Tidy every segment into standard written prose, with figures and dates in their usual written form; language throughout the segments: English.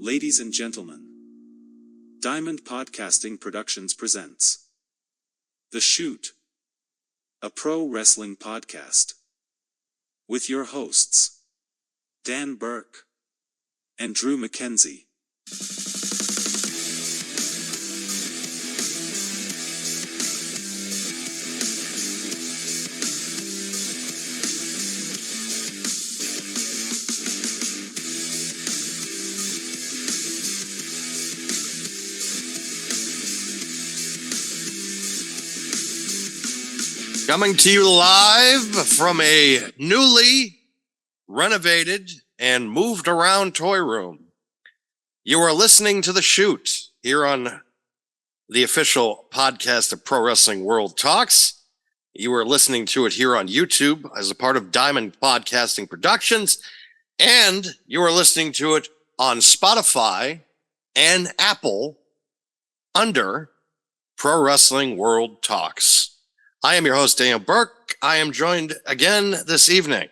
Ladies and gentlemen, Diamond Podcasting Productions presents The Shoot, a pro wrestling podcast, with your hosts, Dan Burke and Drew McKenzie. Coming to you live from a newly renovated and moved around toy room. You are listening to The Shoot here on the official podcast of Pro Wrestling World Talks. You are listening to it here on YouTube as a part of Diamond Podcasting Productions. And you are listening to it on Spotify and Apple under Pro Wrestling World Talks. I am your host, Daniel Burke. I am joined again this evening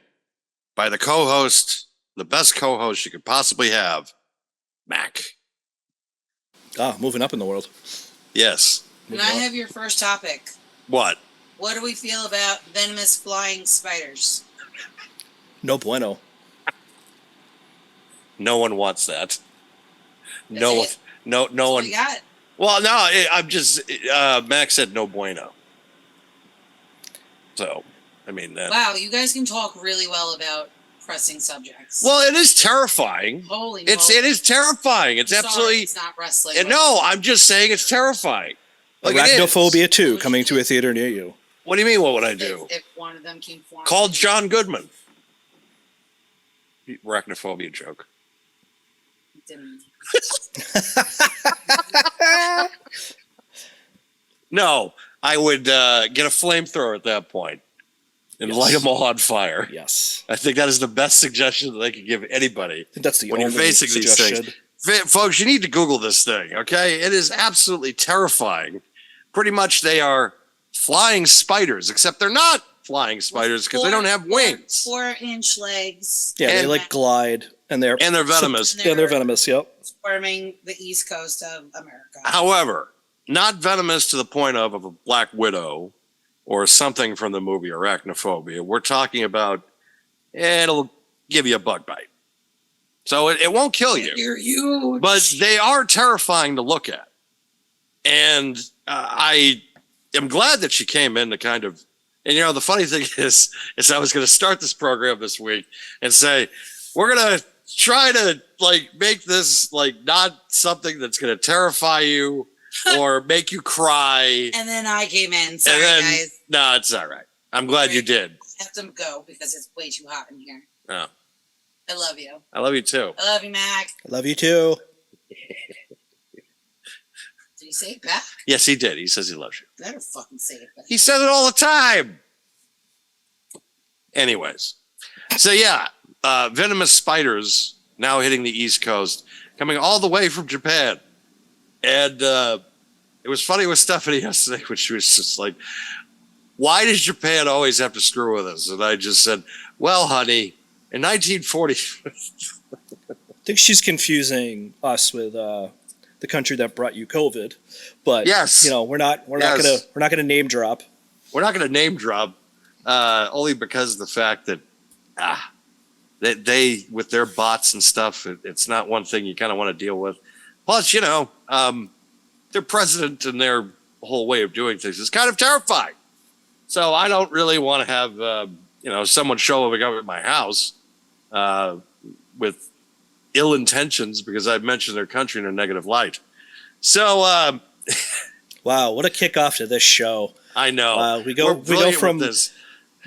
by the co-host, the best co-host you could possibly have, Mac. Moving up in the world. Yes. And I have your first topic. What? What do we feel about venomous flying spiders? No bueno. No one wants that. That's No it. one. What do you got? Well, no, I'm just, Max said no bueno. So, I mean, Wow, you guys can talk really well about pressing subjects. well, it is terrifying. Holy It moly. is terrifying. It's Sorry, absolutely, it's not wrestling. no, I'm just saying it's terrifying. Like it is. Arachnophobia 2 coming to a theater near you. What do you mean, what would I do? If one of them came forward. Call John Goodman. Arachnophobia joke. Didn't- No, I would get a flamethrower at that point and Yes. light them all on fire. Yes. I think that is the best suggestion that they could give anybody. I think that's the When you're only facing these suggestion. Folks, you need to Google this thing, okay? It is absolutely terrifying. Pretty much they are flying spiders, except they're not flying spiders because they don't have wings. 4-inch legs. Yeah, they And- like glide and they're venomous. Yeah, they're venomous, yep. Swarming the east coast of America. However, not venomous to the point of a black widow or something from the movie Arachnophobia. We're talking about it'll give you a bug bite. So it won't kill you. You're huge. But they are terrifying to look at. And I am glad that she came in to kind of, and the funny thing is I was going to start this program this week and say, we're going to try to make this not something that's going to terrify you or make you cry. And then I came in. Sorry, And then, guys. no, it's all right. I'm glad you did. I have to go because it's way too hot in here. Oh, I love you. I love you too. I love you, Mac. I love you too. Did he say it back? Yes, he did. He says he loves you. Better fucking say it back. He says it all the time. Anyways, so yeah, venomous spiders now hitting the East Coast, coming all the way from Japan. And it was funny with Stephanie yesterday when she was just like, why does Japan always have to screw with us? And I just said, well, honey, in 1940... I think she's confusing us with the country that brought you COVID. But Yes. we're not Yes. gonna name drop. We're not going to name drop, only because of the fact that they with their bots and stuff, it's not one thing you kind of want to deal with. Plus, their president and their whole way of doing things is kind of terrifying. So I don't really want to have someone show up at my house with ill intentions because I've mentioned their country in a negative light. So Wow, what a kickoff to this show. I know We go We're brilliant from with this.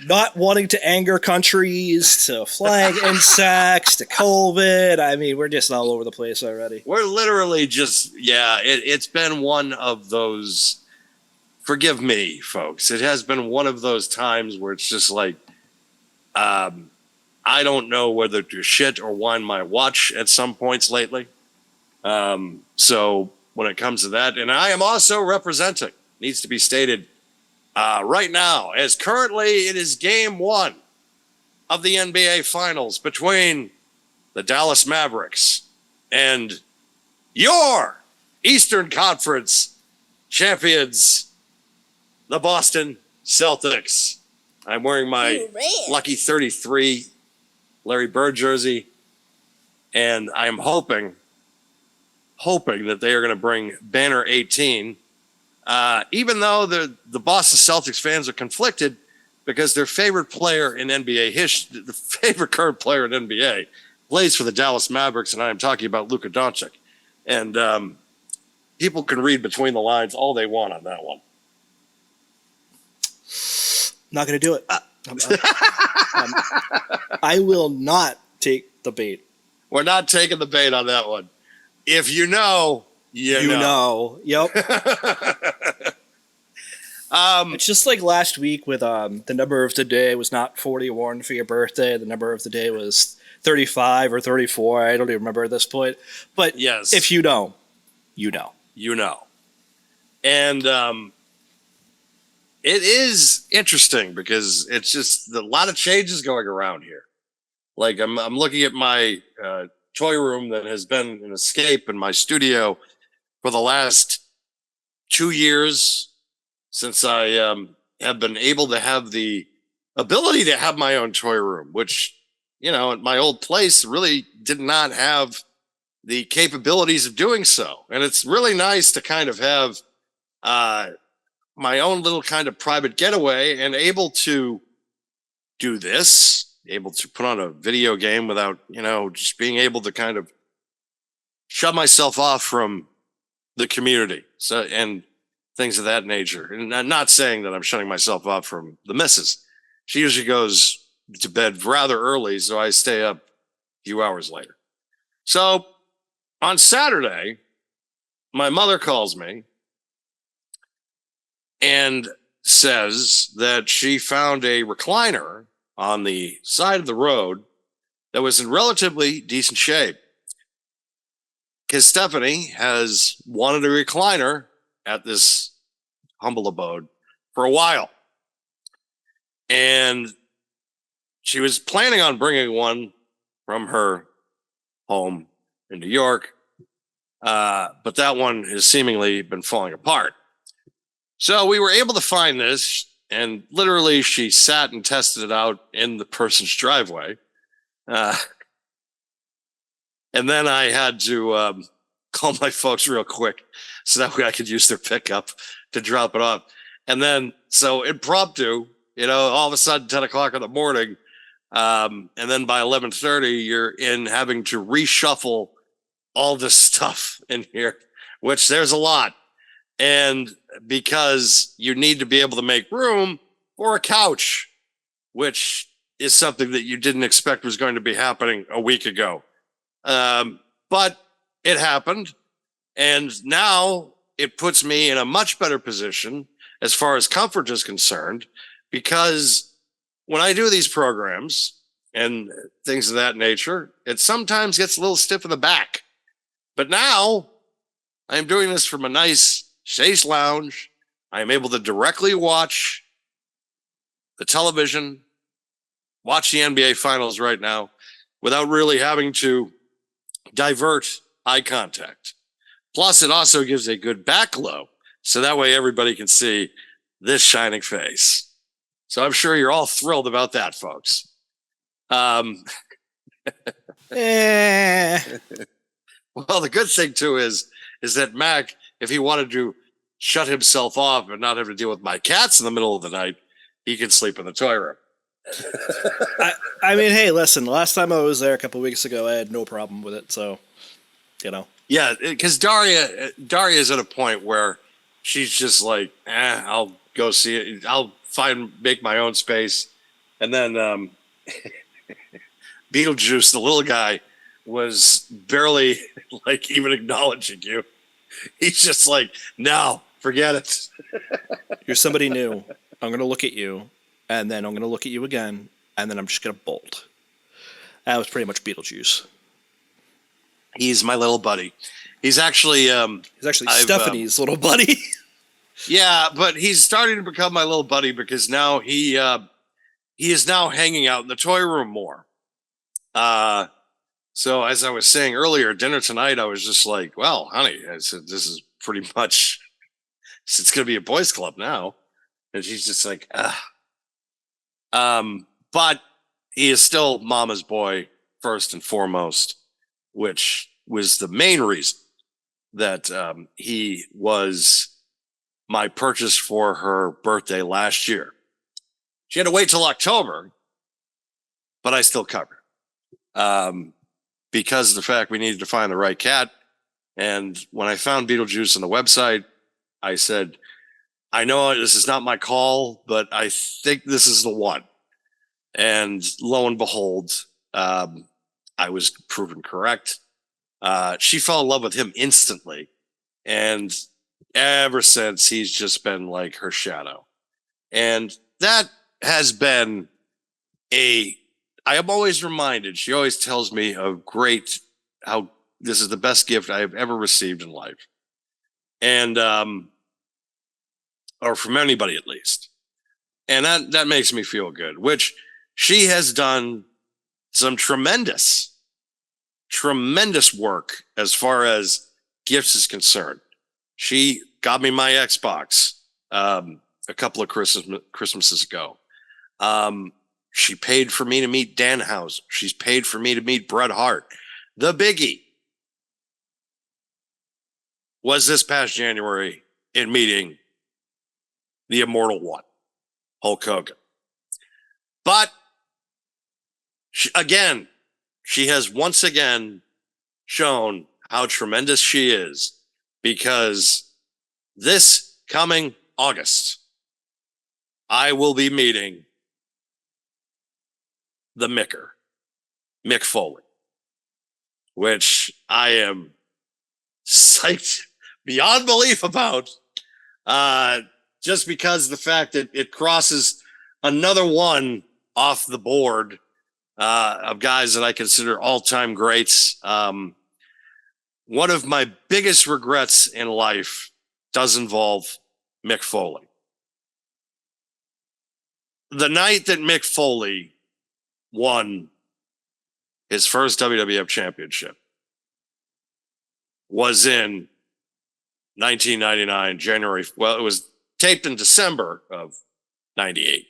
not wanting to anger countries to flying insects to COVID. I mean, we're just all over the place already. We're literally just, it's been one of those, forgive me, folks. It has been one of those times where it's just like, I don't know whether to shit or wind my watch at some points lately. So when it comes to that, and I am also representing, needs to be stated right now, as currently it is game 1 of the NBA Finals between the Dallas Mavericks and your Eastern Conference champions, the Boston Celtics. I'm wearing my lucky 33 Larry Bird jersey, and I'm hoping that they are going to bring banner 18, even though the Boston Celtics fans are conflicted because their favorite player in NBA history, the favorite current player in NBA, plays for the Dallas Mavericks, and I am talking about Luka Doncic. And people can read between the lines all they want on that one. Not going to do it. I will not take the bait. We're not taking the bait on that one. If you know, you know. Yep. It's just like last week with the number of the day was not 41 for your birthday. The number of the day was 35 or 34. I don't even remember at this point. But yes, if you know, you know. You know. And it is interesting because it's just a lot of changes going around here. Like I'm looking at my toy room that has been an escape in my studio for the last 2 years since I have been able to have the ability to have my own toy room, which, you know, at my old place really did not have the capabilities of doing so. And it's really nice to kind of have my own little kind of private getaway and able to do this, able to put on a video game without, you know, just being able to kind of shut myself off from the community. So, and things of that nature. And I'm not saying that I'm shutting myself off from the missus. She usually goes to bed rather early, so I stay up a few hours later. So on Saturday, my mother calls me and says that she found a recliner on the side of the road that was in relatively decent shape. Because Stephanie has wanted a recliner at this humble abode for a while. And she was planning on bringing one from her home in New York, but that one has seemingly been falling apart. So we were able to find this, and literally she sat and tested it out in the person's driveway. And then I had to call my folks real quick so that way I could use their pickup to drop it off. And then, so impromptu, you know, all of a sudden 10 o'clock in the morning, and then by 11:30, you're in having to reshuffle all this stuff in here, which there's a lot. And because you need to be able to make room for a couch, which is something that you didn't expect was going to be happening a week ago. But it happened. And now it puts me in a much better position as far as comfort is concerned, because when I do these programs and things of that nature, it sometimes gets a little stiff in the back. But now I'm doing this from a nice chaise lounge. I am able to directly watch the television, watch the NBA finals right now without really having to divert eye contact. Plus, it also gives a good back glow, so that way everybody can see this shining face. So I'm sure you're all thrilled about that, folks. Well, the good thing too is that Mac, if he wanted to shut himself off and not have to deal with my cats in the middle of the night, he can sleep in the toy room. I mean, hey, listen, the last time I was there a couple weeks ago, I had no problem with it. So, you know. Yeah, because Daria is at a point where she's just like, I'll go see it. I'll make my own space. And then Beetlejuice, the little guy, was barely like even acknowledging you. He's just like, no, forget it. You're somebody new. I'm going to look at you, and then I'm going to look at you again, and then I'm just going to bolt. That was pretty much Beetlejuice. He's my little buddy. He's actually Stephanie's little buddy. Yeah, but he's starting to become my little buddy because now he is now hanging out in the toy room more. So as I was saying earlier, dinner tonight, I was just like, well, honey, I said, this is pretty much, it's going to be a boys club now. And she's just like, ah. But he is still mama's boy first and foremost, which was the main reason that he was my purchase for her birthday last year. She had to wait till October, but I still covered. Because of the fact we needed to find the right cat. And when I found Beetlejuice on the website, I said, I know this is not my call, but I think this is the one. And lo and behold, I was proven correct. She fell in love with him instantly. And ever since, he's just been like her shadow. And that has been I am always reminded, she always tells me of how this is the best gift I have ever received in life. And, or from anybody at least. And that makes me feel good, which she has done some tremendous work as far as gifts is concerned. She got me my Xbox a couple of Christmases ago. She paid for me to meet Dan Houser. She's paid for me to meet Bret Hart. The biggie was this past January in meeting the Immortal One, Hulk Hogan. But she has once again shown how tremendous she is, because this coming August, I will be meeting the Micker, Mick Foley, which I am psyched beyond belief about, just because of the fact that it crosses another one off the board of guys that I consider all-time greats. One of my biggest regrets in life does involve Mick Foley. The night that Mick Foley won his first WWF championship was in 1999, January. Well, it was taped in December of 98,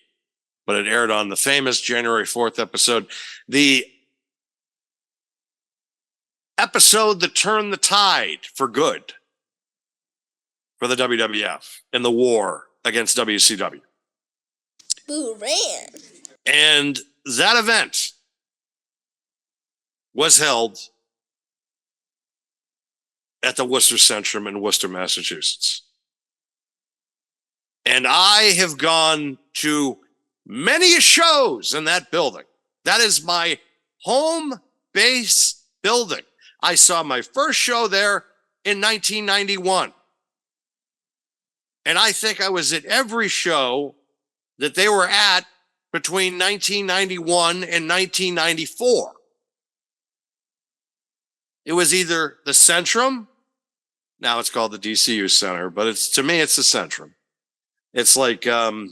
but it aired on the famous January 4th episode. The episode that turned the tide for good for the WWF in the war against WCW. Boo ran. And that event was held at the Worcester Centrum in Worcester, Massachusetts. And I have gone to many shows in that building. That is my home base building. I saw my first show there in 1991. And I think I was at every show that they were at between 1991 and 1994. It was either the Centrum, now it's called the DCU Center, but to me, it's the Centrum. It's like, it's like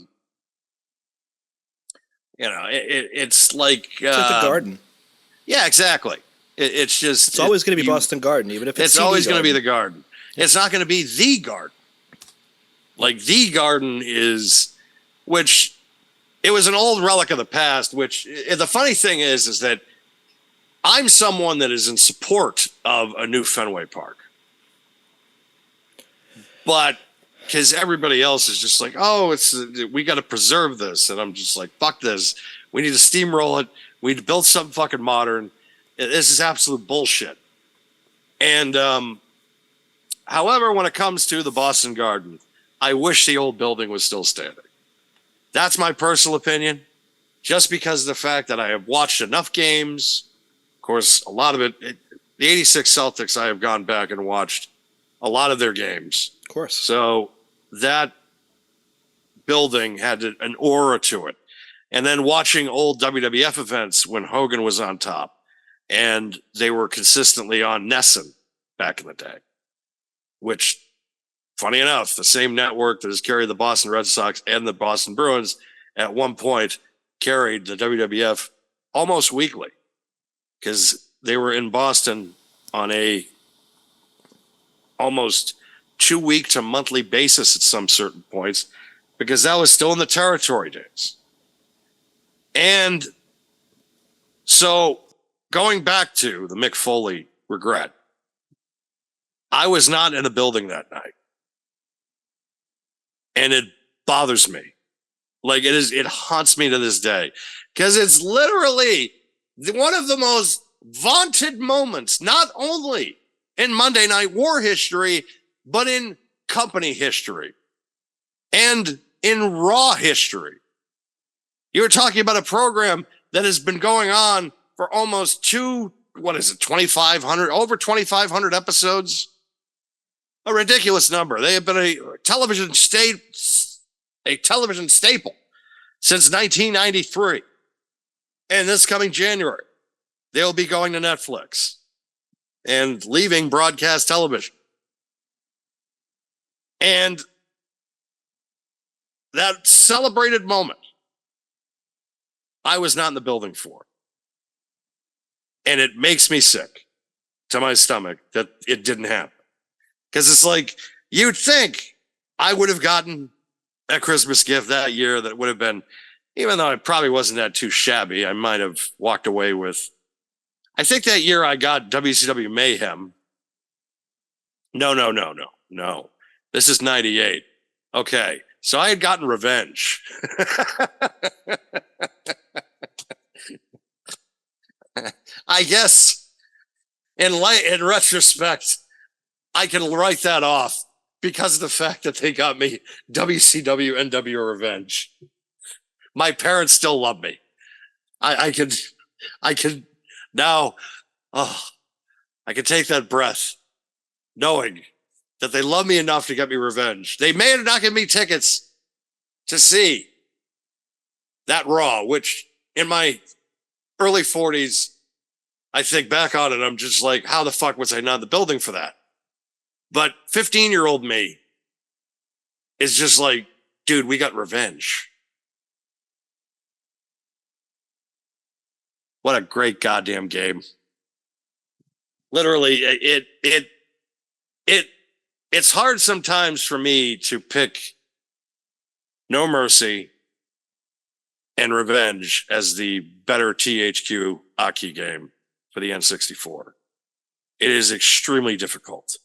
It's like the Garden. Yeah, exactly. It's always going to be Boston Garden, even if it's always going to be the Garden. It's not going to be the Garden. Like the Garden is, which it was an old relic of the past. Which the funny thing is that I'm someone that is in support of a new Fenway Park, but because everybody else is just like, oh, we got to preserve this, and I'm just like, fuck this. We need to steamroll it. We need to build something fucking modern. This is absolute bullshit. And however, when it comes to the Boston Garden, I wish the old building was still standing. That's my personal opinion, just because of the fact that I have watched enough games. Of course, a lot of the 86 Celtics, I have gone back and watched a lot of their games. Of course. So that building had an aura to it. And then watching old WWF events when Hogan was on top, and they were consistently on Nesson back in the day, which, funny enough, the same network that has carried the Boston Red Sox and the Boston Bruins at one point carried the WWF almost weekly, because they were in Boston on a almost 2-week to monthly basis at some certain points, because that was still in the territory days. And so going back to the Mick Foley regret, I was not in the building that night. And it bothers me. Like it haunts me to this day, because it's literally one of the most vaunted moments, not only in Monday Night War history, but in company history and in Raw history. You're talking about a program that has been going on for almost 2,500, over 2,500 episodes. A ridiculous number. They have been a television staple since 1993. And this coming January, they'll be going to Netflix and leaving broadcast television. And that celebrated moment, I was not in the building for. And it makes me sick to my stomach that it didn't happen. Because it's like, you'd think I would have gotten a Christmas gift that year that would have been, even though it probably wasn't that too shabby, I might have walked away with, I think that year I got WCW Mayhem. No. This is 98. Okay. So I had gotten Revenge. I guess in retrospect, I can write that off because of the fact that they got me WCW NWO Revenge. My parents still love me. I can now, I can take that breath knowing that they love me enough to get me revenge. They may have not given me tickets to see that Raw, which in my early 40s, I think back on it, I'm just like, how the fuck was I not in the building for that? But 15-year-old me is just like, dude, we got Revenge. What a great goddamn game. Literally, it's hard sometimes for me to pick No Mercy and Revenge as the better THQ Aki game for the N64. It is extremely difficult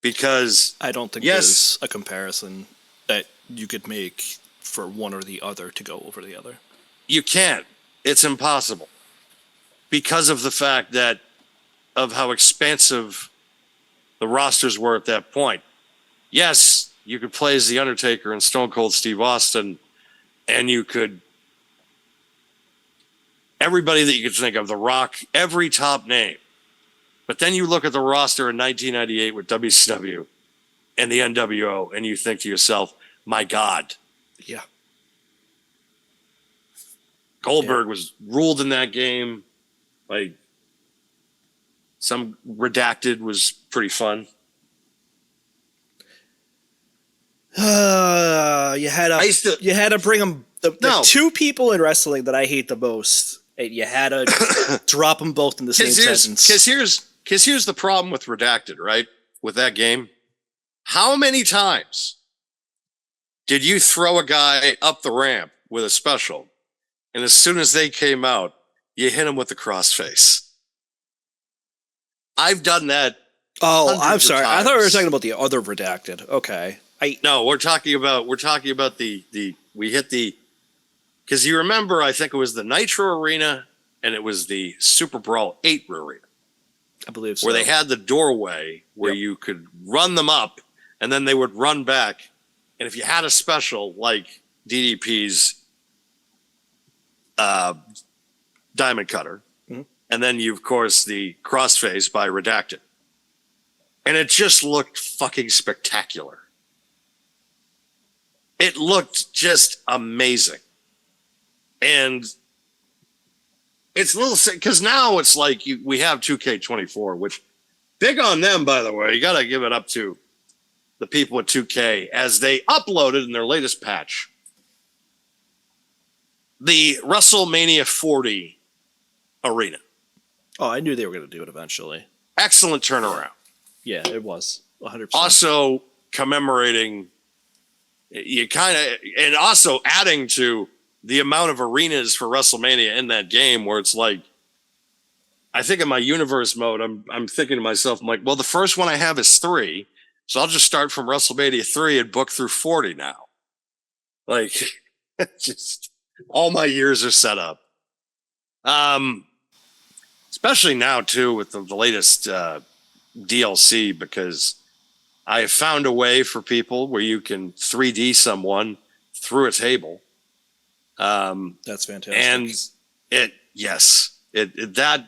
because I don't think yes, there's a comparison that you could make for one or the other to go over the other. you can't. It's impossible because of the fact that of how expansive the rosters were at that point. Yes, you could play as The Undertaker and Stone Cold Steve Austin, and you could everybody that you could think of, The Rock, every top name. But then you look at the roster in 1998 with WCW and the NWO, and you think to yourself, my God. Yeah. Goldberg was ruled in that game. Like, some Redacted was pretty fun. You had to bring them the two people in wrestling that I hate the most. And you had to drop them both in the same sentence. Because here's the problem with Redacted, right? With that game. How many times did you throw a guy up the ramp with a special, and as soon as they came out, you hit him with the crossface? I've done that. Oh, I'm sorry. I thought we were talking about the other Redacted. Okay. No, we're talking about we hit the, because you remember, I think it was the Nitro Arena and it was the Super Brawl 8 Arena. I believe so. Where they had the doorway where you could run them up and then they would run back. And if you had a special like DDP's Diamond Cutter, and then you, of course, the Crossface by Redacted. And it just looked fucking spectacular. It looked just amazing. And it's a little sick because now it's like we have 2K24, which big on them, by the way. You got to give it up to the people at 2K as they uploaded in their latest patch the WrestleMania 40 arena. Oh, I knew they were going to do it eventually. Excellent turnaround. Yeah, it was 100%. Also commemorating, you kind of, and also adding to the amount of arenas for WrestleMania in that game, where it's like, I think in my universe mode, I'm thinking to myself, I'm like, well, the first one I have is 3, so I'll just start from WrestleMania 3 and book through 40 now. Like, just all my years are set up. Especially now too with the latest DLC, because I have found a way for people where you can 3D someone through a table. That's fantastic. And that,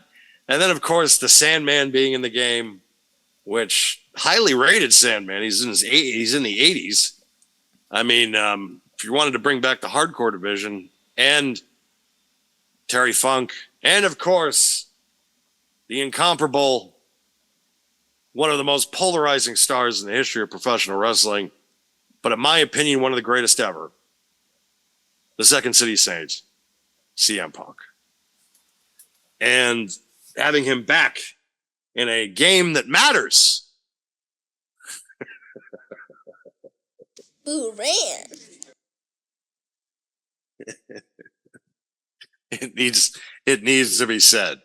and then of course the Sandman being in the game, which highly rated Sandman. He's in the 80s. I mean, if you wanted to bring back the hardcore division, and Terry Funk, and of course the incomparable, one of the most polarizing stars in the history of professional wrestling, but in my opinion, one of the greatest ever, the Second City Saints, CM Punk. And having him back in a game that matters. Boo ran. It needs to be said.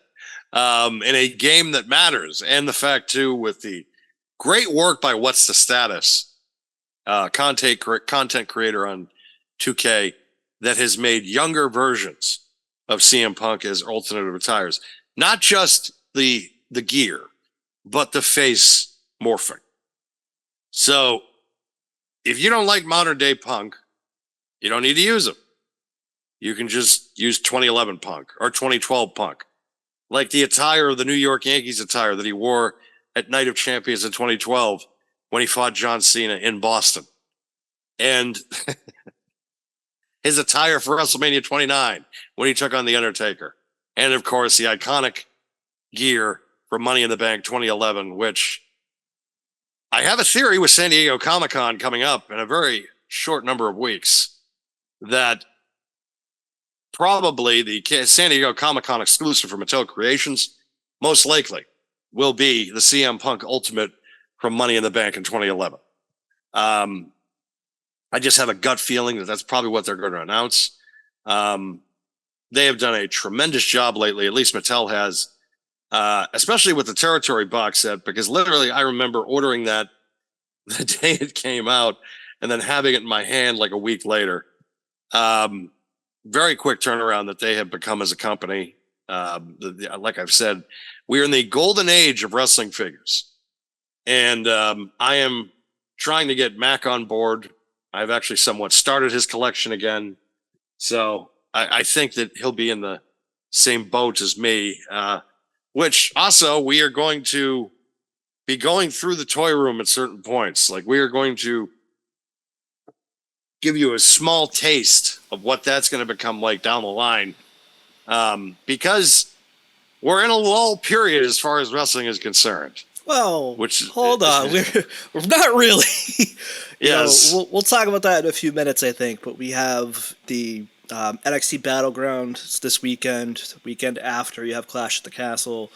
In a game that matters, and the fact too, with the great work by What's the Status, content creator on 2K, that has made younger versions of CM Punk as alternate retires. Not just the gear, but the face morphing. So if you don't like modern day Punk, you don't need to use him. You can just use 2011 Punk or 2012 Punk. Like the attire of the New York Yankees attire that he wore at Night of Champions in 2012 when he fought John Cena in Boston. And his attire for WrestleMania 29 when he took on The Undertaker. And of course, the iconic gear for Money in the Bank 2011, which I have a theory with San Diego Comic-Con coming up in a very short number of weeks, that probably the San Diego Comic-Con exclusive for Mattel Creations most likely will be the CM Punk Ultimate from Money in the Bank in 2011. I just have a gut feeling that that's probably what they're going to announce. They have done a tremendous job lately, at least Mattel has, especially with the Territory box set, because literally I remember ordering that the day it came out and then having it in my hand like a week later. Very quick turnaround that they have become as a company. Like I've said, we are in the golden age of wrestling figures. And I am trying to get Mac on board. I've actually somewhat started his collection again. So I think that he'll be in the same boat as me, which also we are going to be going through the toy room at certain points. Like we are going to give you a small taste of what that's going to become like down the line. Because we're in a lull period as far as wrestling is concerned. Well, Which hold on, we're not really. Yes. We'll talk about that in a few minutes, I think. But we have the NXT Battleground this weekend. The weekend after, you have Clash at the Castle.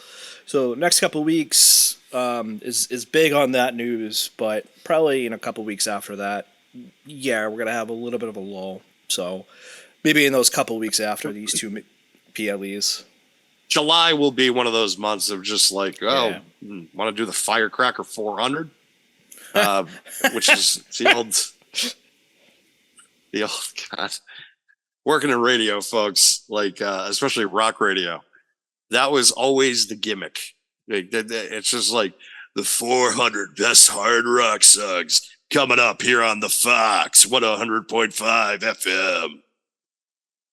So next couple weeks is big on that news. But probably in a couple weeks after that, yeah, we're gonna have a little bit of a lull. So maybe in those couple weeks after these two PLEs. July will be one of those months of just like, want to do the Firecracker 400, which is the old God. Working in radio, folks, like especially rock radio, that was always the gimmick. It's just like the 400 best hard rock songs coming up here on the Fox 100.5 FM.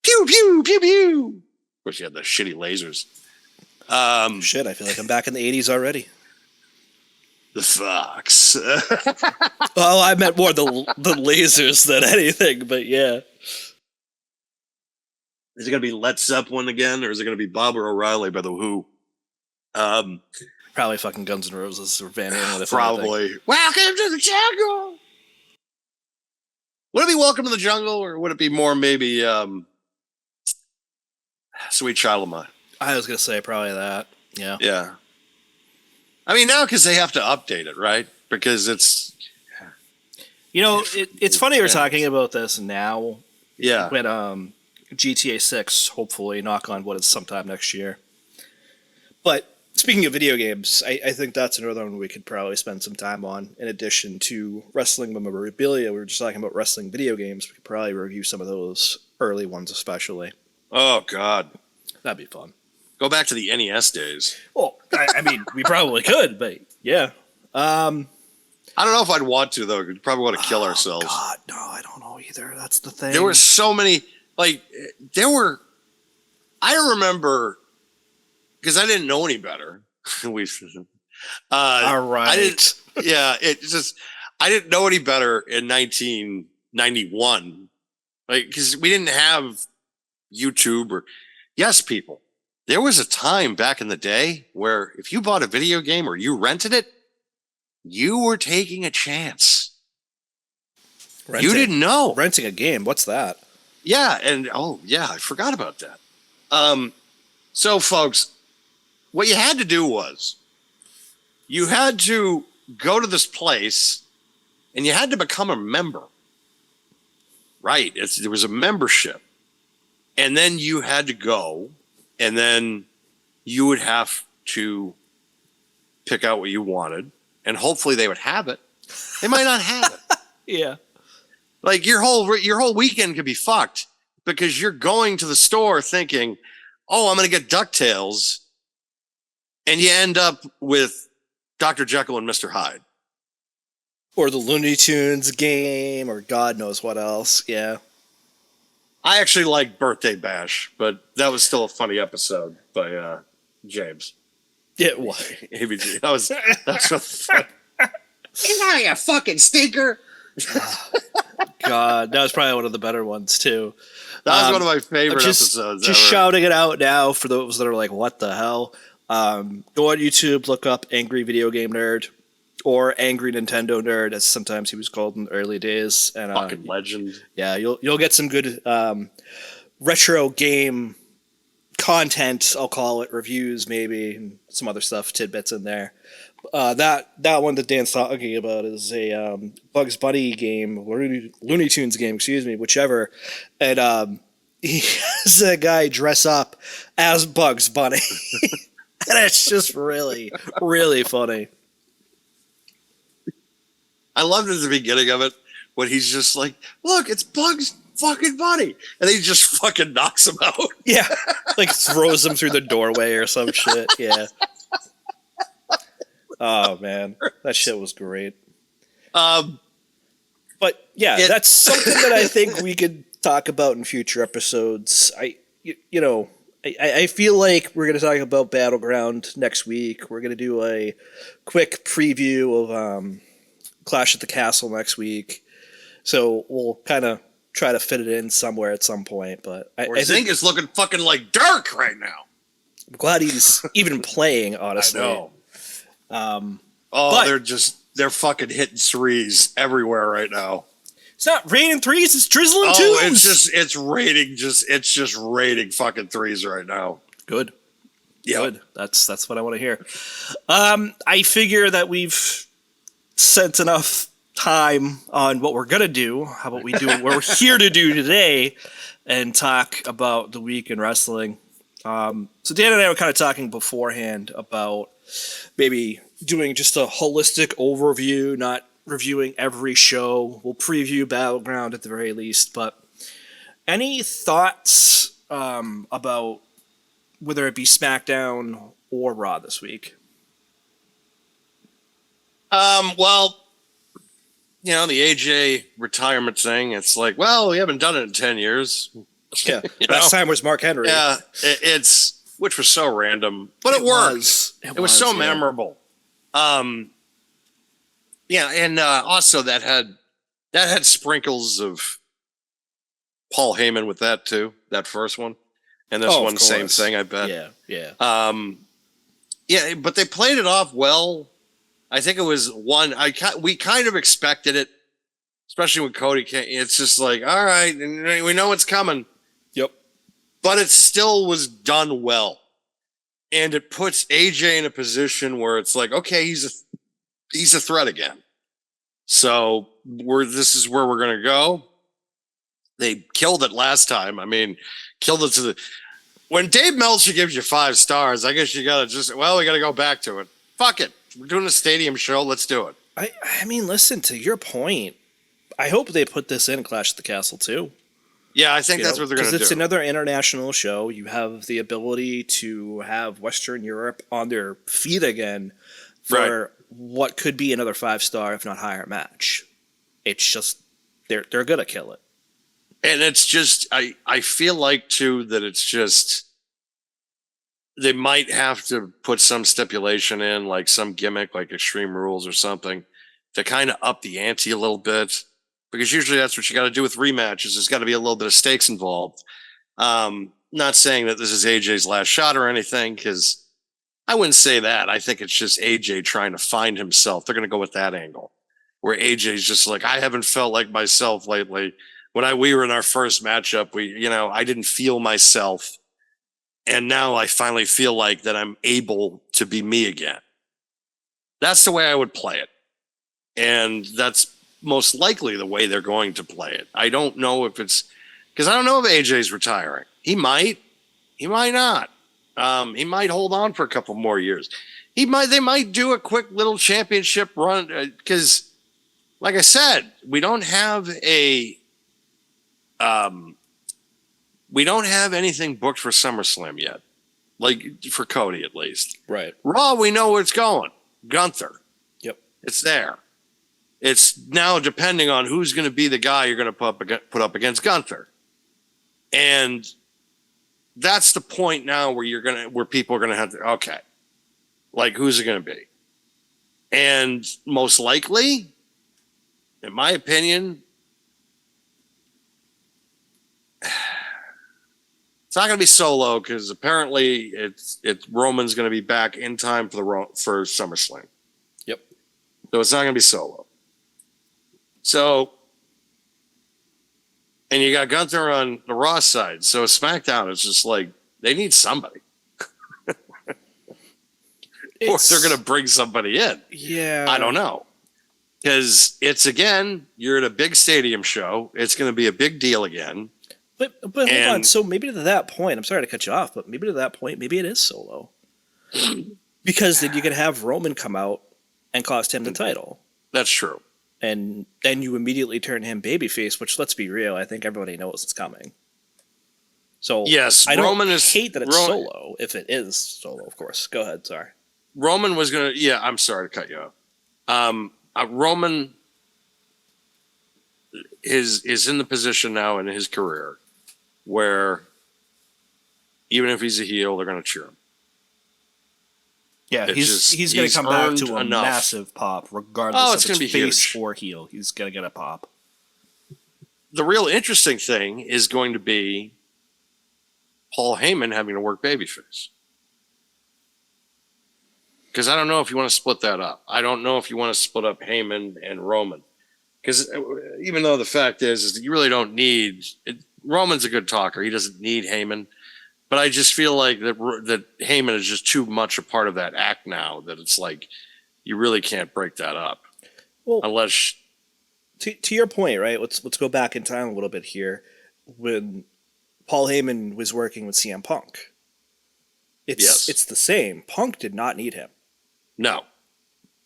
Pew pew pew pew. Of course, you had the shitty lasers. Shit, I feel like I'm back in the 80s already. The Fox. Well, I meant more the lasers than anything, but yeah. Is it going to be Led Zeppelin again, or is it going to be Barbara O'Reilly by The Who? Probably fucking Guns N' Roses or Van Halen. if anything. Probably. Welcome to the jungle. Would it be Welcome to the Jungle, or would it be more maybe Sweet Child of Mine? I was gonna say probably that. Yeah. Yeah. I mean, now because they have to update it, right? Because it's It's funny we're talking about this now yeah. when GTA 6, hopefully, knock on wood, is sometime next year. But speaking of video games, I think that's another one we could probably spend some time on. In addition to wrestling memorabilia, we were just talking about wrestling video games. We could probably review some of those early ones, especially. Oh God. That'd be fun. Go back to the NES days. Well, I mean, we probably could, but yeah. I don't know if I'd want to though. We'd probably want to kill ourselves. God, no, I don't know either. That's the thing. There were so many. I remember because I didn't know any better. All right. I didn't. Yeah, it's just I didn't know any better in 1991. Because we didn't have YouTube or people. There was a time back in the day where if you bought a video game or you rented it, you were taking a chance. Renting. You didn't know. Renting a game. What's that? Yeah, and I forgot about that. So folks, what you had to do was you had to go to this place and you had to become a member. Right. There was a membership. And then you had to go, and then you would have to pick out what you wanted, and hopefully they would have it. They might not have it. Yeah. Like your whole weekend could be fucked because you're going to the store thinking, "Oh, I'm going to get DuckTales," and you end up with Dr. Jekyll and Mr. Hyde, or the Looney Tunes game, or God knows what else. Yeah. I actually like Birthday Bash, but that was still a funny episode by James. It was. ABG. That's what fun. You fucking stinker. God, that was probably one of the better ones too. That was one of my favorite just, episodes. Just shouting it out now for those that are like, "What the hell?" Go on YouTube, look up "Angry Video Game Nerd" or "Angry Nintendo Nerd," as sometimes he was called in the early days. And Fucking legend. Yeah, you'll get some good retro game content. I'll call it reviews, maybe, and some other stuff, tidbits in there. That one that Dan's talking about is a Bugs Bunny game, Looney Tunes game, excuse me, whichever. And he has a guy dress up as Bugs Bunny, and it's just really, really funny. I loved at the beginning of it when he's just like, "Look, it's Bugs fucking Bunny," and he just fucking knocks him out. Yeah, like throws him through the doorway or some shit. Yeah. Oh man, that shit was great. But yeah, that's something that I think we could talk about in future episodes. I feel like we're going to talk about Battleground next week. We're going to do a quick preview of Clash at the Castle next week. So we'll kind of try to fit it in somewhere at some point. But I think it's looking fucking like Dirk right now. I'm glad he's even playing, honestly. I know. But they're fucking hitting threes everywhere right now. It's not raining threes, it's drizzling twos. Oh, it's just raining fucking threes right now. Good. Yeah. Good. That's what I want to hear. I figure that we've spent enough time on what we're gonna do. How about we do what we're here to do today and talk about the week in wrestling? So Dan and I were kind of talking beforehand about maybe doing just a holistic overview, not reviewing every show. We'll preview Battleground at the very least, but any thoughts about whether it be SmackDown or Raw this week? Well, the AJ retirement thing, it's like, well, we haven't done it in 10 years. Yeah. Last time was Mark Henry. Yeah, which was so random, but it worked. It was so memorable. Yeah, and also that had sprinkles of Paul Heyman with that too. That first one, and this one, same thing. I bet. Yeah. Yeah, but they played it off well. I think it was one. We kind of expected it, especially when Cody came. It's just like, all right, we know it's coming. Yep. But it still was done well. and it puts AJ in a position where it's like, okay, he's a threat again. So this is where we're gonna go. They killed it last time. I mean, killed it to the. When Dave Meltzer gives you 5 stars, I guess you gotta we gotta go back to it. Fuck it. We're doing a stadium show. Let's do it. I mean, listen, to your point, I hope they put this in Clash at the Castle too. Yeah, I think that's what they're going to do. Because it's another international show. You have the ability to have Western Europe on their feet again for what could be another 5-star, if not higher, match. It's just they're gonna kill it. And it's just I feel like too that it's just they might have to put some stipulation in, like some gimmick, like Extreme Rules or something, to kind of up the ante a little bit. Because usually that's what you got to do with rematches. There's got to be a little bit of stakes involved. Not saying that this is AJ's last shot or anything, because I wouldn't say that. I think it's just AJ trying to find himself. They're going to go with that angle, where AJ's just like, I haven't felt like myself lately. When we were in our first matchup, I didn't feel myself, and now I finally feel like that I'm able to be me again. That's the way I would play it, and that's most likely the way they're going to play it. I don't know if it's because I don't know if AJ's retiring. He might not. He might hold on for a couple more years. They might do a quick little championship run because, like I said, we don't have anything booked for SummerSlam yet. Like for Cody, at least. Right. Raw, we know where it's going. Gunther. Yep. It's there. It's now depending on who's going to be the guy you're going to put up against Gunther. And that's the point now where people are going to have to, okay, like who's it going to be? And most likely, in my opinion, it's not going to be Solo because apparently it's Roman's going to be back in time for SummerSlam. Yep. So it's not going to be Solo. So, and you got Gunther on the Raw side. So SmackDown is just like, they need somebody. Or they're going to bring somebody in. Yeah. I don't know. Because it's, again, you're at a big stadium show. It's going to be a big deal again. But hold on. So maybe to that point, I'm sorry to cut you off, but maybe to that point, maybe it is Solo. Because then you could have Roman come out and cost him the title. That's true. And then you immediately turn him babyface, which, let's be real, I think everybody knows it's coming. So yes, I don't Roman hate that it's Solo, if it is Solo, of course. Go ahead, sorry. Roman was going to, yeah, I'm sorry to cut you off. Roman is in the position now in his career where even if he's a heel, they're going to cheer him. Yeah, he's going to come back to a massive pop, regardless of it's face or heel. He's going to get a pop. The real interesting thing is going to be Paul Heyman having to work babyface. Because I don't know if you want to split that up. I don't know if you want to split up Heyman and Roman. Because even though the fact is that you really don't need Roman's a good talker. He doesn't need Heyman. But I just feel like that Heyman is just too much a part of that act now that it's like you really can't break that up. Well, unless to your point, right? Let's go back in time a little bit here. When Paul Heyman was working with CM Punk, it's the same. Punk did not need him. No,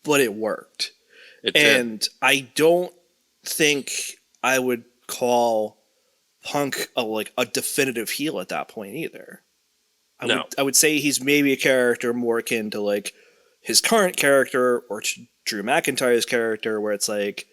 but it worked. It and did. I don't think I would call Punk a definitive heel at that point either. I would say he's maybe a character more akin to like his current character or Drew McIntyre's character, where it's like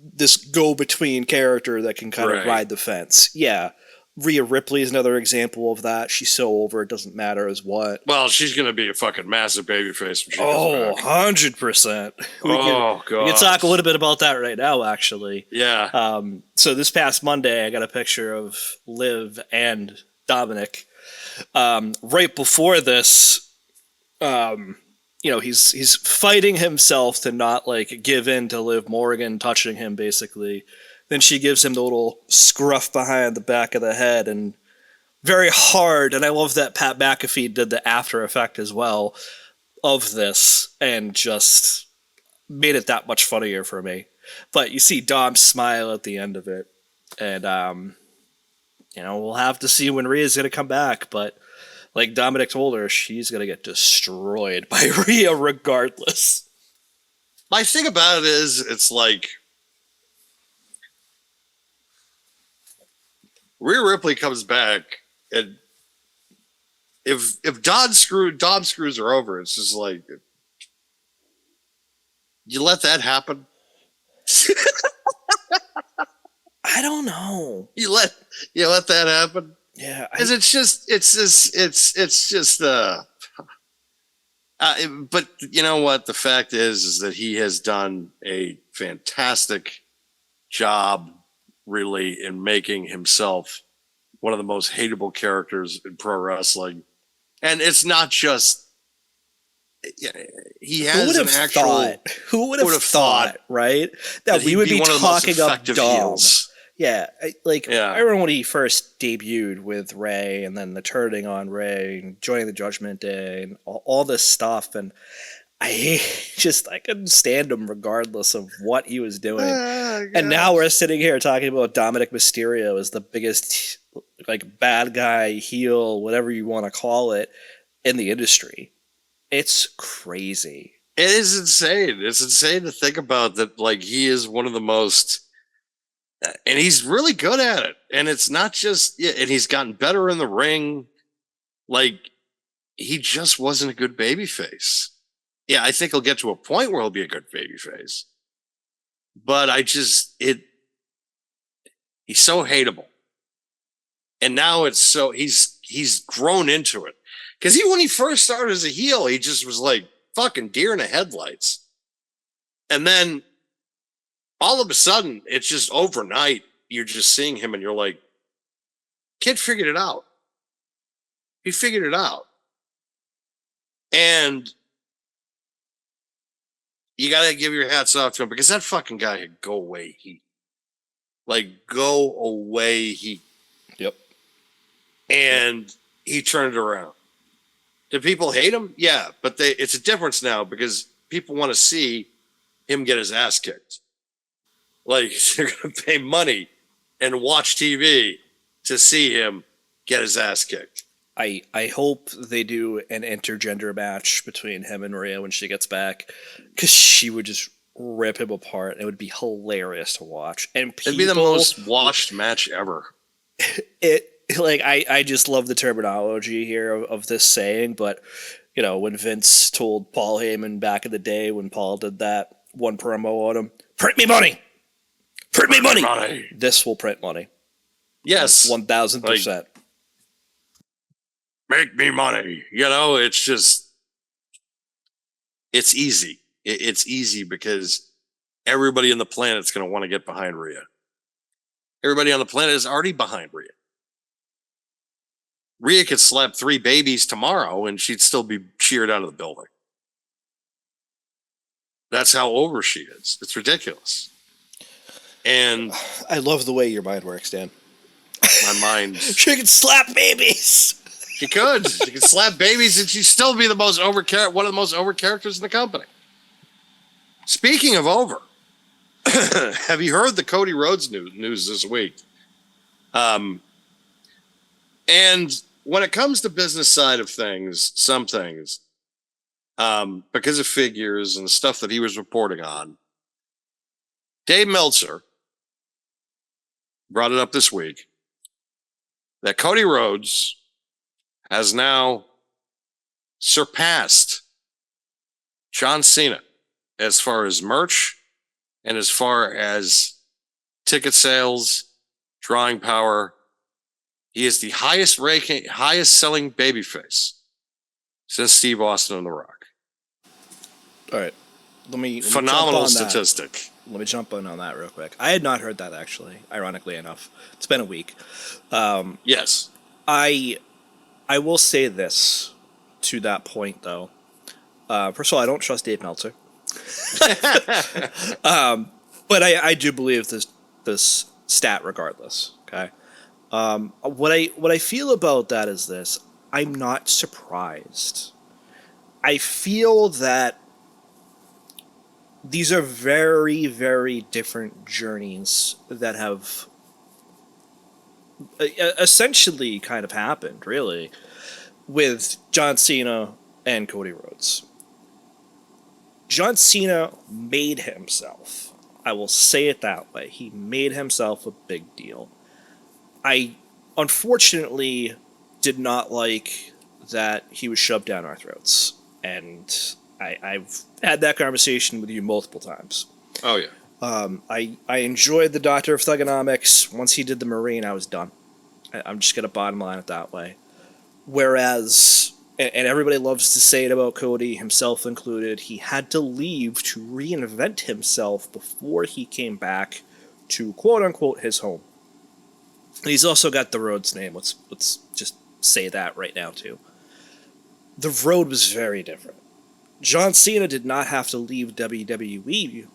this go-between character that can kind of ride the fence. Yeah. Rhea Ripley is another example of that. She's so over, it doesn't matter as what. Well, she's going to be a fucking massive babyface. 100%. We can talk a little bit about that right now, actually. Yeah. So this past Monday, I got a picture of Liv and Dominic. Right before this, he's fighting himself to not give in to Liv Morgan touching him, basically. Then she gives him the little scruff behind the back of the head, and very hard, and I love that Pat McAfee did the after effect as well of this, and just made it that much funnier for me. But you see Dom smile at the end of it, and we'll have to see when Rhea's gonna come back. But like Dominic told her, she's gonna get destroyed by Rhea regardless. My thing about it is, it's like Rhea Ripley comes back, and if Dom screws her over, it's just like, you let that happen. I don't know. You let that happen. Yeah, Because it's just but you know what? The fact is that he has done a fantastic job, really, in making himself one of the most hateable characters in pro wrestling. And it's not just he has an actual. Who would have thought, right? That we would be talking up Dom. Heels. Yeah, I Yeah. remember when he first debuted with Ray, and then the turning on Ray, and joining the Judgment Day, and all this stuff, and I couldn't stand him regardless of what he was doing. And now we're sitting here talking about Dominic Mysterio as the biggest bad guy, heel, whatever you want to call it, in the industry. It's crazy. It is insane. It's insane to think about that. Like, he is one of the most, and he's really good at it. And it's not just, and he's gotten better in the ring. Like, he just wasn't a good babyface. Yeah, I think he'll get to a point where he'll be a good babyface. But he's so hateable. And now he's grown into it. Because when he first started as a heel, he just was like fucking deer in the headlights. And then all of a sudden, it's just overnight, you're just seeing him and you're like, kid figured it out. He figured it out. And you got to give your hats off to him, because that fucking guy had go away heat. Like, go away heat. Yep. And he turned it around. Do people hate him? Yeah, but it's a difference now, because people want to see him get his ass kicked. Like, they're going to pay money and watch TV to see him get his ass kicked. I hope they do an intergender match between him and Rhea when she gets back, because she would just rip him apart. It would be hilarious to watch. And It'd be the most watched match ever. I just love the terminology here of this saying, but when Vince told Paul Heyman back in the day, when Paul did that one promo on him, print me money, print me money. This will print money. Yes, 1000%. Make me money. It's just, it's easy. It's easy because everybody on the planet's going to want to get behind Rhea. Everybody on the planet is already behind Rhea. Rhea could slap 3 babies tomorrow and she'd still be cheered out of the building. That's how over she is. It's ridiculous. And I love the way your mind works, Dan. My mind. She could slap babies. She could. She could slap babies and she'd still be one of the most over characters in the company. Speaking of over, have you heard the Cody Rhodes news this week? And when it comes to business side of things, some things, because of figures and stuff that he was reporting on, Dave Meltzer brought it up this week that Cody Rhodes has now surpassed John Cena as far as merch and as far as ticket sales, drawing power. He is the highest selling babyface since Steve Austin and The Rock. All right. Let me Phenomenal statistic. Let me jump in on that real quick. I had not heard that, actually, ironically enough. It's been a week. Yes. I will say this to that point, though. First of all, I don't trust Dave Meltzer. But I do believe this stat regardless, okay? What I feel about that is this: I'm not surprised. I feel that these are very, very different journeys that have essentially kind of happened, really, with John Cena and Cody Rhodes. John Cena made himself. I will say it that way. He made himself a big deal. I unfortunately did not like that he was shoved down our throats. And I've had that conversation with you multiple times. Oh yeah. I enjoyed the Doctor of Thugonomics. Once he did the Marine, I was done. I'm just going to bottom line it that way. Whereas, and everybody loves to say it about Cody, himself included, he had to leave to reinvent himself before he came back to quote-unquote his home. And he's also got the Rhodes name. Let's just say that right now, too. The road was very different. John Cena did not have to leave WWE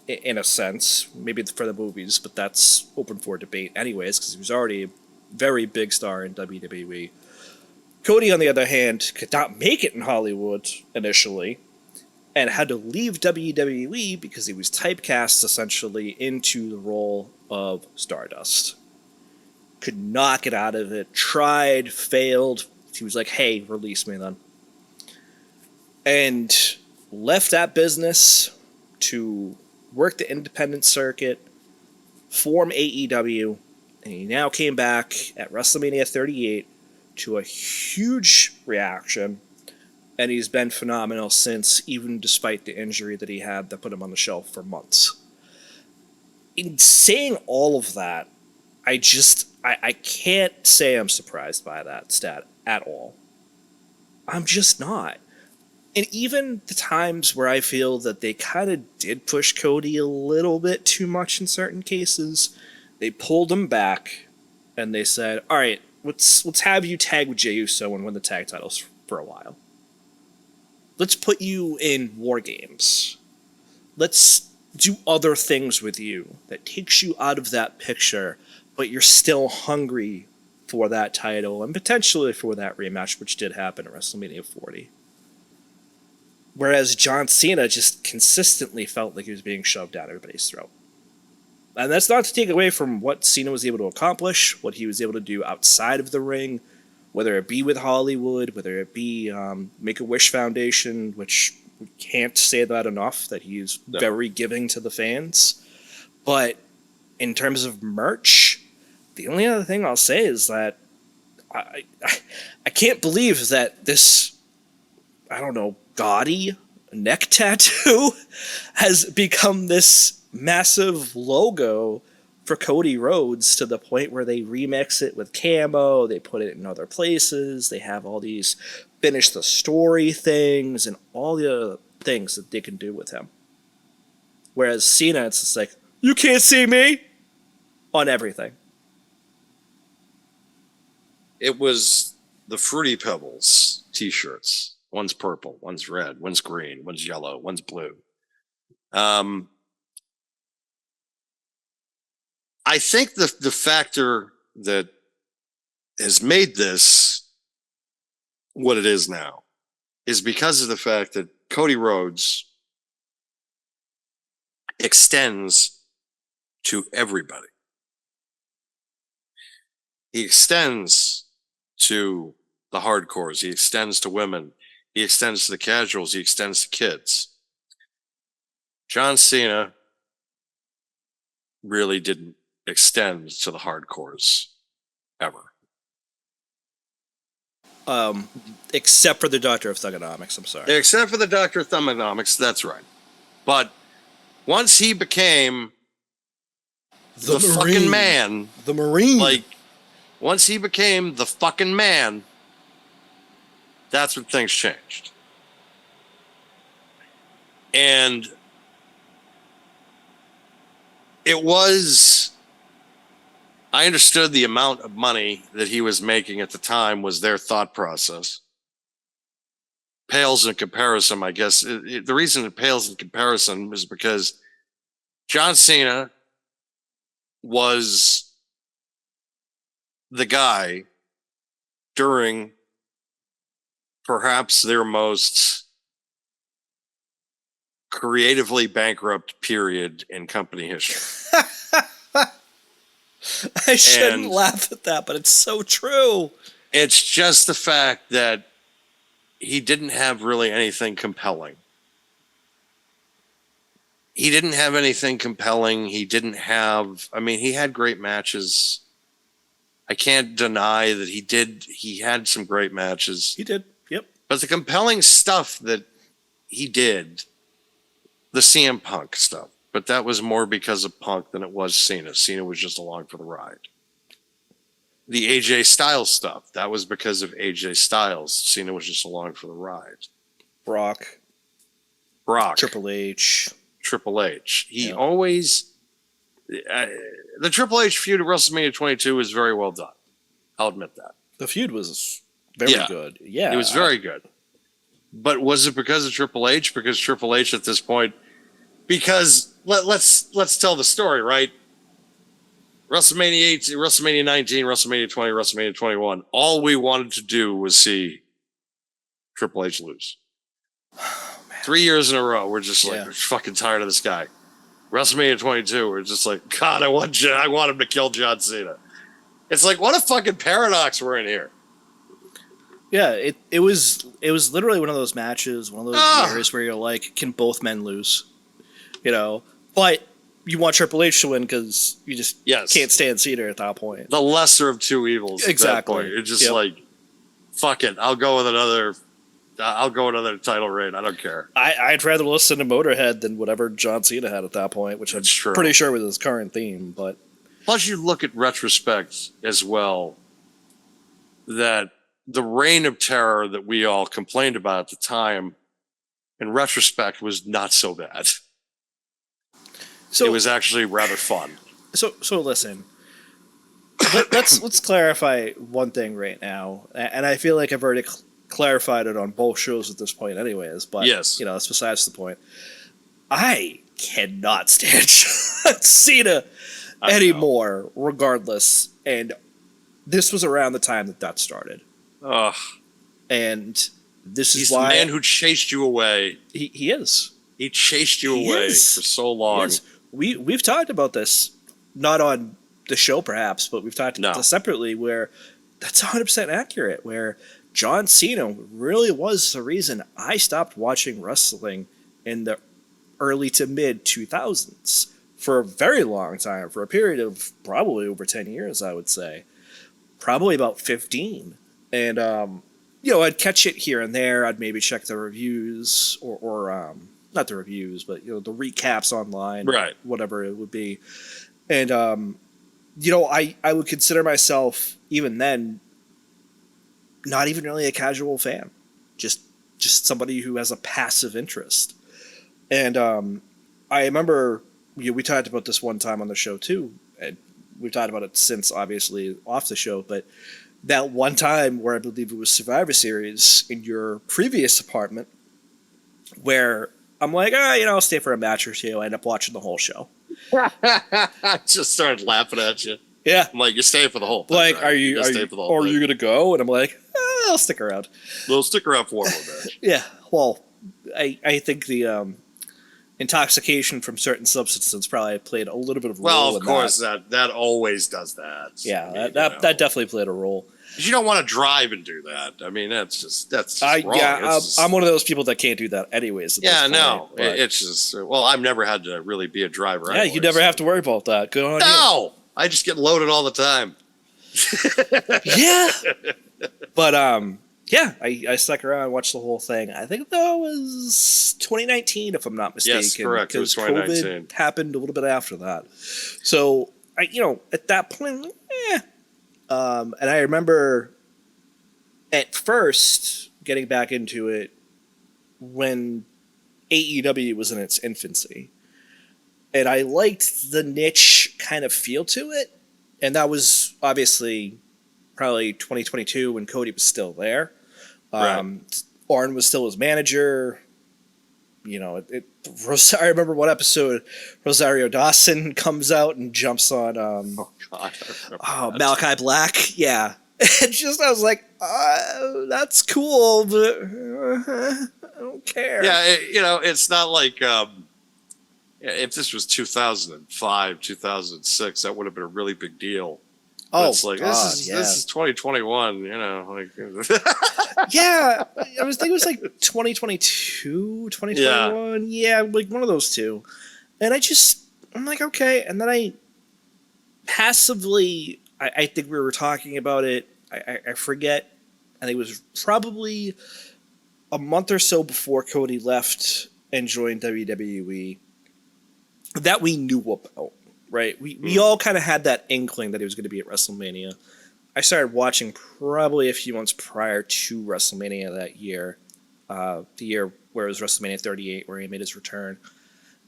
in a sense, maybe for the movies, but that's open for debate anyways, because he was already a very big star in WWE. Cody, on the other hand, could not make it in Hollywood initially, and had to leave WWE because he was typecast essentially into the role of Stardust. Could not get out of it, tried, failed. He was like, hey, release me then. And left that business to work the independent circuit, form AEW, and he now came back at WrestleMania 38 to a huge reaction, and he's been phenomenal since, even despite the injury that he had that put him on the shelf for months. In saying all of that, I can't say I'm surprised by that stat at all. I'm just not. And even the times where I feel that they kind of did push Cody a little bit too much in certain cases, they pulled him back and they said, all right, let's have you tag with Jey Uso and win the tag titles for a while. Let's put you in War Games. Let's do other things with you that takes you out of that picture, but you're still hungry for that title and potentially for that rematch, which did happen at WrestleMania 40. Whereas John Cena just consistently felt like he was being shoved down everybody's throat. And that's not to take away from what Cena was able to accomplish, what he was able to do outside of the ring, whether it be with Hollywood, whether it be Make-A-Wish Foundation, which we can't say that enough, that he's very giving to the fans. But in terms of merch, the only other thing I'll say is that I can't believe that this, I don't know, gaudy neck tattoo has become this massive logo for Cody Rhodes, to the point where they remix it with camo, they put it in other places, they have all these finish the story things and all the other things that they can do with him. Whereas Cena, it's just like, you can't see me on everything. It was the Fruity Pebbles t-shirts. One's purple, one's red, one's green, one's yellow, one's blue. I think the factor that has made this what it is now is because of the fact that Cody Rhodes extends to everybody. He extends to the hardcores. He extends to women. He extends to the casuals. He extends to kids. John Cena really didn't extend to the hardcores ever. Except for the Doctor of Thugonomics, I'm sorry. Except for the Doctor of Thugonomics, that's right. But once he became the fucking man, the Marine, like, once he became the fucking man, that's when things changed. And it was, I understood the amount of money that he was making at the time was their thought process. Pales in comparison, I guess. The reason it pales in comparison is because John Cena was the guy during perhaps their most creatively bankrupt period in company history. I shouldn't And- laugh at that, but it's so true. It's just the fact that he didn't have really anything compelling. He didn't have anything compelling. He didn't have, I mean, he had great matches. I can't deny that he had some great matches. He did. Yep. But the compelling stuff that he did, the CM Punk stuff, but that was more because of Punk than it was Cena. Cena was just along for the ride. The AJ Styles stuff, that was because of AJ Styles. Cena was just along for the ride. Brock, Triple H. Triple H. He Yeah. always. The Triple H feud at WrestleMania 22 was very well done. I'll admit that. The feud was very Yeah. good. Yeah. It was very good. But was it because of Triple H? Because Triple H at this point, because let's tell the story, right? WrestleMania 18, WrestleMania 19, WrestleMania 20, WrestleMania 21. All we wanted to do was see Triple H lose. 3 years in a row, we're just like, Yeah. we're fucking tired of this guy. WrestleMania 22, we're just like, God, I want him to kill John Cena. It's like, what a fucking paradox we're in here. Yeah, it was literally one of those matches, one of those years where you're like, can both men lose? You know, but you want Triple H to win because you just Yes. can't stand Cena at that point. The lesser of two evils. Exactly. At that point. It's just Yep. like, fuck it. I'll go another title reign. I don't care. I'd rather listen to Motorhead than whatever John Cena had at that point, which I'm That's true. pretty sure was his current theme. But Plus, you look at retrospect as well, that the reign of terror that we all complained about at the time, in retrospect, was not so bad. so It was actually rather fun. So listen. Let's clarify one thing right now, and I feel like I've already clarified it on both shows at this point, anyways. But Yes. you know, that's besides the point. I cannot stand John Cena I anymore, regardless. And this was around the time that started, Ugh. and this is He's the why man who chased you away. he is. He chased you He away is. for so long. Yes. We've talked about this, not on the show perhaps, but we've talked about No. this separately, where that's 100% accurate, where John Cena really was the reason I stopped watching wrestling in the early to mid 2000s for a very long time, for a period of probably over 10 years, I would say. Probably about 15. And, you know, I'd catch it here and there. I'd maybe check the reviews or not the reviews, but, you know, the recaps online, Right. whatever it would be. And, you know, I would consider myself, even then, not even really a casual fan. Just somebody who has a passive interest. And I remember, you know, we talked about this one time on the show too, and we've talked about it since, obviously, off the show, but that one time where I believe it was Survivor Series in your previous apartment, where I'm like, you know, I'll stay for a match or two. I end up watching the whole show. I just started laughing at you. Yeah. I'm like, you're staying for the whole thing. Like, right? are you You're staying for the whole or are thing. you gonna go? And I'm like, I'll stick around. We'll stick around for one more match. Yeah, well, I think the intoxication from certain substances probably played a little bit of a role. Well, of in course, that. that always does that. Yeah, I mean, that definitely played a role. 'Cause you don't want to drive and do that. I mean, that's just wrong. I'm one of those people that can't do that anyways. At Yeah, this no, point, but- it's just. Well, I've never had to really be a driver. yeah, you never have to worry about that. Good on No, I just get loaded all the time. you. Yeah, but yeah, I stuck around and watched the whole thing. I think that was 2019, if I'm not mistaken. Yes, correct. It was 'cause 2019. COVID happened a little bit after that. So you know, at that point, and I remember at first getting back into it when AEW was in its infancy, and I liked the niche kind of feel to it, and that was obviously probably 2022 when Cody was still there. Right. Orton was still his manager. I remember one episode, Rosario Dawson comes out and jumps on God, I remember that. Malachi Black. Yeah. And just, I was like, that's cool, but I don't care. Yeah, it's not like if this was 2005, 2006, that would have been a really big deal. But it's like this is 2021, like Yeah, I was thinking it was like 2022, 2021. Yeah, like one of those two. And I'm like, okay. And then I passively, I think we were talking about it. I forget. I think it was probably a month or so before Cody left and joined WWE that we knew about, right? We all kind of had that inkling that he was going to be at WrestleMania. I started watching probably a few months prior to WrestleMania that year, the year where it was WrestleMania 38, where he made his return.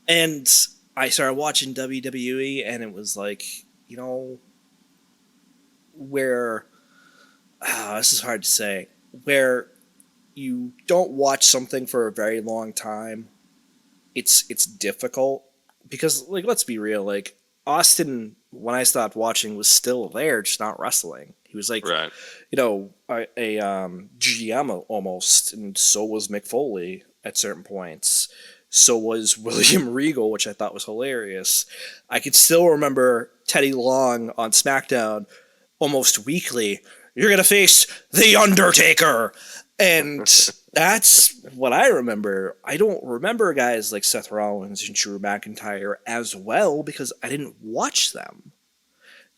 And I started watching WWE, and it was like, where, this is hard to say, where you don't watch something for a very long time, it's difficult. Because, like, let's be real, like, Austin, when I stopped watching, was still there, just not wrestling. He was like, right. a GM almost, and so was Mick Foley at certain points. So was William Regal, which I thought was hilarious. I could still remember Teddy Long on SmackDown almost weekly. You're going to face The Undertaker. And that's what I remember. I don't remember guys like Seth Rollins and Drew McIntyre as well because I didn't watch them.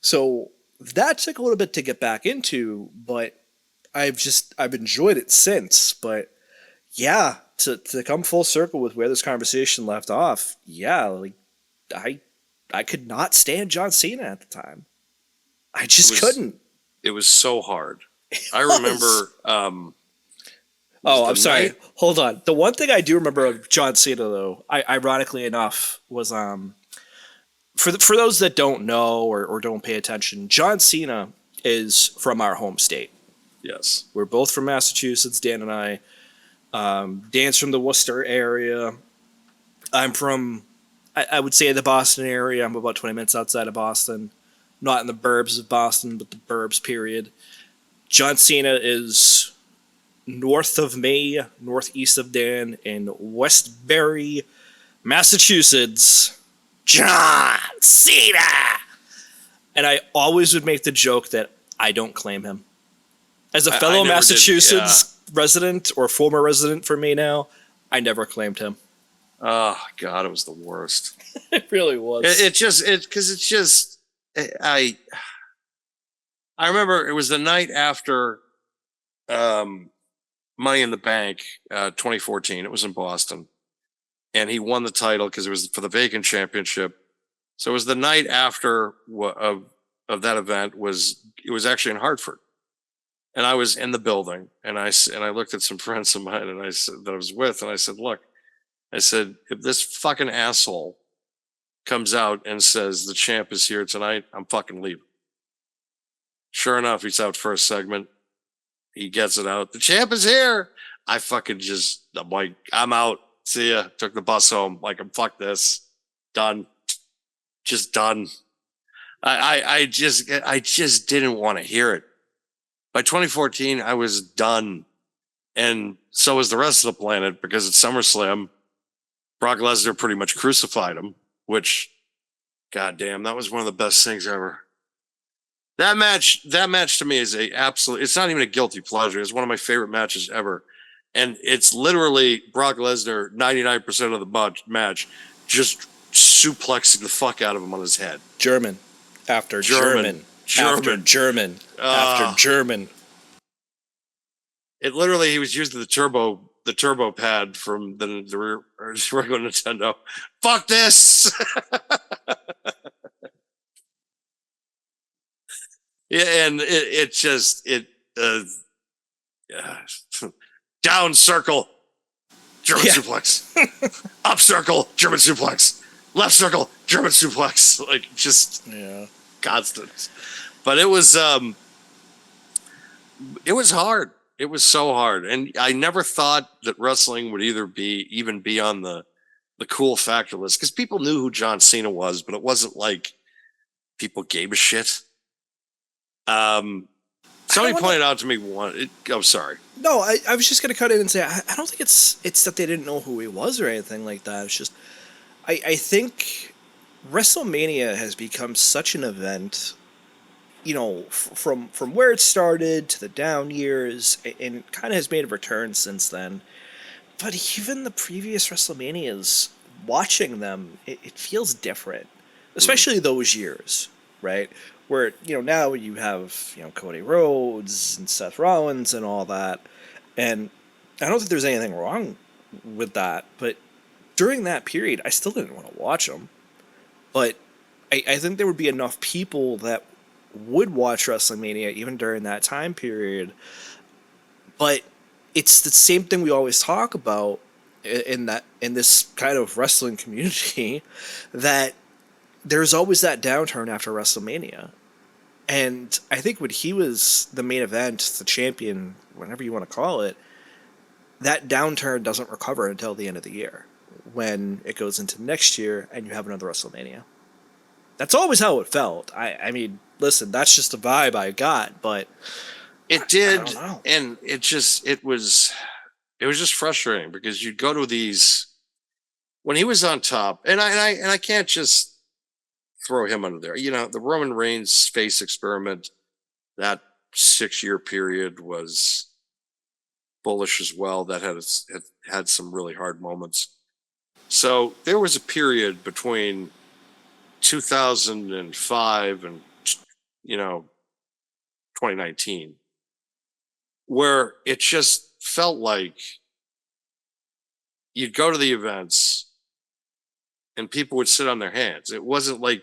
So that took a little bit to get back into, but I've enjoyed it since. But yeah, to come full circle with where this conversation left off, yeah, like I could not stand John Cena at the time. I just couldn't. It was so hard. I remember. Oh, I'm sorry. Hold on. The one thing I do remember of John Cena, though, ironically enough, was for those that don't know or don't pay attention, John Cena is from our home state. Yes, we're both from Massachusetts. Dan and I. Dan's from the Worcester area. I'm from, I would say, the Boston area. I'm about 20 minutes outside of Boston. Not in the burbs of Boston, but the burbs. Period. John Cena is north of me, northeast of Dan, in Westbury, Massachusetts. John Cena! And I always would make the joke that I don't claim him. As a fellow Massachusetts resident, or former resident for me now, I never claimed him. Oh, God, it was the worst. It really was. I remember it was the night after Money in the Bank 2014. It was in Boston, and he won the title because it was for the vacant championship. So it was the night after of that event. It was actually in Hartford, and I was in the building, and I looked at some friends of mine, and I said that I was with, and I said, "Look," I said, "if this fucking asshole comes out and says the champ is here tonight, I'm fucking leaving." Sure enough, he's out for a segment. He gets it out. The champ is here. I'm like, I'm out. See ya. Took the bus home. Like, I'm fuck this. Done. Just done. I just didn't want to hear it. By 2014, I was done. And so was the rest of the planet, because at SummerSlam, Brock Lesnar pretty much crucified him, which, goddamn, that was one of the best things ever. That match to me is it's not even a guilty pleasure. It's one of my favorite matches ever. And it's literally Brock Lesnar 99% of the match just suplexing the fuck out of him on his head. German after German. After German. After German. It literally, he was using the turbo pad from the regular Nintendo. Fuck this! Yeah, and down circle, German suplex. Up circle, German suplex. Left circle, German suplex. Like, just constant. But it was hard. It was so hard. And I never thought that wrestling would even be on the cool factor list, because people knew who John Cena was, but it wasn't like people gave a shit. Somebody pointed out to me I'm sorry. No, I was just gonna cut in and say I don't think it's that they didn't know who he was or anything like that. It's just I think WrestleMania has become such an event, you know, from where it started to the down years, and kind of has made a return since then. But even the previous WrestleManias, watching them, it feels different, especially those years, right? Where, you know, now you have, you know, Cody Rhodes and Seth Rollins and all that, and I don't think there's anything wrong with that. But during that period, I still didn't want to watch them. But I think there would be enough people that would watch WrestleMania even during that time period. But it's the same thing we always talk about in this kind of wrestling community, that there's always that downturn after WrestleMania. And I think when he was the main event, the champion, whatever you want to call it, that downturn doesn't recover until the end of the year, when it goes into next year and you have another WrestleMania. That's always how it felt. I mean, listen, that's just the vibe I got, but it did, I don't know. and it was just frustrating, because you'd go to these when he was on top, and I can't just throw him under there. You know, the Roman Reigns face experiment, that 6-year period was bullish as well. That had some really hard moments. So there was a period between 2005 and 2019 where it just felt like you'd go to the events and people would sit on their hands. It wasn't like,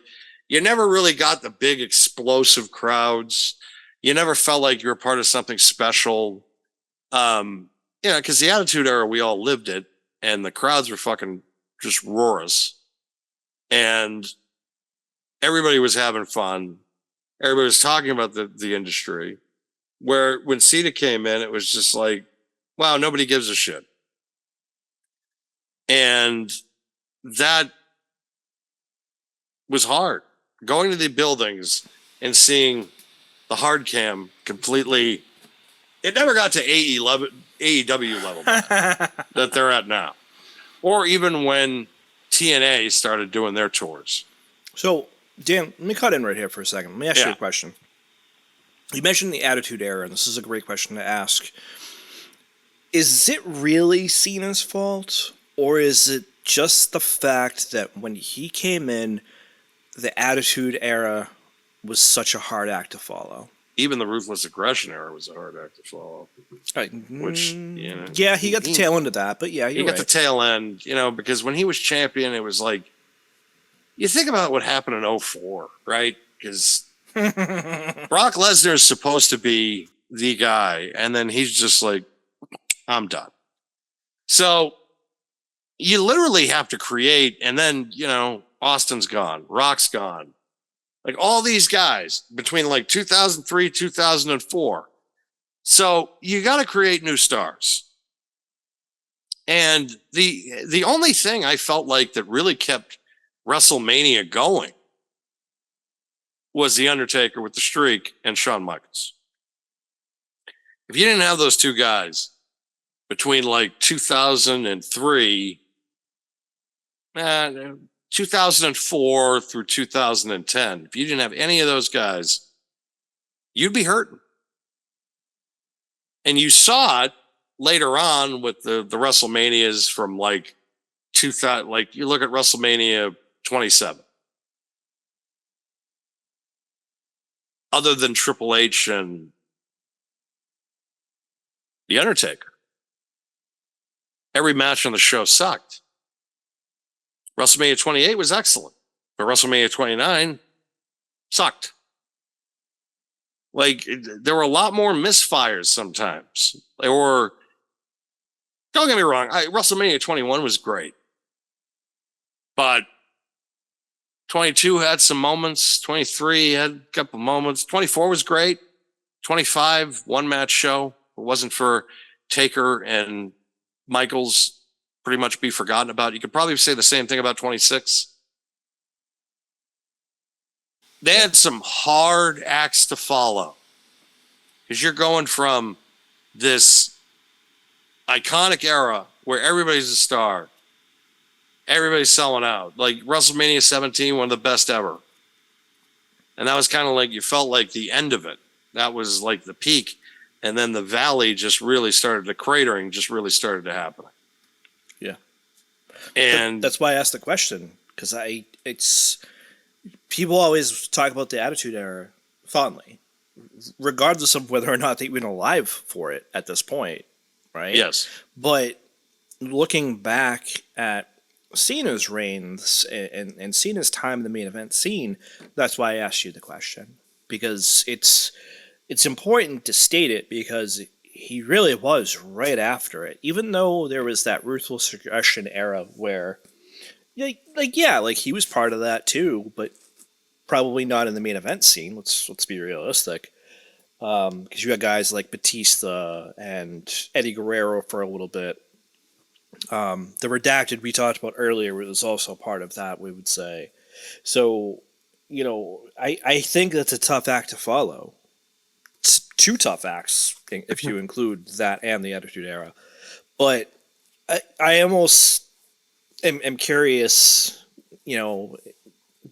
you never really got the big explosive crowds. You never felt like you were part of something special. Because the Attitude Era, we all lived it, and the crowds were fucking just roars. And everybody was having fun. Everybody was talking about the industry. Where when Cena came in, it was just like, wow, nobody gives a shit. And that was hard. Going to the buildings and seeing the hard cam completely, it never got to AEW level that they're at now. Or even when TNA started doing their tours. So, Dan, let me cut in right here for a second. Let me ask you Yeah. a question. You mentioned the Attitude Era, and this is a great question to ask. Is it really Cena's fault, or is it just the fact that when he came in, the Attitude Era was such a hard act to follow? Even the Ruthless Aggression Era was a hard act to follow. Which, yeah, he got the tail end of that, but yeah, he got the tail end, because when he was champion, it was like, you think about what happened in 2004, right? Because Brock Lesnar is supposed to be the guy, and then he's just like, I'm done. So you literally have to create, and then, Austin's gone, Rock's gone. Like all these guys between like 2003, 2004. So you got to create new stars. And the only thing I felt like that really kept WrestleMania going was The Undertaker with the streak and Shawn Michaels. If you didn't have those two guys between like 2003, 2004 through 2010, if you didn't have any of those guys, you'd be hurting. And you saw it later on with the WrestleManias from like 2000, like you look at WrestleMania 27. Other than Triple H and The Undertaker, every match on the show sucked. WrestleMania 28 was excellent, but WrestleMania 29 sucked. Like, there were a lot more misfires sometimes. Or, don't get me wrong, WrestleMania 21 was great. But 22 had some moments. 23 had a couple moments. 24 was great. 25, one-match show. it wasn't for Taker and Michaels pretty much be forgotten about. You could probably say the same thing about 26. They had some hard acts to follow because you're going from this iconic era where everybody's a star, everybody's selling out. Like WrestleMania 17, one of the best ever. And that was kind of like, you felt like the end of it. That was like the peak. And then the valley just really started, the cratering just really started to happen. Yeah. And that's why I asked the question, because people always talk about the Attitude Era fondly, regardless of whether or not they've been alive for it at this point, right? yes, But looking back at Cena's reigns and Cena's time in the main event scene, that's why I asked you the question, because it's important to state it, because he really was right after it, even though there was that Ruthless Aggression era where, like he was part of that too, but probably not in the main event scene. Let's be realistic, because you had guys like Batista and Eddie Guerrero for a little bit. The Redacted we talked about earlier was also part of that, we would say. So, I think that's a tough act to follow. It's two tough acts if you include that and the Attitude Era. But I almost am curious,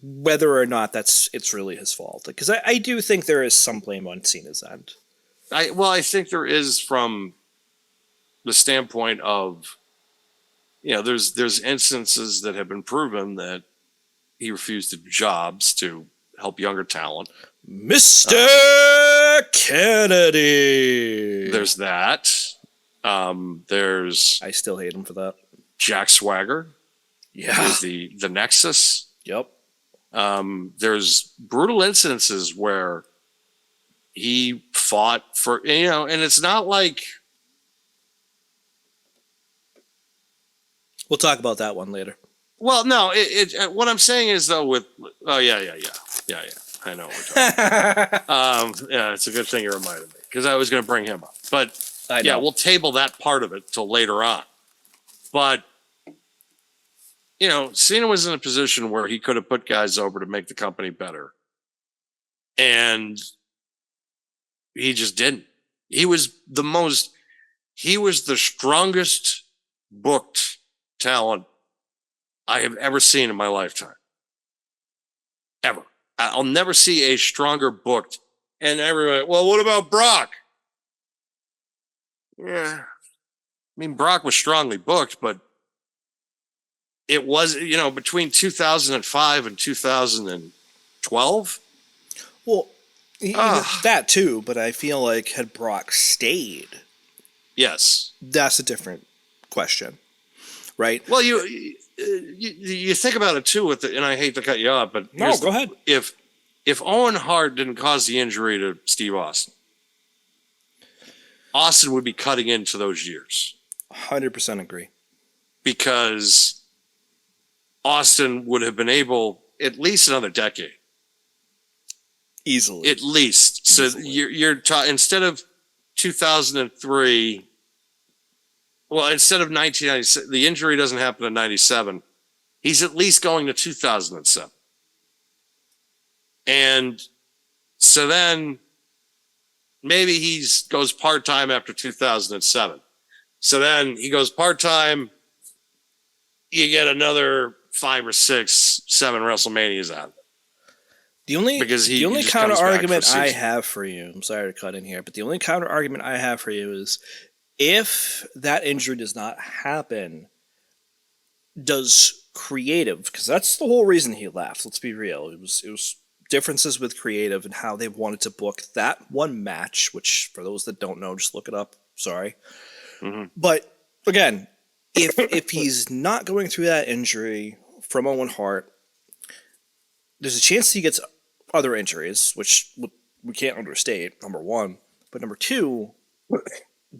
whether or not it's really his fault. Because I do think there is some blame on Cena's end. I think there is, from the standpoint of, there's instances that have been proven that he refused to do jobs to help younger talent. Mr. Kennedy. There's that. There's I still hate him for that. Jack Swagger. Yeah. There's the Nexus. Yep. There's brutal incidences where he fought for, and it's not like, we'll talk about that one later. well, no, what I'm saying is though yeah, I know what we're talking about. Yeah, it's a good thing you reminded me, because I was going to bring him up, but yeah, we'll table that part of it till later on. But Cena was in a position where he could have put guys over to make the company better, and he just didn't. He was the strongest booked talent I have ever seen in my lifetime. Ever. I'll never see a stronger booked. And everybody, well, what about Brock? Yeah. I mean, Brock was strongly booked, but it was, between 2005 and 2012. Well, that too, but I feel like had Brock stayed, yes, that's a different question, right? Well, you think about it too, and I hate to cut you off, but no, go ahead. If Owen Hart didn't cause the injury to Steve Austin, Austin would be cutting into those years. 100% agree. Because Austin would have been able at least another decade. Easily. At least. So you're instead of 2003, well, instead of 1997, the injury doesn't happen in 97. He's at least going to 2007. And so then maybe he goes part-time after 2007. So then he goes part-time. You get another 5 or 6, 7 WrestleManias out of it. The only just counter comes back argument for I season. have for you, I'm sorry to cut in here, but the only counter argument I have for you is, if that injury does not happen, does creative, because that's the whole reason he left, let's be real, it was differences with creative and how they wanted to book that one match, which for those that don't know, just look it up, sorry. Mm-hmm. But again, if he's not going through that injury from Owen Hart, there's a chance he gets other injuries, which we can't understate, number one. But number two,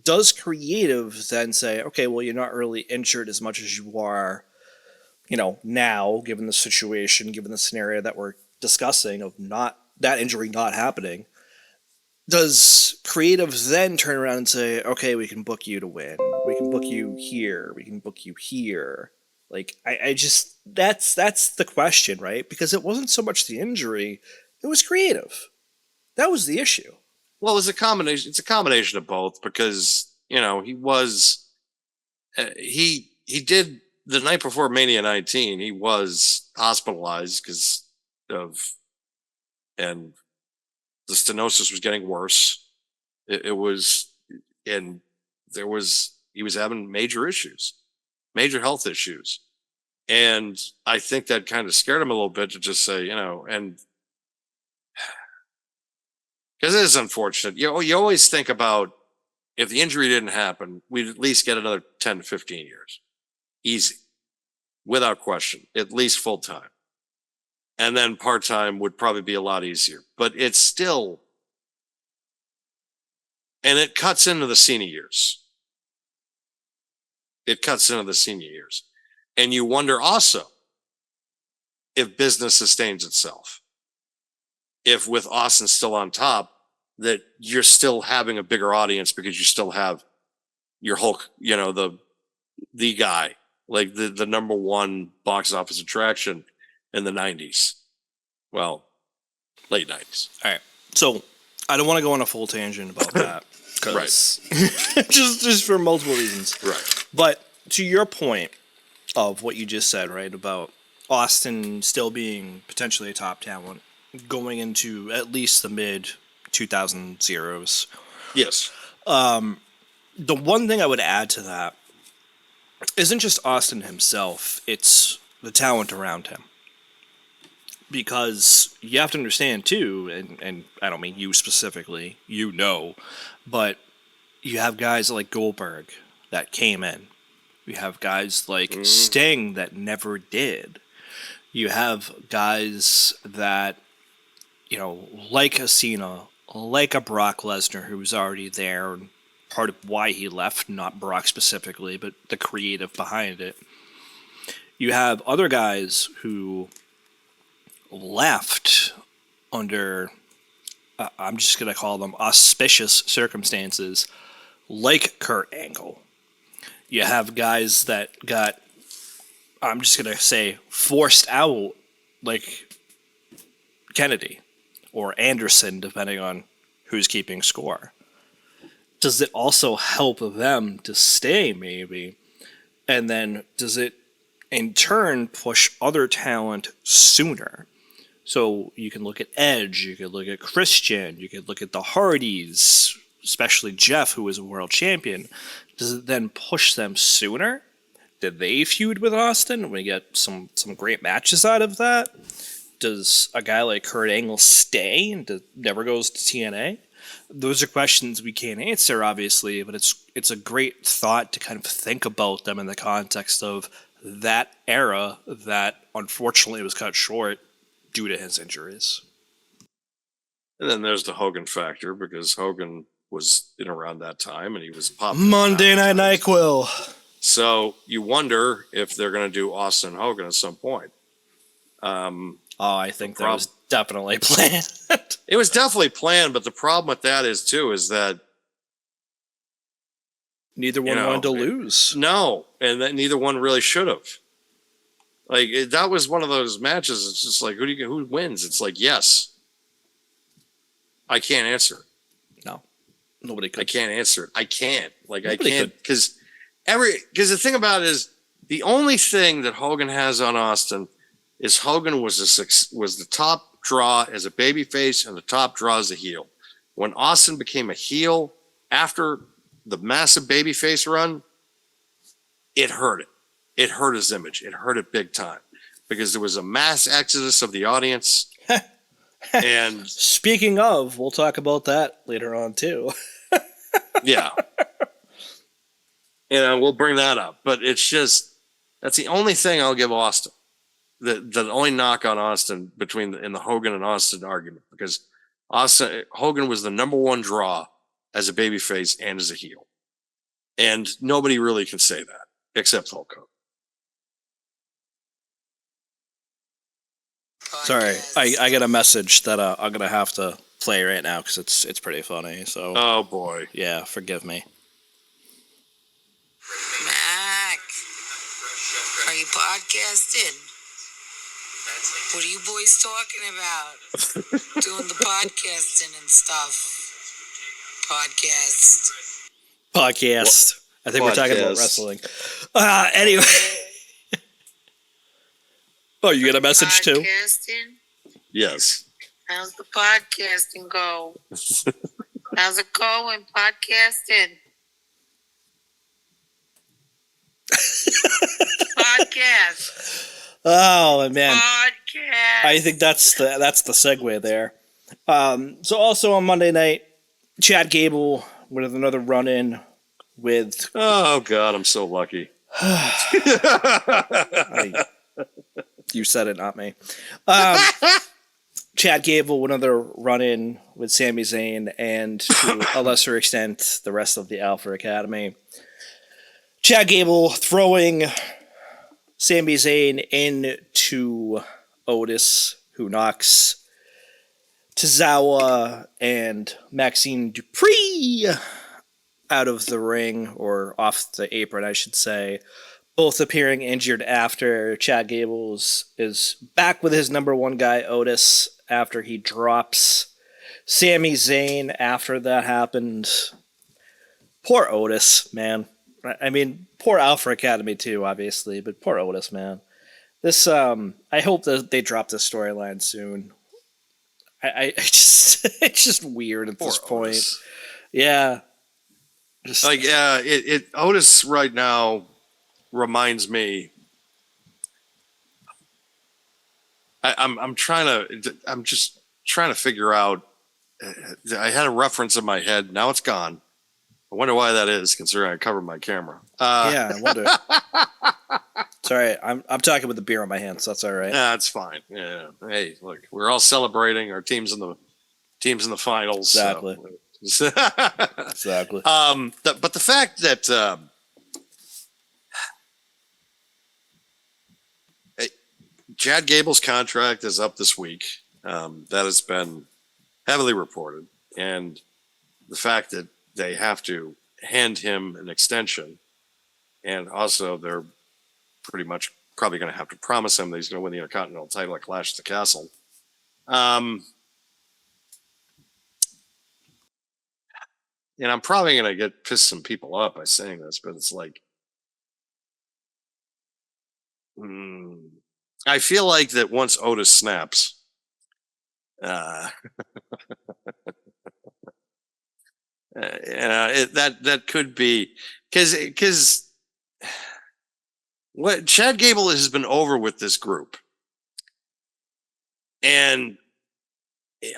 does creative then say, okay, well, you're not really injured as much as you are, now, given the situation, given the scenario that we're discussing of not that injury not happening, does creative then turn around and say, okay, we can book you to win. We can book you here. We can book you here. Like, I just, that's the question, right? Because it wasn't so much the injury, it was creative. That was the issue. Well, it's a combination. It's a combination of both because he was he did the night before Mania 19. He was hospitalized because of and the stenosis was getting worse. It was and he was having major issues, major health issues, and I think that kind of scared him a little bit to just say and. Because it is unfortunate. You always think about if the injury didn't happen, we'd at least get another 10 to 15 years. Easy. Without question. At least full time. And then part time would probably be a lot easier. But it's still. And it cuts into the senior years. And you wonder also if business sustains itself. If with Austin still on top, that you're still having a bigger audience because you still have your Hulk, the guy, like the number one box office attraction in the 90s. Well, late 90s. All right. So I don't want to go on a full tangent about that. Right. just for multiple reasons. Right. But to your point of what you just said, right, about Austin still being potentially a top talent going into at least the mid 2000s. Yes. The one thing I would add to that isn't just Austin himself, it's the talent around him. Because you have to understand too, and I don't mean you specifically, but you have guys like Goldberg that came in. You have guys like Sting that never did. You have guys that like a Cena, like a Brock Lesnar, who was already there, and part of why he left, not Brock specifically, but the creative behind it. You have other guys who left under, I'm just going to call them auspicious circumstances, like Kurt Angle. You have guys that got, I'm just going to say, forced out, like Kennedy or Anderson, depending on who's keeping score. Does it also help them to stay, maybe? And then does it, in turn, push other talent sooner? So you can look at Edge, you could look at Christian, you could look at the Hardys, especially Jeff, who was a world champion. Does it then push them sooner? Did they feud with Austin? We get some great matches out of that. Does a guy like Kurt Angle stay and never goes to TNA? Those are questions we can't answer, obviously, but it's a great thought to kind of think about them in the context of that era that unfortunately was cut short due to his injuries. And then there's the Hogan factor, because Hogan was in around that time and he was popular. Monday Night NyQuil. So you wonder if they're going to do Austin Hogan at some point. I think that was definitely planned. It was definitely planned, but the problem with that is that neither one wanted to lose. No, and that neither one really should have. Like that was one of those matches. It's just like who wins? It's like yes. I can't answer. No, nobody could. I can't answer it. I can't. Nobody I can't because the thing about it is the only thing that Hogan has on Austin is Hogan was the top draw as a babyface and the top draw as a heel. When Austin became a heel after the massive babyface run, it hurt it. It hurt his image. It hurt it big time because there was a mass exodus of the audience. And speaking of, we'll talk about that later on too. Yeah. We'll bring that up. But it's just, that's the only thing I'll give Austin. The only knock on Austin in the Hogan and Austin argument, because Hogan was the number one draw as a babyface and as a heel. And nobody really can say that except Hulk Hogan. Sorry, I get a message that I'm going to have to play right now because it's pretty funny. So Oh boy. yeah, forgive me. Mac, are you podcasting? What are you boys talking about? Doing the podcasting and stuff. Podcast. I think we're talking about Podcast. wrestling. Anyway. Oh, you get a message too? Podcasting? Yes. How's the podcasting go? How's it going, podcasting? Podcast. Oh man, Podcast. I think that's the segue there. So also on Monday night, Chad Gable with another run-in with Oh God, I'm so lucky. you said it, not me. Chad Gable with another run-in with Sami Zayn and to a lesser extent the rest of the Alpha Academy. Chad Gable throwing Sami Zayn into Otis, who knocks Tozawa and Maxine Dupree out of the ring, or off the apron, I should say, both appearing injured after Chad Gable is back with his number one guy, Otis, after he drops Sami Zayn after that happened. Poor Otis, man. I mean, poor Alpha Academy too, obviously, but poor Otis, man. This, I hope that they drop this storyline soon. I just, it's just weird at this point. Otis. Yeah. Just Like, yeah, Otis right now reminds me. I'm just trying to figure out. I had a reference in my head. Now it's gone. I wonder why that is, considering I covered my camera. yeah, I wonder. Sorry, I'm talking with the beer in my hand, so that's all right. Yeah, it's fine. Yeah. Hey, look, we're all celebrating our teams in the finals. Exactly. So. Exactly. But the fact that Chad Gable's contract is up this week, that has been heavily reported, and the fact that they have to hand him an extension, and also they're pretty much probably going to have to promise him that he's going to win the Intercontinental title at Clash at the Castle. And I'm probably going to get pissed some people off by saying this, but it's like, I feel like that once Otis snaps, that could be because what Chad Gable has been over with this group, and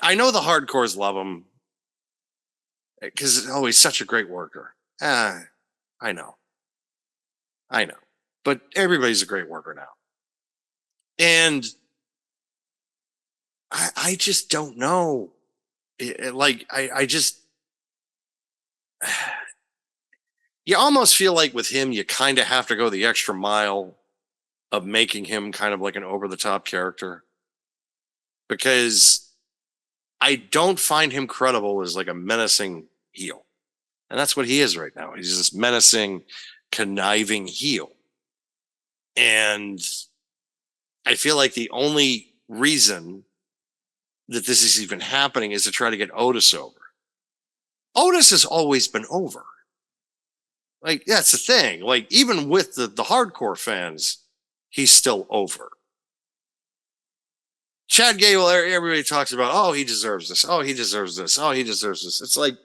I know the hardcores love him because he's such a great worker. I know, but everybody's a great worker now, and I just don't know. I just. You almost feel like with him, you kind of have to go the extra mile of making him kind of like an over the top character, because I don't find him credible as like a menacing heel. And that's what he is right now. He's this menacing, conniving heel. And I feel like the only reason that this is even happening is to try to get Otis over. Otis has always been over. Like, that's the thing. Like, even with the hardcore fans, he's still over. Chad Gable, everybody talks about, oh, he deserves this. Oh, he deserves this. Oh, he deserves this. It's like,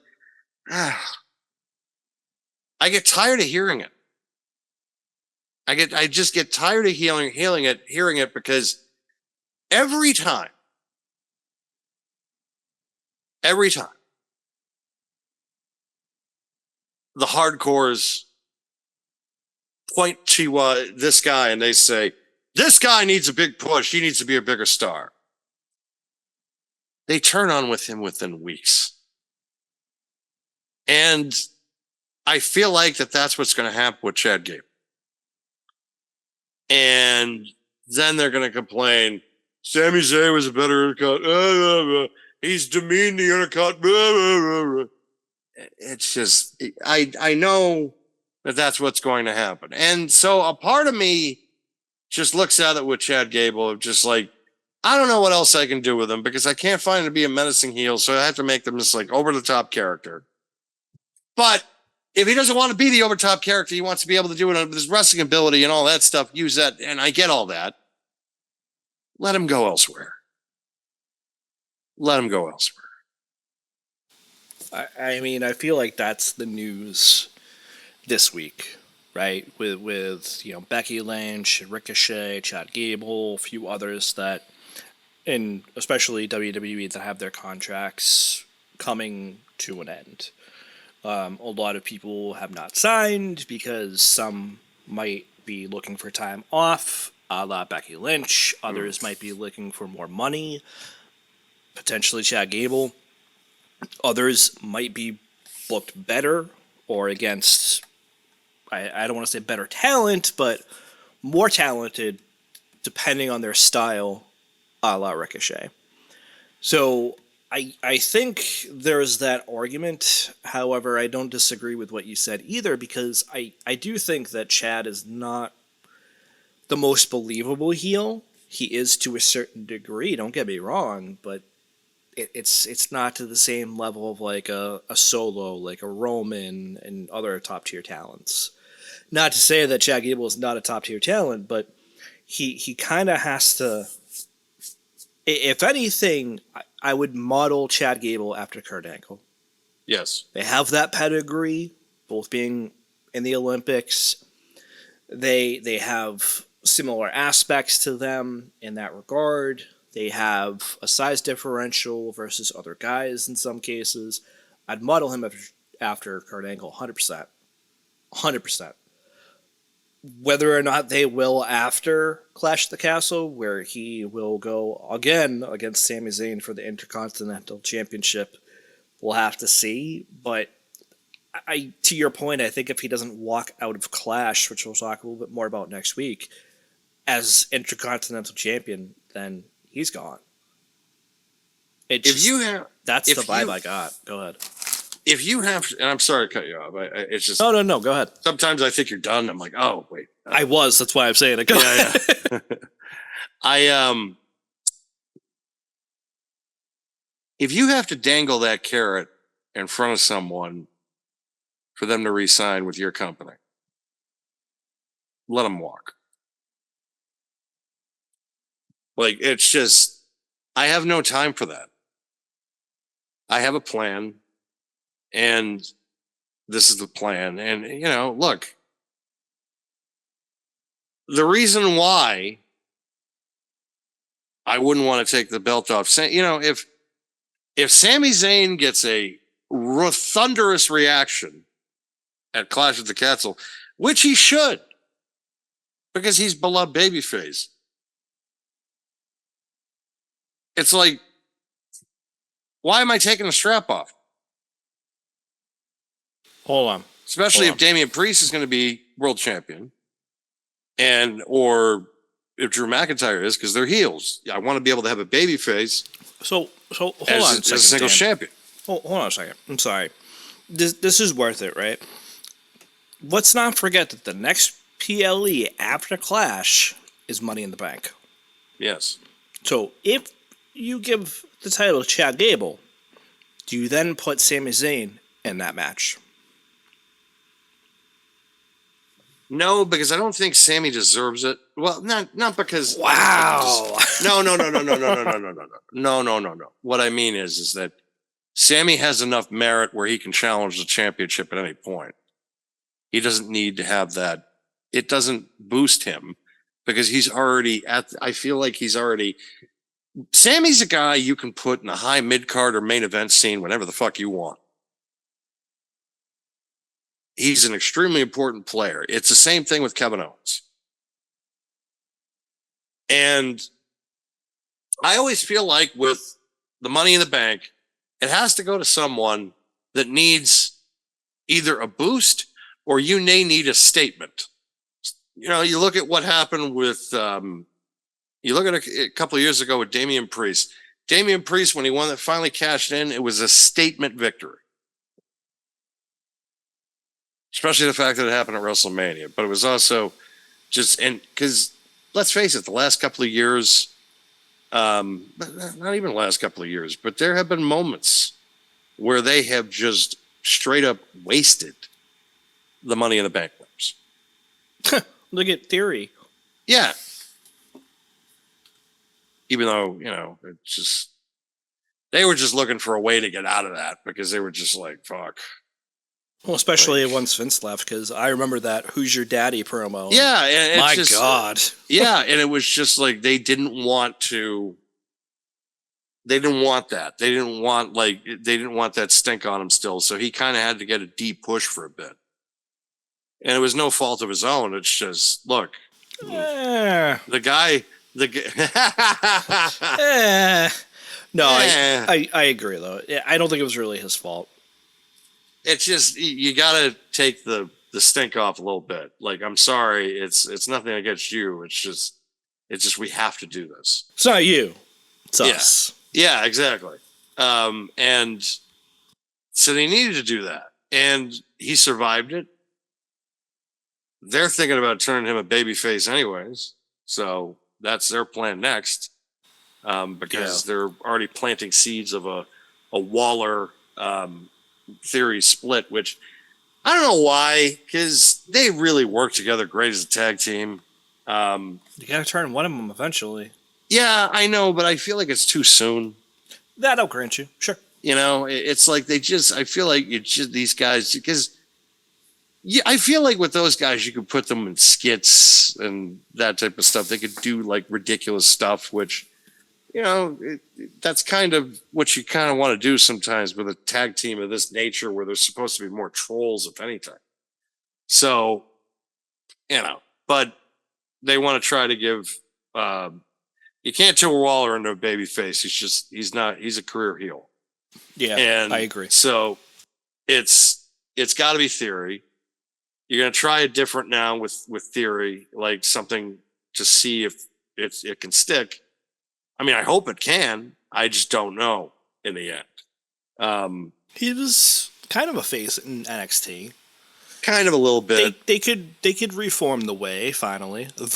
I get tired of hearing it. I just get tired of hearing it because every time, the hardcores point to this guy and they say, this guy needs a big push. He needs to be a bigger star. They turn on with him within weeks. And I feel like that's what's going to happen with Chad Gable. And then they're going to complain, Sami Zayn was a better cut. he's demeaned the Intercontinental. Blah, blah, blah, blah. It's just, I know that that's what's going to happen. And so a part of me just looks at it with Chad Gable, just like, I don't know what else I can do with him because I can't find him to be a menacing heel. So I have to make them this like over the top character. But if he doesn't want to be the over top character, he wants to be able to do it with his wrestling ability and all that stuff. Use that. And I get all that. Let him go elsewhere. Let him go elsewhere. I mean, I feel like that's the news this week, right? With Becky Lynch, Ricochet, Chad Gable, a few others that, and especially WWE, that have their contracts coming to an end. A lot of people have not signed because some might be looking for time off, a la Becky Lynch. Others might be looking for more money, potentially Chad Gable. Others might be booked better or against, I don't want to say better talent, but more talented depending on their style, a la Ricochet. So I think there's that argument. However, I don't disagree with what you said either, because I do think that Chad is not the most believable heel. He is to a certain degree, don't get me wrong, but it's not to the same level of like a Solo, like a Roman, and other top tier talents. Not to say that Chad Gable is not a top tier talent, but he kind of has to. If anything, I would model Chad Gable after Kurt Angle. Yes. They have that pedigree, both being in the Olympics. They have similar aspects to them in that regard. They have a size differential versus other guys in some cases. I'd model him after Kurt Angle 100%. 100%. Whether or not they will after Clash at the Castle, where he will go again against Sami Zayn for the Intercontinental Championship, we'll have to see. But to your point, I think if he doesn't walk out of Clash, which we'll talk a little bit more about next week, as Intercontinental Champion, then he's gone. That's the vibe I got. Go ahead. If you have, and I'm sorry to cut you off. It's just No. Go ahead. sometimes I think you're done. I'm like, oh wait, I was. That's why I'm saying it. Go ahead. If you have to dangle that carrot in front of someone for them to re-sign with your company, let them walk. Like, it's just, I have no time for that. I have a plan, and this is the plan. And, look, the reason why I wouldn't want to take the belt off, if Sami Zayn gets a thunderous reaction at Clash at the Castle, which he should, because he's beloved babyface, it's like, why am I taking the strap off? Hold on. Especially if Damian Priest is going to be world champion, or if Drew McIntyre is, because they're heels. I want to be able to have a baby face. So hold on as a second, a single Dan. champion. Hold on a second. I'm sorry. This is worth it, right? Let's not forget that the next PLE after Clash is Money in the Bank. Yes. So if you give the title to Chad Gable, do you then put Sami Zayn in that match? No, because I don't think Sammy deserves it. Well, not because. Wow. No. What I mean is that Sammy has enough merit where he can challenge the championship at any point. He doesn't need to have that. It doesn't boost him because he's already I feel like he's already. Sammy's a guy you can put in a high mid-card or main event scene whenever the fuck you want. He's an extremely important player. It's the same thing with Kevin Owens. And I always feel like with the Money in the Bank, it has to go to someone that needs either a boost or you may need a statement. You look at what happened with, you look at a couple of years ago with Damian Priest. Damian Priest, when he won that, finally cashed in, it was a statement victory. Especially the fact that it happened at WrestleMania. But it was also just, and because let's face it, the last couple of years, not even the last couple of years, but there have been moments where they have just straight up wasted the Money in the Bank winners. Look at Theory. Yeah. Even though, it's just, they were just looking for a way to get out of that because they were just like, fuck. Well, especially once Vince left, because I remember that "Who's Your Daddy" promo. Yeah, and it's my just, God. Yeah, and it was just like they didn't want to. They didn't want that. They didn't want that stink on him still. So he kind of had to get a deep push for a bit, and it was no fault of his own. It's just look, the guy. No, I agree though. I don't think it was really his fault. It's just you got to take the stink off a little bit. Like, I'm sorry, it's nothing against you. It's just we have to do this. It's not you. It's us. Yeah, exactly. And so they needed to do that, and he survived it. They're thinking about turning him a babyface anyways, so that's their plan next. Because they're already planting seeds of a Waller Theory split, which I don't know why, because they really work together great as a tag team. You gotta turn one of them eventually. Yeah, I know, but I feel like it's too soon. That I'll grant you. Sure. It's like I feel like these guys, because I feel like with those guys, you could put them in skits and that type of stuff. They could do like ridiculous stuff, which, that's kind of what you kind of want to do sometimes with a tag team of this nature where there's supposed to be more trolls, if anything. So, but they want to try to give, you can't turn Waller into a baby face. He's a career heel. Yeah, and I agree. So it's got to be Theory. You're going to try it different now with Theory, like something to see if it can stick. I mean, I hope it can. I just don't know in the end. He was kind of a face in NXT. Kind of a little bit. They could reform the Way finally. The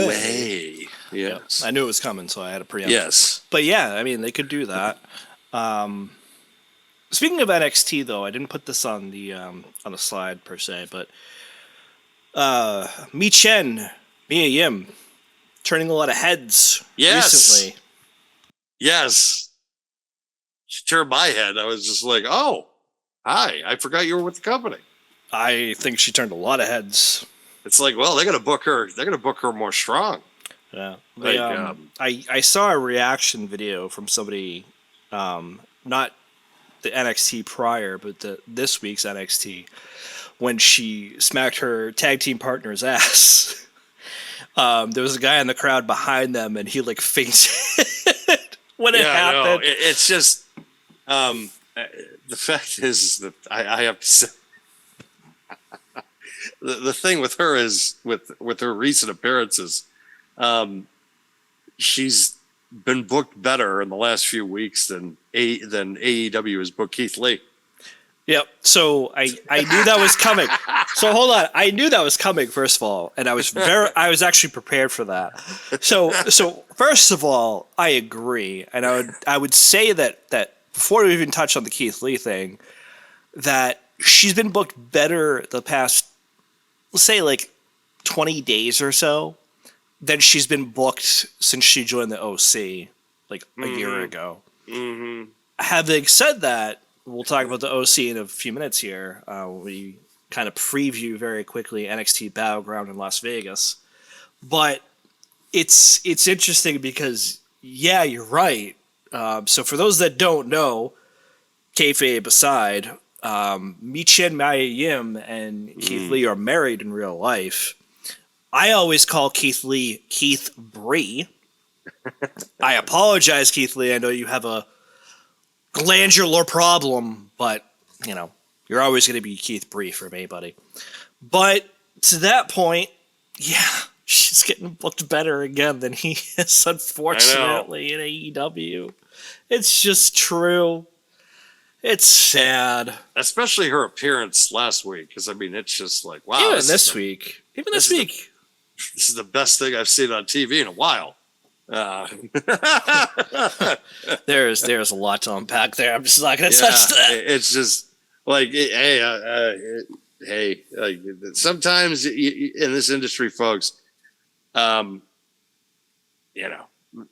Way. Yes. I knew it was coming, so I had to preempt. Yes. But yeah, I mean, they could do that. Speaking of NXT, though, I didn't put this on the slide per se, but Mia Yim, turning a lot of heads recently. Yes. She turned my head. I was just like, oh, hi. I forgot you were with the company. I think she turned a lot of heads. It's like, well, they're going to book her. They're going to book her more strong. Yeah. Like, I saw a reaction video from somebody, not the NXT prior, but this week's NXT, when she smacked her tag team partner's ass. There was a guy in the crowd behind them, and he like fainted when it happened. No, it's just the fact is that I have to say the thing with her is with her recent appearances, she's been booked better in the last few weeks than AEW has booked Keith Lee. Yep. So I knew that was coming. So hold on. I knew that was coming, first of all, and I was actually prepared for that. So first of all, I agree. And I would say that before we even touch on the Keith Lee thing, that she's been booked better the past, let's say, like 20 days or so than she's been booked since she joined the OC like a year ago. Mm-hmm. Having said that, we'll talk about the OC in a few minutes here. We kind of preview very quickly NXT Battleground in Las Vegas. But it's interesting because, yeah, you're right. So for those that don't know, kayfabe aside, Mia Yim and Keith Lee are married in real life. I always call Keith Lee Keith Bree. I apologize, Keith Lee. I know you have a glandular problem, but you're always going to be Keith Bree for me, buddy. But to that point, yeah, She's getting booked better again than he is, unfortunately, in AEW. It's just true. It's sad. Especially her appearance last week, because I mean, it's just like, wow. Even this this is the- week. This is the best thing I've seen on TV in a while. There's a lot to unpack there. I'm just not going to touch that. It's just like, hey, sometimes in this industry, folks,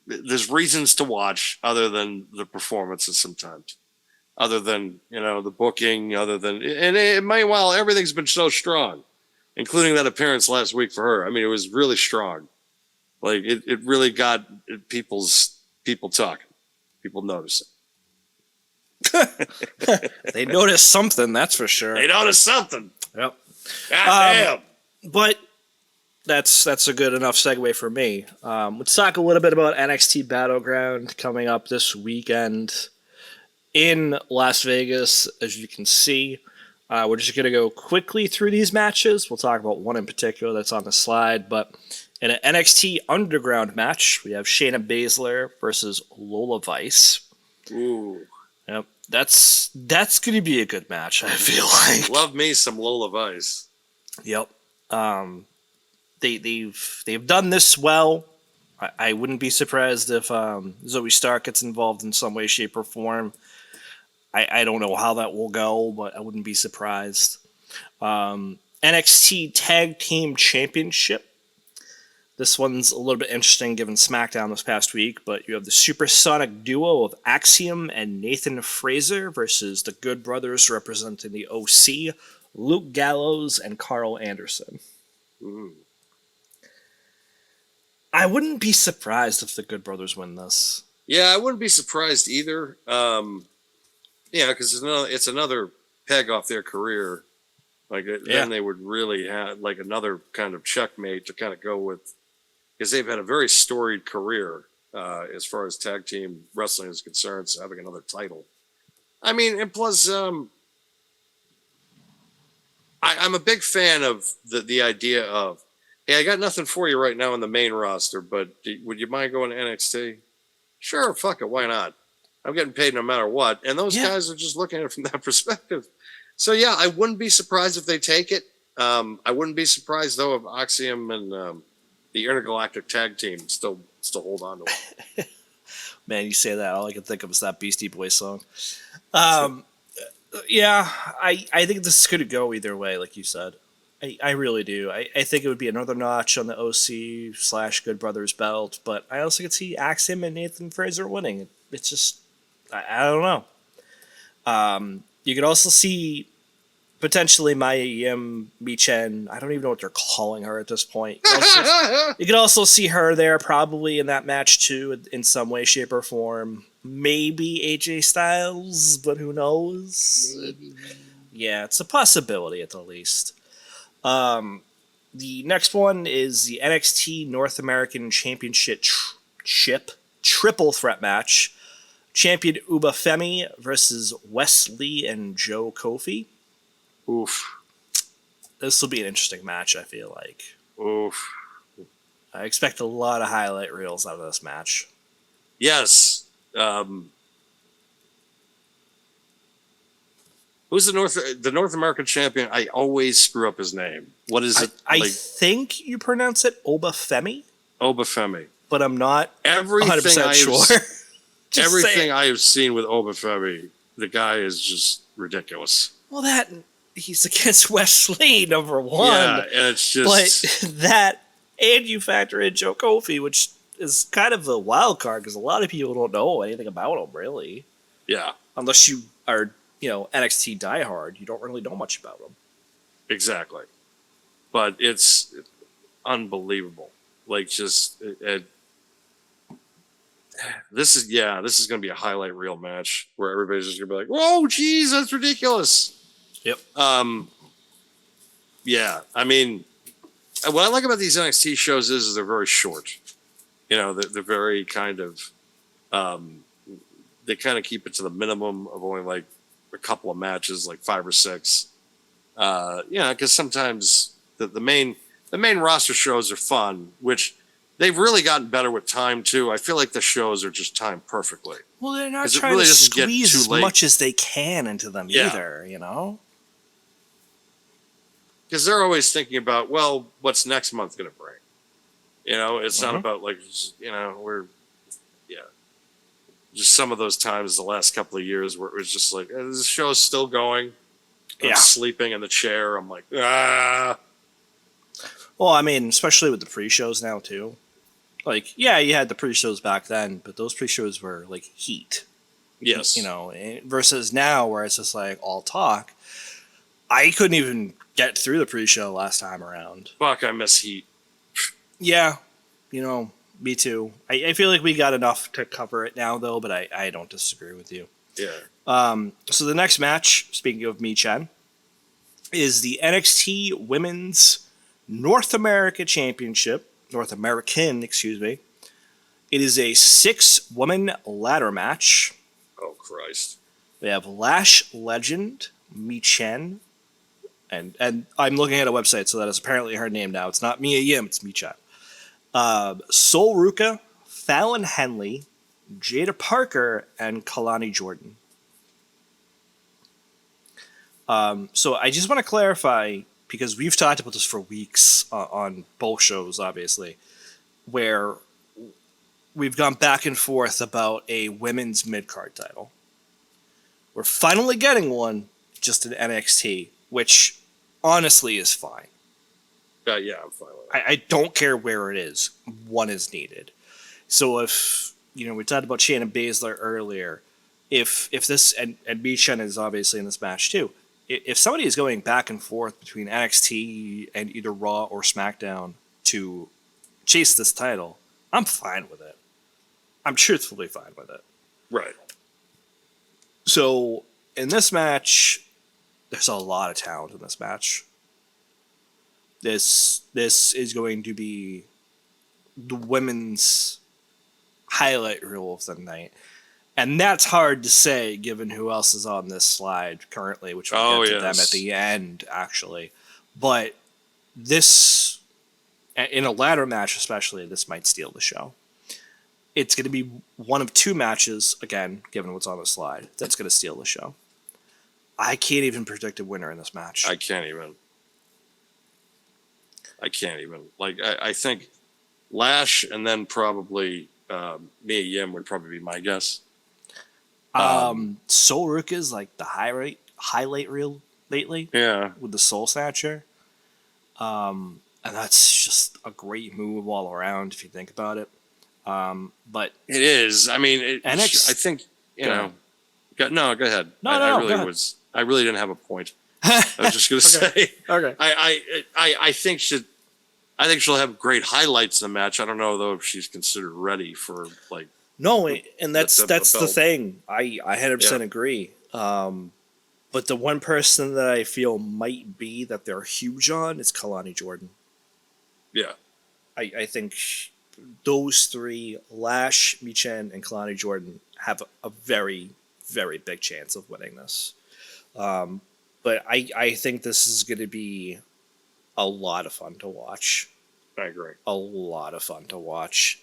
there's reasons to watch other than the performances sometimes, other than, the booking, other than, and meanwhile, everything's been so strong, including that appearance last week for her. I mean, it was really strong. Like it really got people talking, people noticing. They noticed something, that's for sure. They noticed something. Yep. God damn. But that's a good enough segue for me. Let's talk a little bit about NXT Battleground coming up this weekend in Las Vegas. As you can see, we're just going to go quickly through these matches. We'll talk about one in particular that's on the slide. But in an NXT Underground match, we have Shayna Baszler versus Lola Vice. Ooh. Yep. That's going to be a good match, I feel like. Love me some Lola Vice. Yep. They've done this well. I wouldn't be surprised if Zoe Stark gets involved in some way, shape, or form. I don't know how that will go, but I wouldn't be surprised. NXT Tag Team Championship. This one's a little bit interesting given SmackDown this past week, but you have the Supersonic duo of Axiom and Nathan Fraser versus the Good Brothers representing the OC, Luke Gallows and Carl Anderson. Ooh. I wouldn't be surprised if the Good Brothers win this. Yeah, I wouldn't be surprised either. Because it's another peg off their career. Then they would really have like another kind of checkmate to kind of go with, because they've had a very storied career as far as tag team wrestling is concerned. So having another title, I mean, and plus, I'm a big fan of the idea of, hey, I got nothing for you right now on the main roster, but would you mind going to NXT? Sure, fuck it, why not? I'm getting paid no matter what. And those guys are just looking at it from that perspective. So, yeah, I wouldn't be surprised if they take it. I wouldn't be surprised, though, if Axiom and the Intergalactic Tag Team still hold on to it. Man, you say that, all I can think of is that Beastie Boys song. Yeah, I think this could go either way, like you said. I really do. I think it would be another notch on the OC / Good Brothers belt, but I also could see Axiom and Nathan Fraser winning. It's just, I don't know. You could also see potentially Maya Yim, Mi-Chen. I don't even know what they're calling her at this point. You could also see her there probably in that match too, in some way, shape, or form. Maybe AJ Styles, but who knows? Maybe. Yeah, it's a possibility at the least. The next one is the NXT North American Championship triple threat match. Champion Uba Femi versus Wes Lee and Joe Kofi. Oof. This will be an interesting match, I feel like. Oof. I expect a lot of highlight reels out of this match. Yes. Who's the North American champion? I always screw up his name. What is it? I think you pronounce it Oba Femi, Obafemi. but I'm not Everything 100% sure. Everything I have seen with Obafemi, the guy is just ridiculous. Well, he's against Wes Lee, number one. Yeah, and it's just. But that, and you factor in Joe Kofi, which is kind of a wild card because a lot of people don't know anything about him, really. Yeah. Unless you are, NXT diehard, you don't really know much about him. Exactly. But it's unbelievable. Like, just. This is going to be a highlight reel match where everybody's just going to be like, whoa, geez, that's ridiculous. Yep. Yeah, I mean, what I like about these NXT shows is they're very short. They're very kind of, they kind of keep it to the minimum of only like a couple of matches, like 5 or 6. Because sometimes the main the main roster shows are fun, which they've really gotten better with time too. I feel like the shows are just timed perfectly. Well, they're not 'Cause it trying really to doesn't get squeeze too as late. much as they can into them Yeah. either, you know? Because they're always thinking about, well, what's next month going to bring? You know, it's not about like, you know, just some of those times the last couple of years where it was just like, this show's still going. I'm Yeah. sleeping in the chair. I'm like, ah. Well, I mean, especially with the pre-shows now, too. Like, yeah, you had the pre-shows back then, but those pre-shows were, like, heat. Yes. You know, versus now where it's just, like, all talk. I couldn't even get through the pre-show last time around. Fuck, I miss Heat. Yeah, you know, me too. I feel like we got enough to cover it now, though, but I don't disagree with you. Yeah. So the next match, speaking of Mi Chen, is the NXT Women's North American, excuse me. It is a 6-woman ladder match. Oh, Christ. We have Lash Legend, Mi Chen, and I'm looking at a website, so that is apparently her name now. It's not Mia Yim, it's Mi Chen. Sol Ruka, Fallon Henley, Jada Parker, and Kalani Jordan. So I just want to clarify, because we've talked about this for weeks on both shows, obviously, where we've gone back and forth about a women's mid-card title. We're finally getting one just in NXT, which honestly is fine. Yeah, I'm fine with it. I don't care where it is. One is needed. So if, you know, we talked about Shannon Baszler earlier, if this, and Mi Chen is obviously in this match too, if somebody is going back and forth between NXT and either Raw or SmackDown to chase this title, I'm fine with it. I'm truthfully fine with it. Right. So in this match, there's a lot of talent in this match. This is going to be the women's highlight reel of the night. And that's hard to say given who else is on this slide currently, which we'll get to them at the end, actually. But this, in a ladder match especially, this might steal the show. It's going to be one of two matches, again, given what's on the slide, that's going to steal the show. I can't even predict a winner in this match. I can't even. Like, I think Lash and then probably Mia Yim would probably be my guess. Sol Ruka's like the highlight reel lately. Yeah. With the Soul Snatcher. And that's just a great move all around if you think about it. But it is. I mean, I think, you know. Go ahead. I really didn't have a point. I was just going to say. Okay. I think she'll have great highlights in the match. I don't know though if she's considered ready for like. No, and that's the belt. thing. I 100% agree. But the one person that I feel might be that they're huge on is Kalani Jordan. Yeah. I think those three, Lash, Mi Chen, and Kalani Jordan, have a very, very big chance of winning this. But I think this is going to be a lot of fun to watch. I agree. A lot of fun to watch.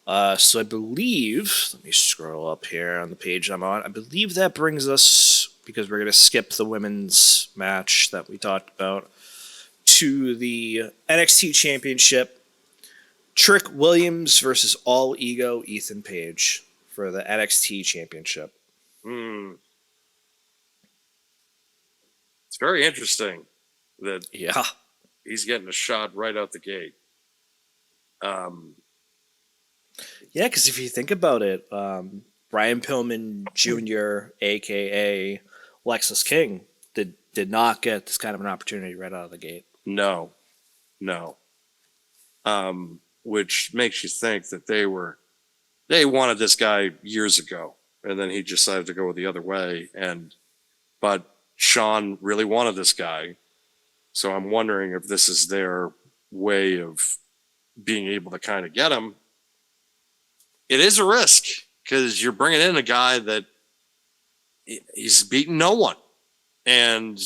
So I believe, let me scroll up here on the page I'm on. I believe that brings us, because we're going to skip the women's match that we talked about, to the NXT Championship. Trick Williams versus All Ego Ethan Page for the NXT Championship. It's very interesting that Yeah. he's getting a shot right out the gate. Yeah, because if you think about it, Brian Pillman Jr., a.k.a. Lexus King, did not get this kind of an opportunity right out of the gate. No. Which makes you think that they wanted this guy years ago, and then he decided to go the other way. But Sean really wanted this guy, so I'm wondering if this is their way of being able to kind of get him. It is a risk because you're bringing in a guy that he's beaten no one, and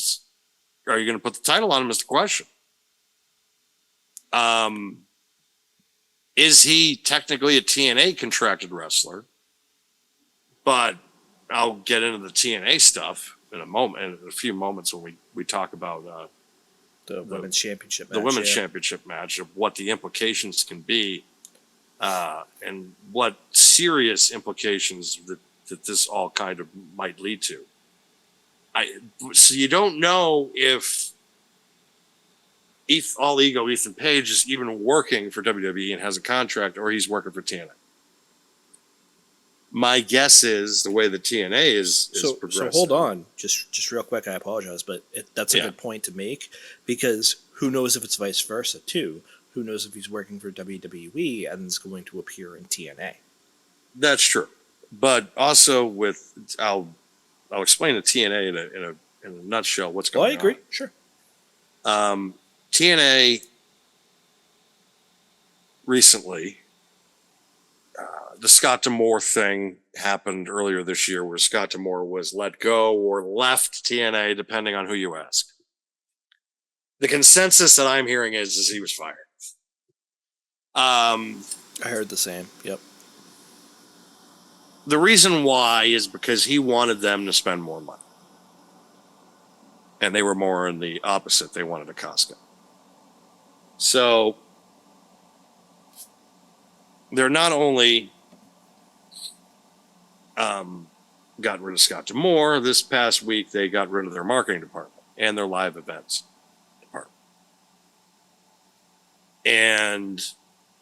are you going to put the title on him is the question. Is he technically a TNA contracted wrestler? But I'll get into the TNA stuff in a few moments when we talk about The women's championship match. the women's yeah. championship match, of what the implications can be, and what serious implications that this all kind of might lead to. So you don't know if All Ego Ethan Page is even working for WWE and has a contract, or he's working for TNA. My guess is the way the TNA is progressing. So hold on, just real quick. I apologize, but that's a good point to make, because who knows if it's vice versa too? Who knows if he's working for WWE and is going to appear in TNA? That's true, but also I'll explain the TNA in a nutshell. What's going on? I agree. Sure. TNA recently. The Scott D'Amore thing happened earlier this year, where Scott D'Amore was let go or left TNA, depending on who you ask. The consensus that I'm hearing is he was fired. I heard the same. Yep. The reason why is because he wanted them to spend more money. And they were more in the opposite. They wanted a Costco. So they're not only got rid of Scott D'Amore. This past week, they got rid of their marketing department and their live events department. And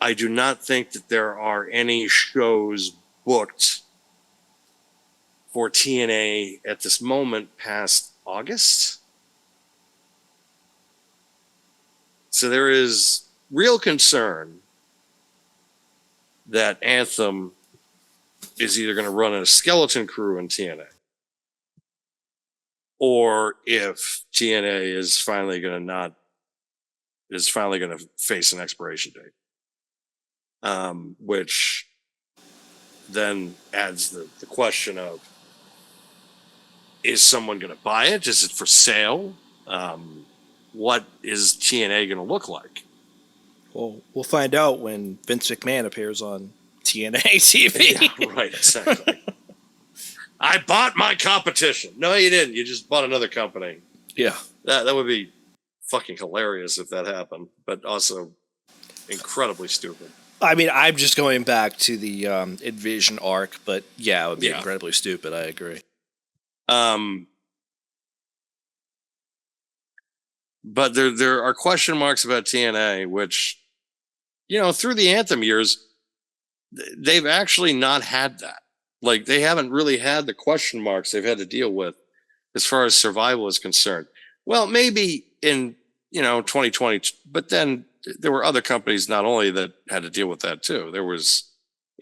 I do not think that there are any shows booked for TNA at this moment past August. So there is real concern that Anthem is either going to run a skeleton crew in TNA, or if TNA is finally going to face an expiration date, which then adds the question of, is someone going to buy it? Is it for sale? What is TNA going to look like? Well, we'll find out when Vince McMahon appears on TNA TV. Yeah, right, exactly. I bought my competition. No, you didn't. You just bought another company. Yeah. That would be fucking hilarious if that happened, but also incredibly stupid. I mean, I'm just going back to the Envision arc, but yeah, it would be incredibly stupid. I agree. But there are question marks about TNA, which, through the Anthem years, they've actually not had that. Like, they haven't really had the question marks they've had to deal with as far as survival is concerned. Well, maybe in, 2020, but then there were other companies not only that had to deal with that too. There was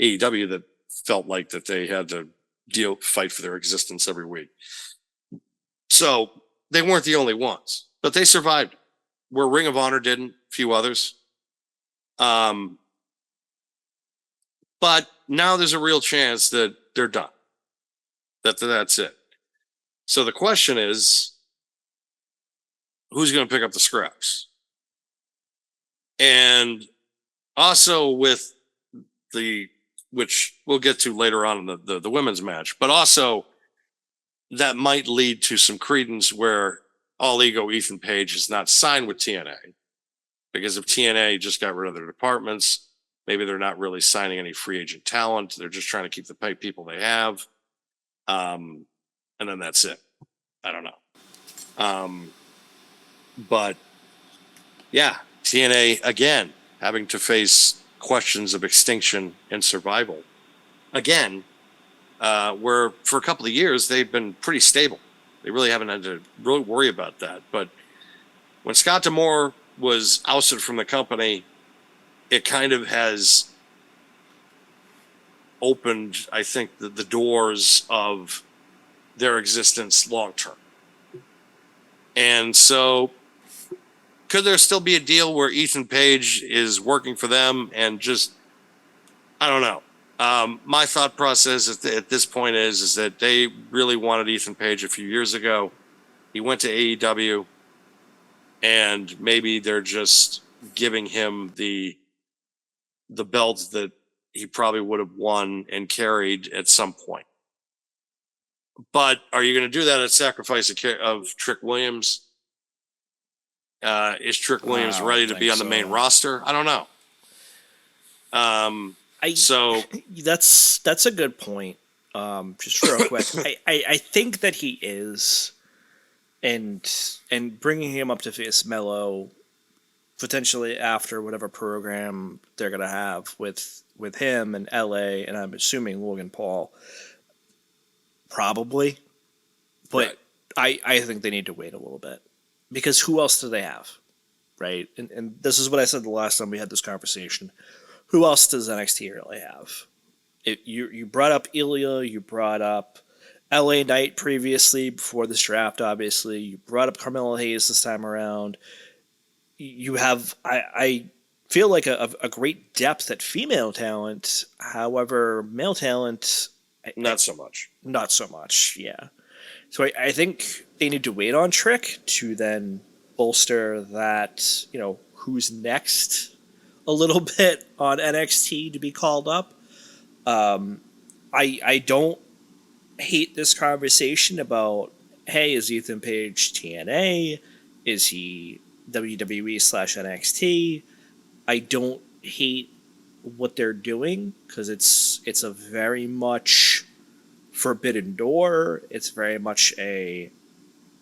AEW that felt like that they had to fight for their existence every week. So they weren't the only ones, but they survived. Where Ring of Honor didn't, a few others. But now there's a real chance that they're done. That's it. So the question is, who's going to pick up the scraps? And also with which we'll get to later on in the women's match, but also that might lead to some credence where All Ego Ethan Page is not signed with TNA. Because if TNA just got rid of their departments, maybe they're not really signing any free agent talent. They're just trying to keep the people they have. And then that's it. I don't know. But yeah, TNA again, having to face questions of extinction and survival. Again, where for a couple of years, they've been pretty stable. They really haven't had to really worry about that. But when Scott D'Amore was ousted from the company, it kind of has opened, I think, the doors of their existence long term. And so could there still be a deal where Ethan Page is working for them and just, I don't know. My thought process at this point is that they really wanted Ethan Page a few years ago. He went to AEW, and maybe they're just giving him the belts that he probably would have won and carried at some point. But are you going to do that at sacrifice of Trick Williams? Is Trick Williams ready to be on the main roster? I don't know. That's a good point. Just real quick, I think that he is, and bringing him up to face Mello potentially after whatever program they're gonna have with him and LA, and I'm assuming Logan Paul, probably, but I think they need to wait a little bit because who else do they have, right? And this is what I said the last time we had this conversation. Who else does NXT really have? You brought up Ilya, you brought up LA Knight previously before this draft, obviously. You brought up Carmelo Hayes this time around. You have, I feel like a great depth at female talent. However, male talent... Not so much. Not so much, yeah. So I think they need to wait on Trick to then bolster that, who's next a little bit on NXT to be called up. I don't hate this conversation about, hey, is Ethan Page TNA? Is he WWE/NXT? I don't hate what they're doing because it's a very much forbidden door. It's very much a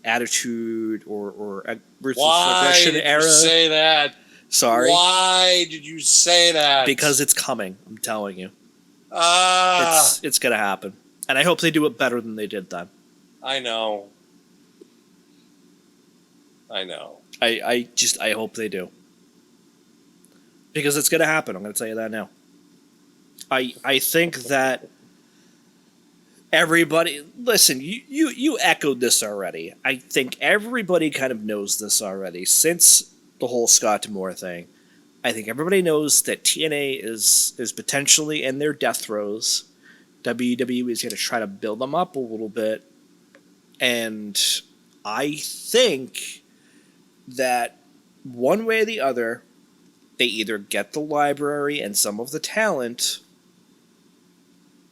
attitude or a Why did era. You say that? Sorry. Why did you say that? Because it's coming. I'm telling you. It's gonna happen, and I hope they do it better than they did then. I know. I hope they do, because it's gonna happen. I'm gonna tell you that now. I think that everybody listen. You echoed this already. I think everybody kind of knows this already since the whole Scott D'Amore thing. I think everybody knows that TNA is potentially in their death throes. WWE is going to try to build them up a little bit. And I think that one way or the other, they either get the library and some of the talent,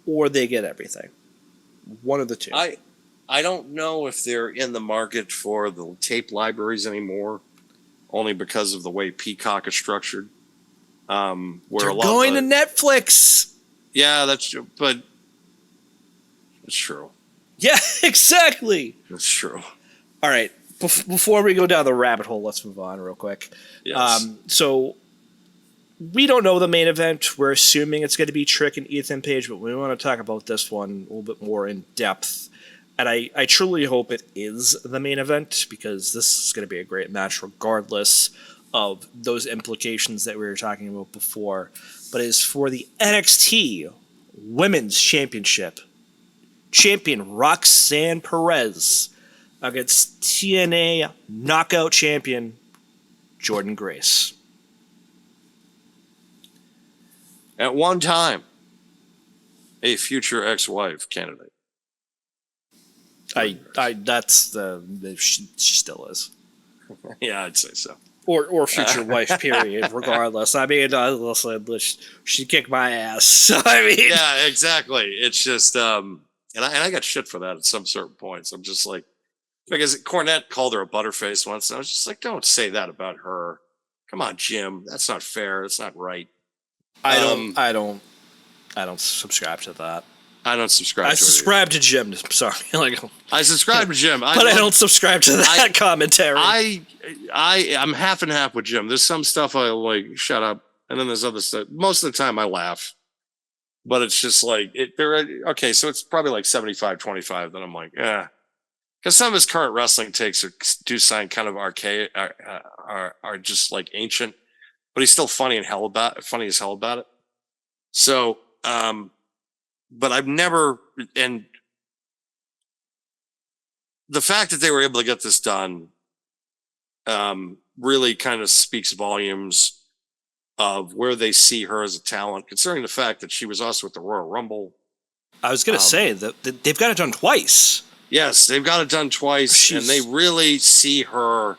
or they get everything. One of the two. I don't know if they're in the market for the tape libraries anymore. Only because of the way Peacock is structured. Where they're going to Netflix. Yeah, that's true. But it's true. Yeah, exactly. That's true. All right. Before we go down the rabbit hole, let's move on real quick. Yes. So we don't know the main event. We're assuming it's going to be Trick and Ethan Page, but we want to talk about this one a little bit more in depth. And I truly hope it is the main event because this is going to be a great match regardless of those implications that we were talking about before. But it is for the NXT Women's Championship. Champion Roxanne Perez against TNA Knockout Champion Jordynne Grace. At one time, a future ex-wife candidate. She still is. Yeah, I'd say so. Or future wife, period, regardless. I mean, listen, she kicked my ass. So, I mean... Yeah, exactly. It's just, and I got shit for that at some certain points. I'm just like, because Cornette called her a butterface once, and I was just like, don't say that about her. Come on, Jim. That's not fair. That's not right. I don't subscribe to that. I don't subscribe. I subscribe to Jim. Sorry, I subscribe to Jim, but I don't subscribe to that commentary. I'm half and half with Jim. There's some stuff I like. Shut up, and then there's other stuff. Most of the time, I laugh, but it's just like okay. So it's probably like 75-25. Then I'm like, yeah, because some of his current wrestling takes do sound kind of archaic, are just like ancient, but he's still funny as hell about it. So, but I've never, and the fact that they were able to get this done really kind of speaks volumes of where they see her as a talent, considering the fact that she was also at the Royal Rumble. I was going to say that they've got it done twice. Yes, they've got it done twice, and they really see her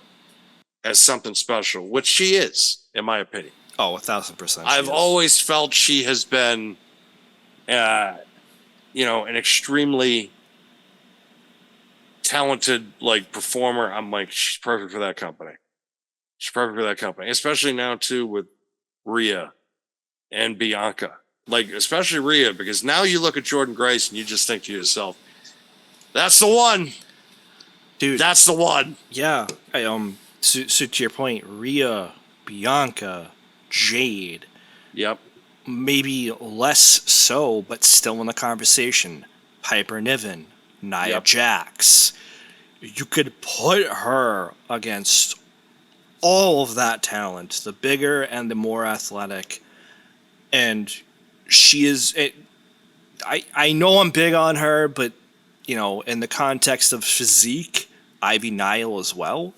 as something special, which she is, in my opinion. Oh, 1,000%. I've always felt she has been, an extremely talented performer. I'm like, she's perfect for that company. She's perfect for that company, especially now too with Rhea and Bianca. Especially Rhea, because now you look at Jordan Grace and you just think to yourself, "That's the one, dude. That's the one." Yeah. So to your point, Rhea, Bianca, Jade. Yep. Maybe less so, but still in the conversation. Piper Niven, Nia Jax. You could put her against all of that talent, the bigger and the more athletic, and she is. I know I'm big on her, but in the context of physique, Ivy Nile as well,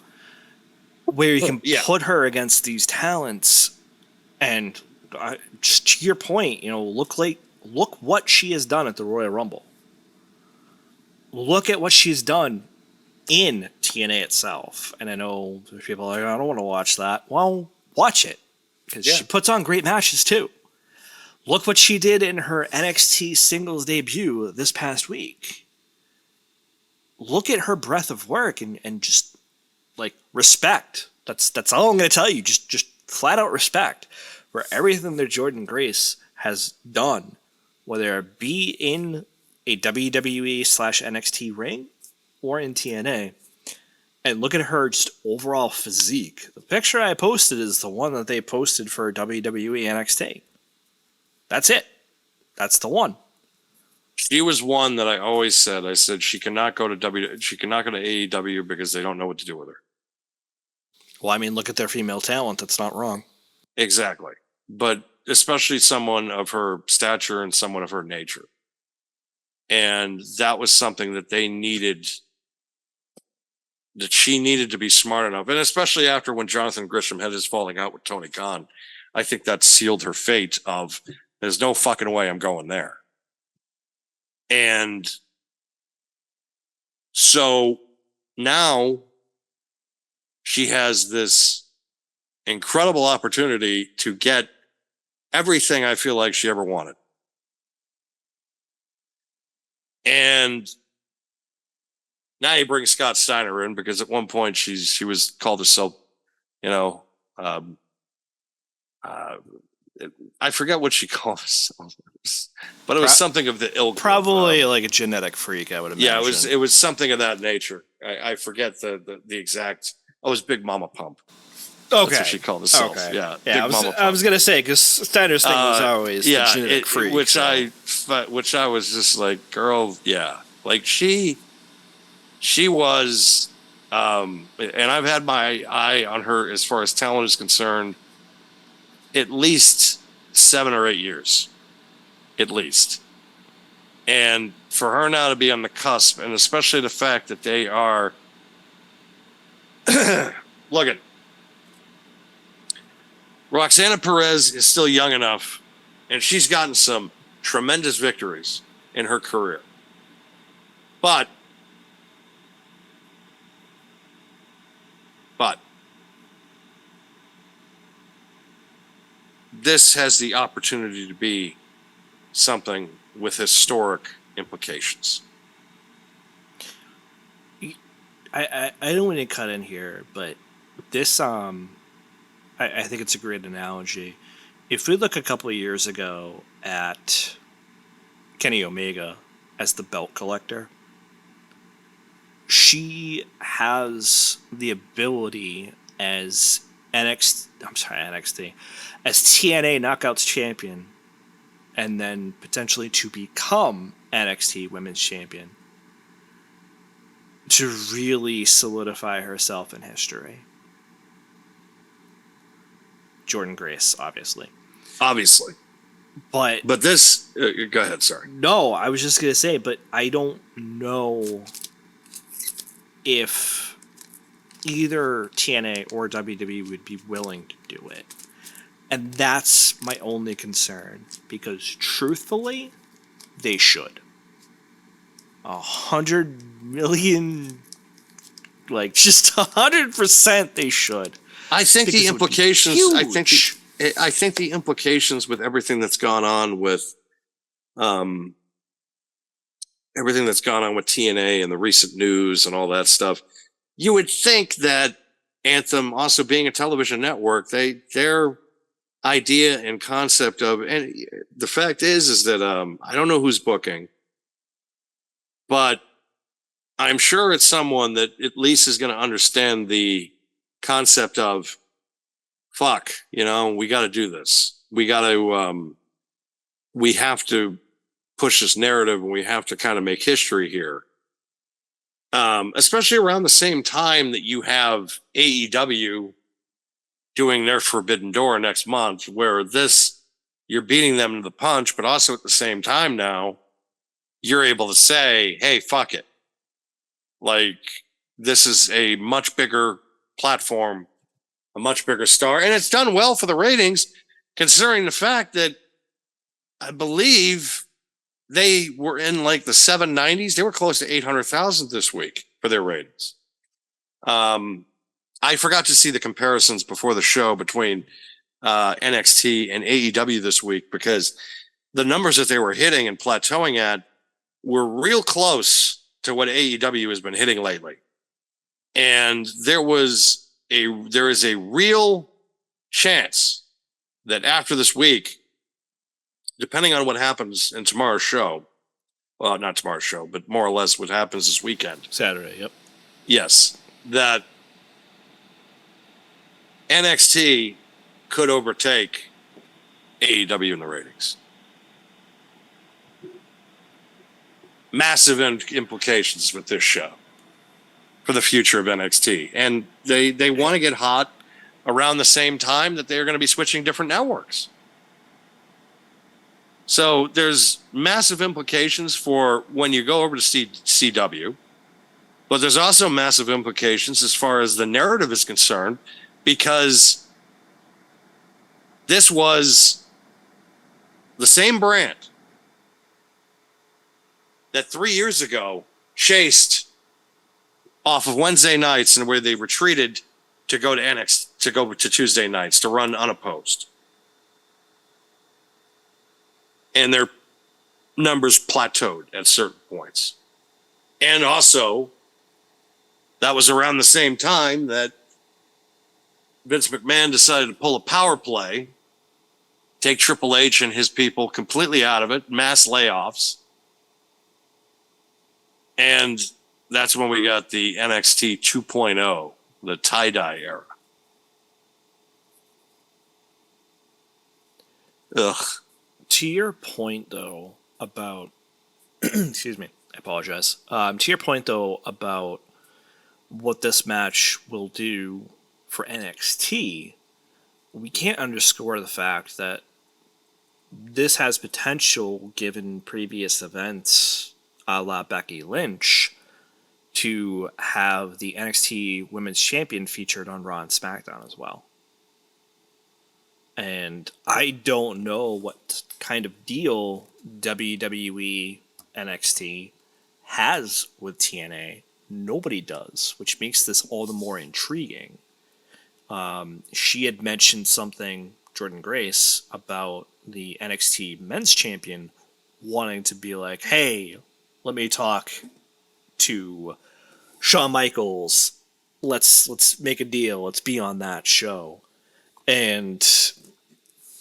where you can put her against these talents, and just to your point, look what she has done at the Royal Rumble. Look at what she's done in TNA itself. And I know there's people like, I don't want to watch that. Well, watch it, because she puts on great matches too. Look what she did in her NXT singles debut this past week. Look at her breadth of work and just respect. That's all I'm going to tell you. Just flat out respect for everything that Jordan Grace has done, whether it be in a WWE/NXT ring or in TNA. And look at her just overall physique. The picture I posted is the one that they posted for WWE NXT. That's it. That's the one. She was one that I always said. I said she cannot go to AEW because they don't know what to do with her. Well, I mean, look at their female talent. That's not wrong. Exactly. But especially someone of her stature and someone of her nature. And that was something that they needed, that she needed to be smart enough. And especially after when Jonathan Gresham had his falling out with Tony Khan, I think that sealed her fate of, there's no fucking way I'm going there. And so now she has this incredible opportunity to get everything I feel like she ever wanted. And now you bring Scott Steiner in, because at one point she was called herself, I forget what she called herself, but it was something of the ilk. Probably like a genetic freak, I would imagine. Yeah, it was something of that nature. I forget the exact. Oh, it was Big Mama Pump. Okay, that's what she called herself. Okay. Yeah, Big I was gonna say, because Steiner's thing was always the genetic freak, which I was just like, girl, yeah, like she was, and I've had my eye on her as far as talent is concerned, at least 7 or 8 years, at least. And for her now to be on the cusp, and especially the fact that they are, look at, Roxana Perez is still young enough, and she's gotten some tremendous victories in her career. But this has the opportunity to be something with historic implications. I don't want to cut in here, but this I think it's a great analogy. If we look a couple of years ago at Kenny Omega as the belt collector, she has the ability as NXT, as TNA Knockouts champion, and then potentially to become NXT Women's Champion, to really solidify herself in history. Jordan Grace, obviously. But this, go ahead, sorry. No, I was just going to say, but I don't know if either TNA or WWE would be willing to do it. And that's my only concern, because truthfully, they should. $100 million Like, just 100% they should. I think the Because it would be implications. huge. I think the implications with everything that's gone on with, everything that's gone on with TNA and the recent news and all that stuff. You would think that Anthem, also being a television network, their idea and concept of, and the fact is that I don't know who's booking, but I'm sure it's someone that at least is going to understand the concept of, fuck, we got to do this. We have to push this narrative, and we have to kind of make history here. Especially around the same time that you have AEW doing their Forbidden Door next month, where you're beating them to the punch, but also at the same time now, you're able to say, hey, fuck it. Like, this is a much bigger platform, a much bigger star, and it's done well for the ratings, considering the fact that I believe they were in like the 790s. They were close to 800,000 this week for their ratings. I forgot to see the comparisons before the show between NXT and AEW this week, because the numbers that they were hitting and plateauing at were real close to what AEW has been hitting lately. And there is a real chance that after this week, depending on what happens in tomorrow's show, well, not tomorrow's show, but more or less what happens this weekend. Saturday, yep. Yes, that NXT could overtake AEW in the ratings. Massive implications with this show for the future of NXT. And they want to get hot around the same time that they're going to be switching different networks. So there's massive implications for when you go over to CW, but there's also massive implications as far as the narrative is concerned, because this was the same brand that 3 years ago chased off of Wednesday nights, and where they retreated to go to NXT, to go to Tuesday nights to run unopposed. And their numbers plateaued at certain points. And also, that was around the same time that Vince McMahon decided to pull a power play, take Triple H and his people completely out of it, mass layoffs. And that's when we got the NXT 2.0, the tie-dye era. Ugh. To your point, though, about excuse me, I apologize. To your point, though, about what this match will do for NXT, we can't underscore the fact that this has potential, given previous events a la Becky Lynch, to have the NXT Women's Champion featured on Raw and SmackDown as well. And I don't know what kind of deal WWE NXT has with TNA. Nobody does, which makes this all the more intriguing. She had mentioned something, Jordan Grace, about the NXT Men's Champion wanting to be like, hey, let me talk to Shawn Michaels. Let's make a deal. Let's be on that show. And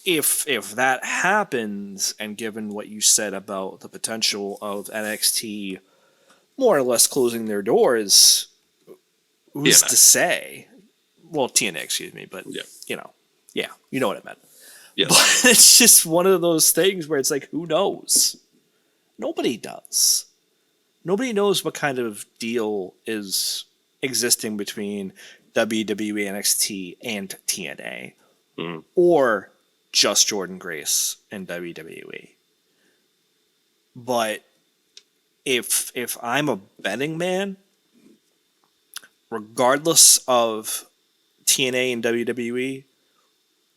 if that happens, and given what you said about the potential of NXT more or less closing their doors, who's to say? Well, TNA, excuse me, but you know what I meant. Yeah. But it's just one of those things where it's like, who knows? Nobody does. Nobody knows what kind of deal is existing between WWE NXT and TNA, or just Jordan Grace and WWE. But if I'm a betting man, regardless of TNA and WWE,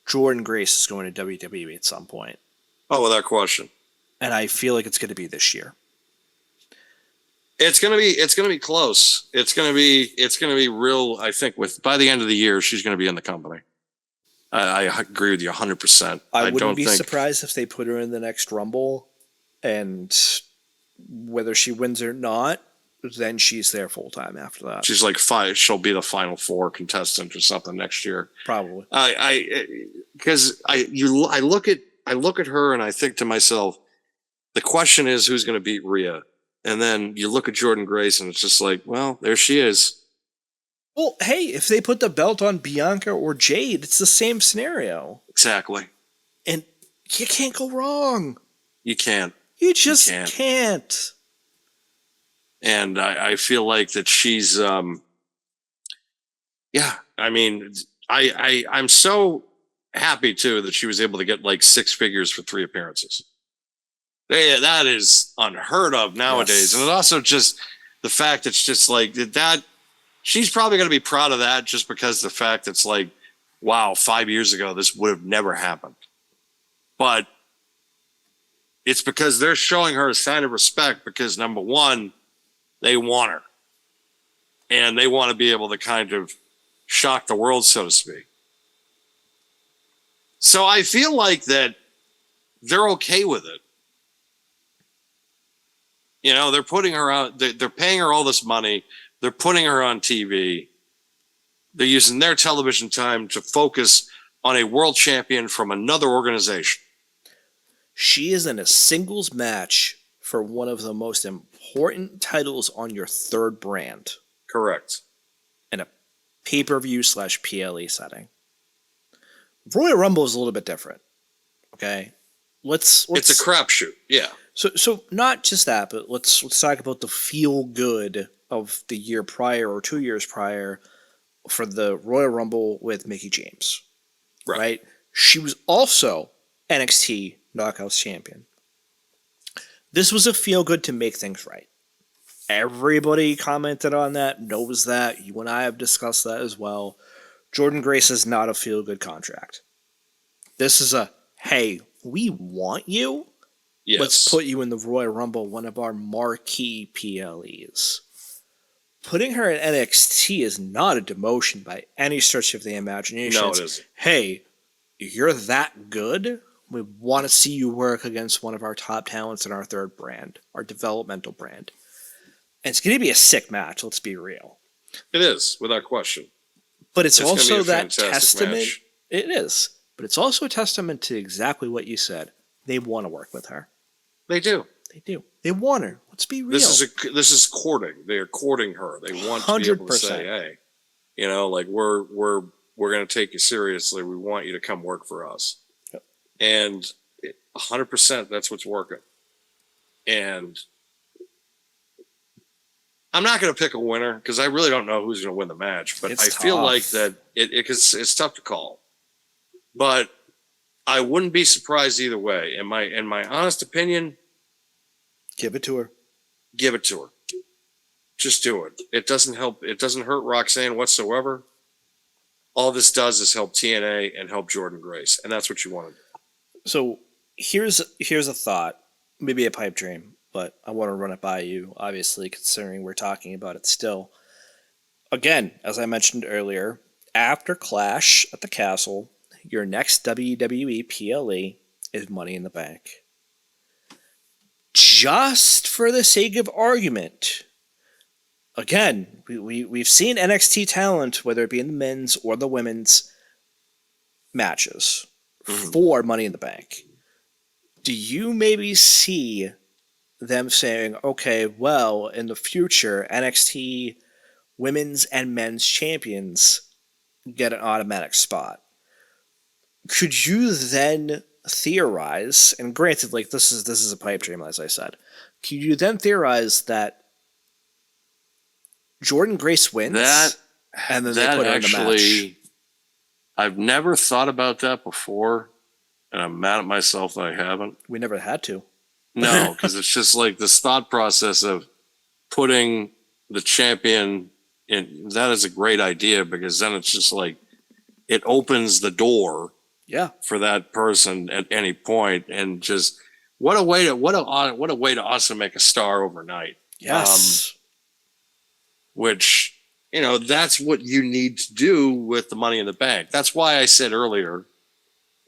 Jordan Grace is going to WWE at some point. Oh, without question. And I feel like it's going to be this year. It's gonna be close. It's gonna be real. I think by the end of the year, she's gonna be in the company. I agree with you 100%. I wouldn't be surprised if they put her in the next Rumble, and whether she wins or not, then she's there full time after that. She's like she'll be the Final Four contestant or something next year. Probably. Because I look at her and I think to myself, the question is who's going to beat Rhea, and then you look at Jordynne Grace and it's just like, well, there she is. Well, hey, if they put the belt on Bianca or Jade, it's the same scenario. Exactly. And you can't go wrong. You can't. You just can't. And I feel like that she's, yeah, I mean, I'm so happy too that she was able to get like 6 figures for 3 appearances. That is unheard of nowadays. Yes. And it's also just the fact it's just like that. She's probably going to be proud of that just because the fact it's like, wow, 5 years ago, this would have never happened. But it's because they're showing her a sign of respect because, number one, they want her. And they want to be able to kind of shock the world, so to speak. So I feel like that they're okay with it. You know, they're putting her out, they're paying her all this money. They're putting her on TV. They're using their television time to focus on a world champion from another organization. She is in a singles match for one of the most important titles on your third brand. Correct. In a pay-per-view / PLE setting. Royal Rumble is a little bit different. Okay? Let's it's a crapshoot, yeah. So not just that, but let's talk about the feel good of the year prior or 2 years prior for the Royal Rumble with Mickie James. Right? She was also NXT Knockouts champion. This was a feel good to make things right. Everybody commented on that, knows that. You and I have discussed that as well. Jordynne Grace is not a feel good contract. This is a, hey, we want you. Yes. Let's put you in the Royal Rumble, one of our marquee PLEs. Putting her in NXT is not a demotion by any stretch of the imagination. No, it isn't. Hey, you're that good? We want to see you work against one of our top talents in our third brand, our developmental brand. And it's going to be a sick match, let's be real. It is, without question. But it's also that testament. Match. It is. But it's also a testament to exactly what you said. They want to work with her. They do. They do. They want her. Let's be real. This is courting. They are courting her. They want 100%. To be able to say, hey, you know, like we're going to take you seriously. We want you to come work for us. Yep. And 100%, that's what's working. And I'm not going to pick a winner because I really don't know who's going to win the match. But I feel like that it's tough to call. But I wouldn't be surprised either way. In my honest opinion, give it to her. Give it to her. Just do it. It doesn't help. It doesn't hurt Roxanne whatsoever. All this does is help TNA and help Jordynne Grace, and that's what you want to do. So here's a thought, maybe a pipe dream, but I want to run it by you. Obviously, considering we're talking about it still. Again, as I mentioned earlier, after Clash at the Castle, your next WWE PLE is Money in the Bank. Just for the sake of argument, again, we've seen NXT talent, whether it be in the men's or the women's matches, for Money in the Bank. Do you maybe see them saying, okay, well, in the future, NXT women's and men's champions get an automatic spot? Could you then theorize, and granted, like this is a pipe dream, as I said, could you then theorize that Jordynne Grace wins, and then they put her in the match? I've never thought about that before, and I'm mad at myself that I haven't. We never had to. No, because it's just like this thought process of putting the champion in. That is a great idea because then it's just like it opens the door. Yeah, for that person at any point, and just what a way to also make a star overnight. Yes. Which, that's what you need to do with the Money in the Bank. That's why I said earlier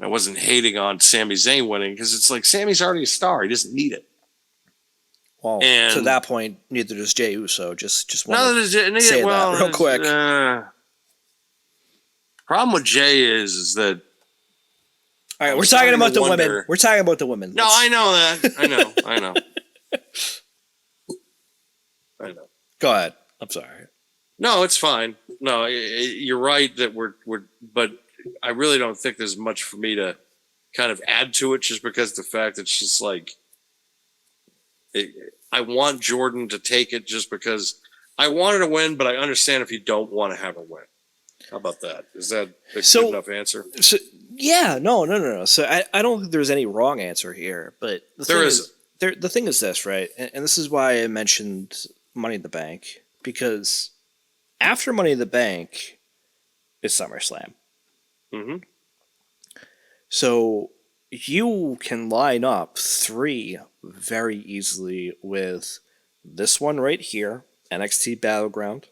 I wasn't hating on Sami Zayn winning, because it's like Sammy's already a star. He doesn't need it. Well, And to that point, neither does Jey Uso. Just want no, to say that real quick. Problem with Jay is that All right, I'm we're talking starting to about the wonder- women. We're talking about the women. no, I know that. I know. Go ahead. I'm sorry. No, it's fine. No, you're right that we're, but I really don't think there's much for me to kind of add to it, just because the fact that it's just like, I want Jordan to take it just because I want her to win, but I understand if you don't want to have her win. How about that? Is that a good enough answer? So yeah, no. So I don't think there's any wrong answer here, but the thing is this, right? And this is why I mentioned Money in the Bank, because after Money in the Bank is SummerSlam. Mm-hmm. So you can line up 3 very easily with this one right here, NXT Battleground,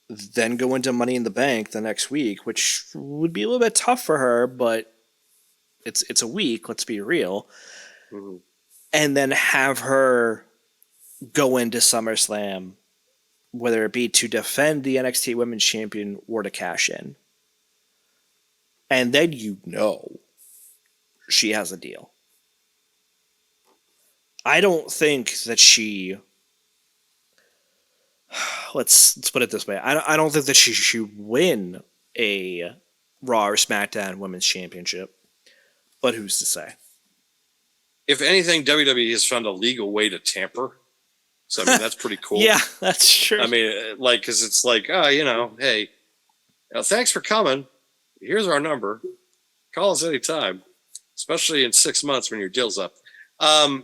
then go into Money in the Bank the next week, which would be a little bit tough for her, but it's a week, let's be real. Mm-hmm. And then have her go into SummerSlam, whether it be to defend the NXT Women's Champion or to cash in. And then she has a deal. I don't think that she... Let's put it this way. I don't think that she should win a Raw or SmackDown Women's Championship, but who's to say? If anything, WWE has found a legal way to tamper. So, I mean, that's pretty cool. Yeah, that's true. I mean, like, because it's like, hey, thanks for coming. Here's our number. Call us anytime, especially in 6 months when your deal's up. But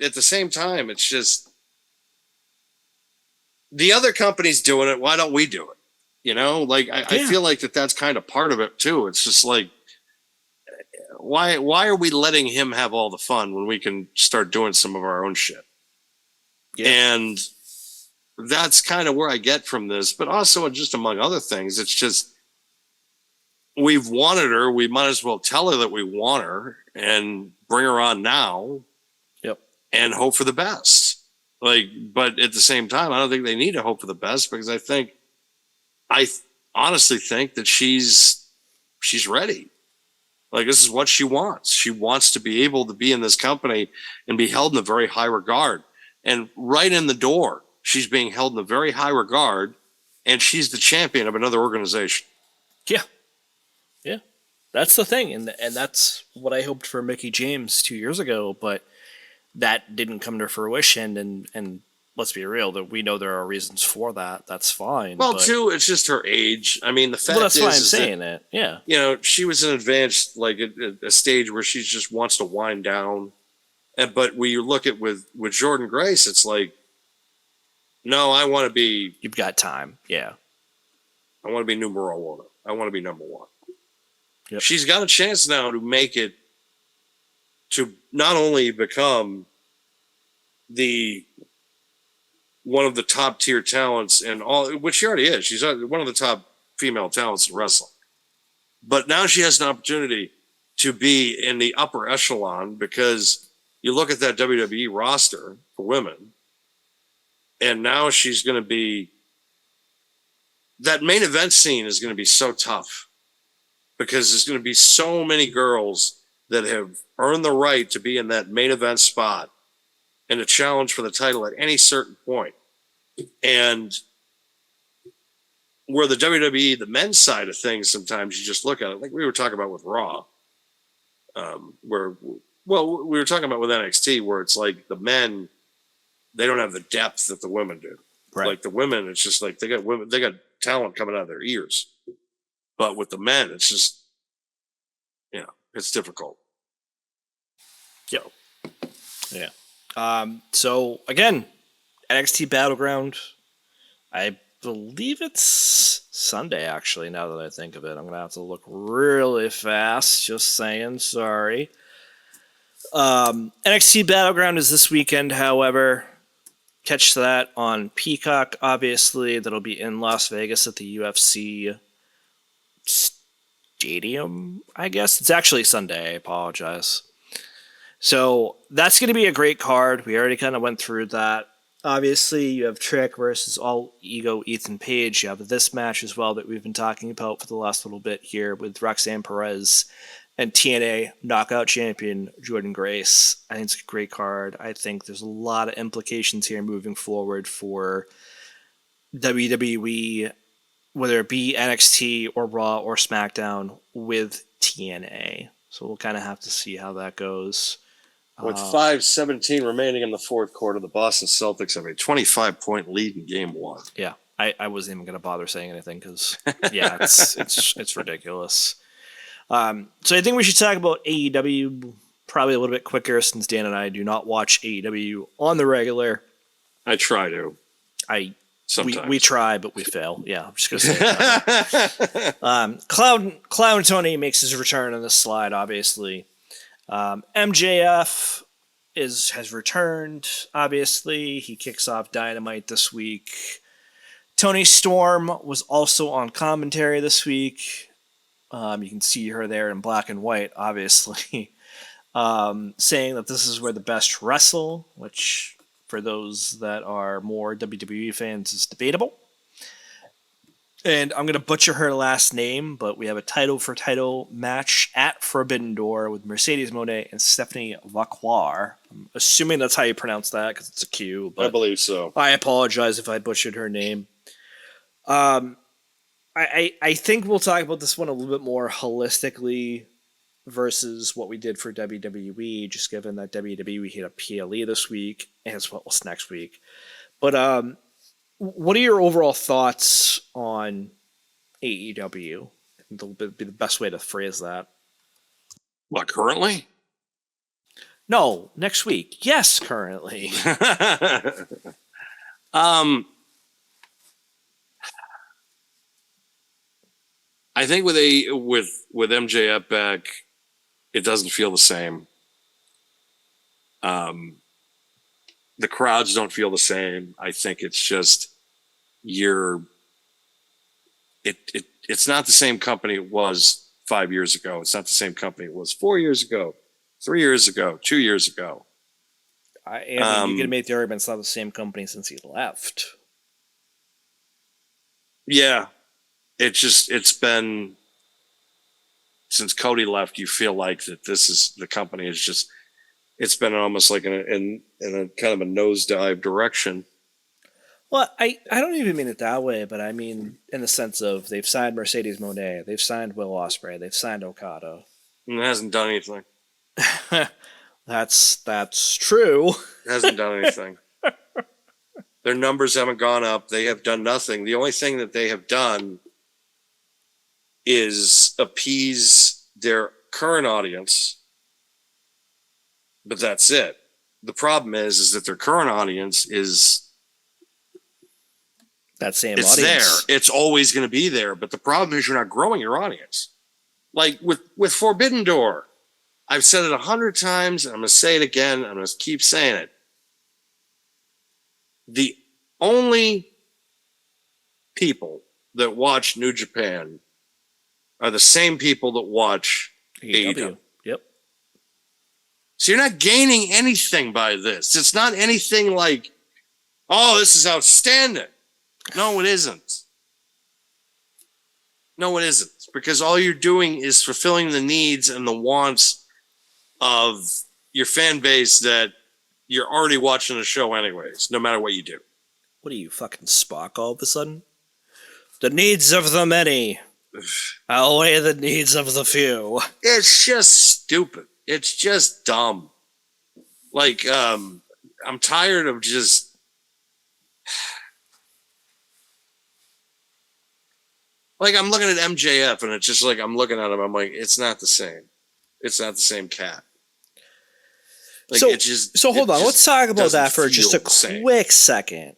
at the same time, it's just, the other company's doing it. Why don't we do it? I feel like that's kind of part of it too. It's just like, why are we letting him have all the fun when we can start doing some of our own shit? Yeah. And that's kind of where I get from this, but also just among other things, it's just, we've wanted her. We might as well tell her that we want her and bring her on now. Yep. And hope for the best. But at the same time, I don't think they need to hope for the best, because I honestly think that she's ready. This is what she wants. She wants to be able to be in this company and be held in a very high regard. And right in the door, she's being held in a very high regard, and she's the champion of another organization. Yeah. Yeah. That's the thing. And that's what I hoped for Mickie James 2 years ago, but that didn't come to fruition. And let's be real, that we know there are reasons for that. That's fine. Well, too, it's just her age. I mean, the fact that's why I'm is saying that, it. Yeah. She was in advanced, a stage where she just wants to wind down. But when you look at with Jordan Grace, it's like, no, I want to be. You've got time. Yeah. I want to be numero uno. I want to be number one. Yep. She's got a chance now to make it, to not only become one of the top tier talents and all, which she already is. She's one of the top female talents in wrestling. But now she has an opportunity to be in the upper echelon, because you look at that WWE roster for women, and now she's going to be, that main event scene is going to be so tough, because there's going to be so many girls that have earned the right to be in that main event spot and a challenge for the title at any certain point. And where the WWE, the men's side of things, sometimes you just look at it, like we were talking about with Raw, we were talking about with NXT, where it's like the men, they don't have the depth that the women do. Right. Like the women, it's just like they got talent coming out of their ears. But with the men, it's just, it's difficult. Yeah. So again, NXT Battleground, I believe it's Sunday, actually, now that I think of it. I'm going to have to look really fast, just saying, sorry. NXT Battleground is this weekend, however. Catch that on Peacock, obviously. That'll be in Las Vegas at the UFC Stadium, I guess. It's actually Sunday, I apologize. So that's going to be a great card. We already kind of went through that. Obviously, you have Trick versus All Ego Ethan Page. You have this match as well that we've been talking about for the last little bit here with Roxanne Perez and TNA Knockout Champion Jordan Grace. I think it's a great card. I think there's a lot of implications here moving forward for WWE, whether it be NXT or Raw or SmackDown with TNA. So we'll kind of have to see how that goes. With 5:17 remaining in the fourth quarter, the Boston Celtics have a 25-point lead in Game 1. Yeah, I wasn't even going to bother saying anything because, yeah, it's ridiculous. So I think we should talk about AEW probably a little bit quicker since Dan and I do not watch AEW on the regular. I try to. Sometimes. We try, but we fail. Yeah, I'm just going to say that. Clown Tony makes his return on this slide, obviously. MJF has returned, obviously. He kicks off Dynamite this week. Tony Storm was also on commentary this week. You can see her there in black and white, obviously, saying that this is where the best wrestle, which for those that are more WWE fans is debatable. And I'm going to butcher her last name, but we have a title-for-title match at Forbidden Door with Mercedes Moné and Stephanie Vauquois. I'm assuming that's how you pronounce that because it's a Q. But I believe so. I apologize if I butchered her name. I think we'll talk about this one a little bit more holistically versus what we did for WWE, just given that WWE hit a PLE this week as well as next week. But what are your overall thoughts on AEW? That'll be the best way to phrase that. What, currently? No, next week. Yes, currently. I think with MJF back, it doesn't feel the same. The crowds don't feel the same. I think it's just it's not the same company it was 5 years ago. It's not the same company it was 4 years ago, 3 years ago, 2 years ago. You can make the argument it's not the same company since he left. Yeah. It's been since Cody left, you feel like that the company is just, it's been almost like in a kind of a nosedive direction. Well, I don't even mean it that way, but I mean in the sense of they've signed Mercedes Moné, they've signed Will Ospreay, they've signed Okada. And it hasn't done anything. That's true. It hasn't done anything. Their numbers haven't gone up. They have done nothing. The only thing that they have done is appease their current audience, but that's it. The problem is that their current audience is that same it's audience. There. It's always going to be there, but the problem is you're not growing your audience. Like with Forbidden Door, I've said it 100 times, and I'm going to say it again. I'm going to keep saying it. The only people that watch New Japan are the same people that watch AEW. Yep. So you're not gaining anything by this. It's not anything like, oh, this is outstanding. No, it isn't. No, it isn't. Because all you're doing is fulfilling the needs and the wants of your fan base that you're already watching the show anyways, no matter what you do. What are you, fucking Spock all of a sudden? The needs of the many outweigh the needs of the few. It's just stupid. It's just dumb. Like, I'm tired of just... Like, I'm looking at MJF, and it's just like, I'm looking at him, I'm like, it's not the same. It's not the same cat. Like, so hold on, let's talk about that for just a same. quick second.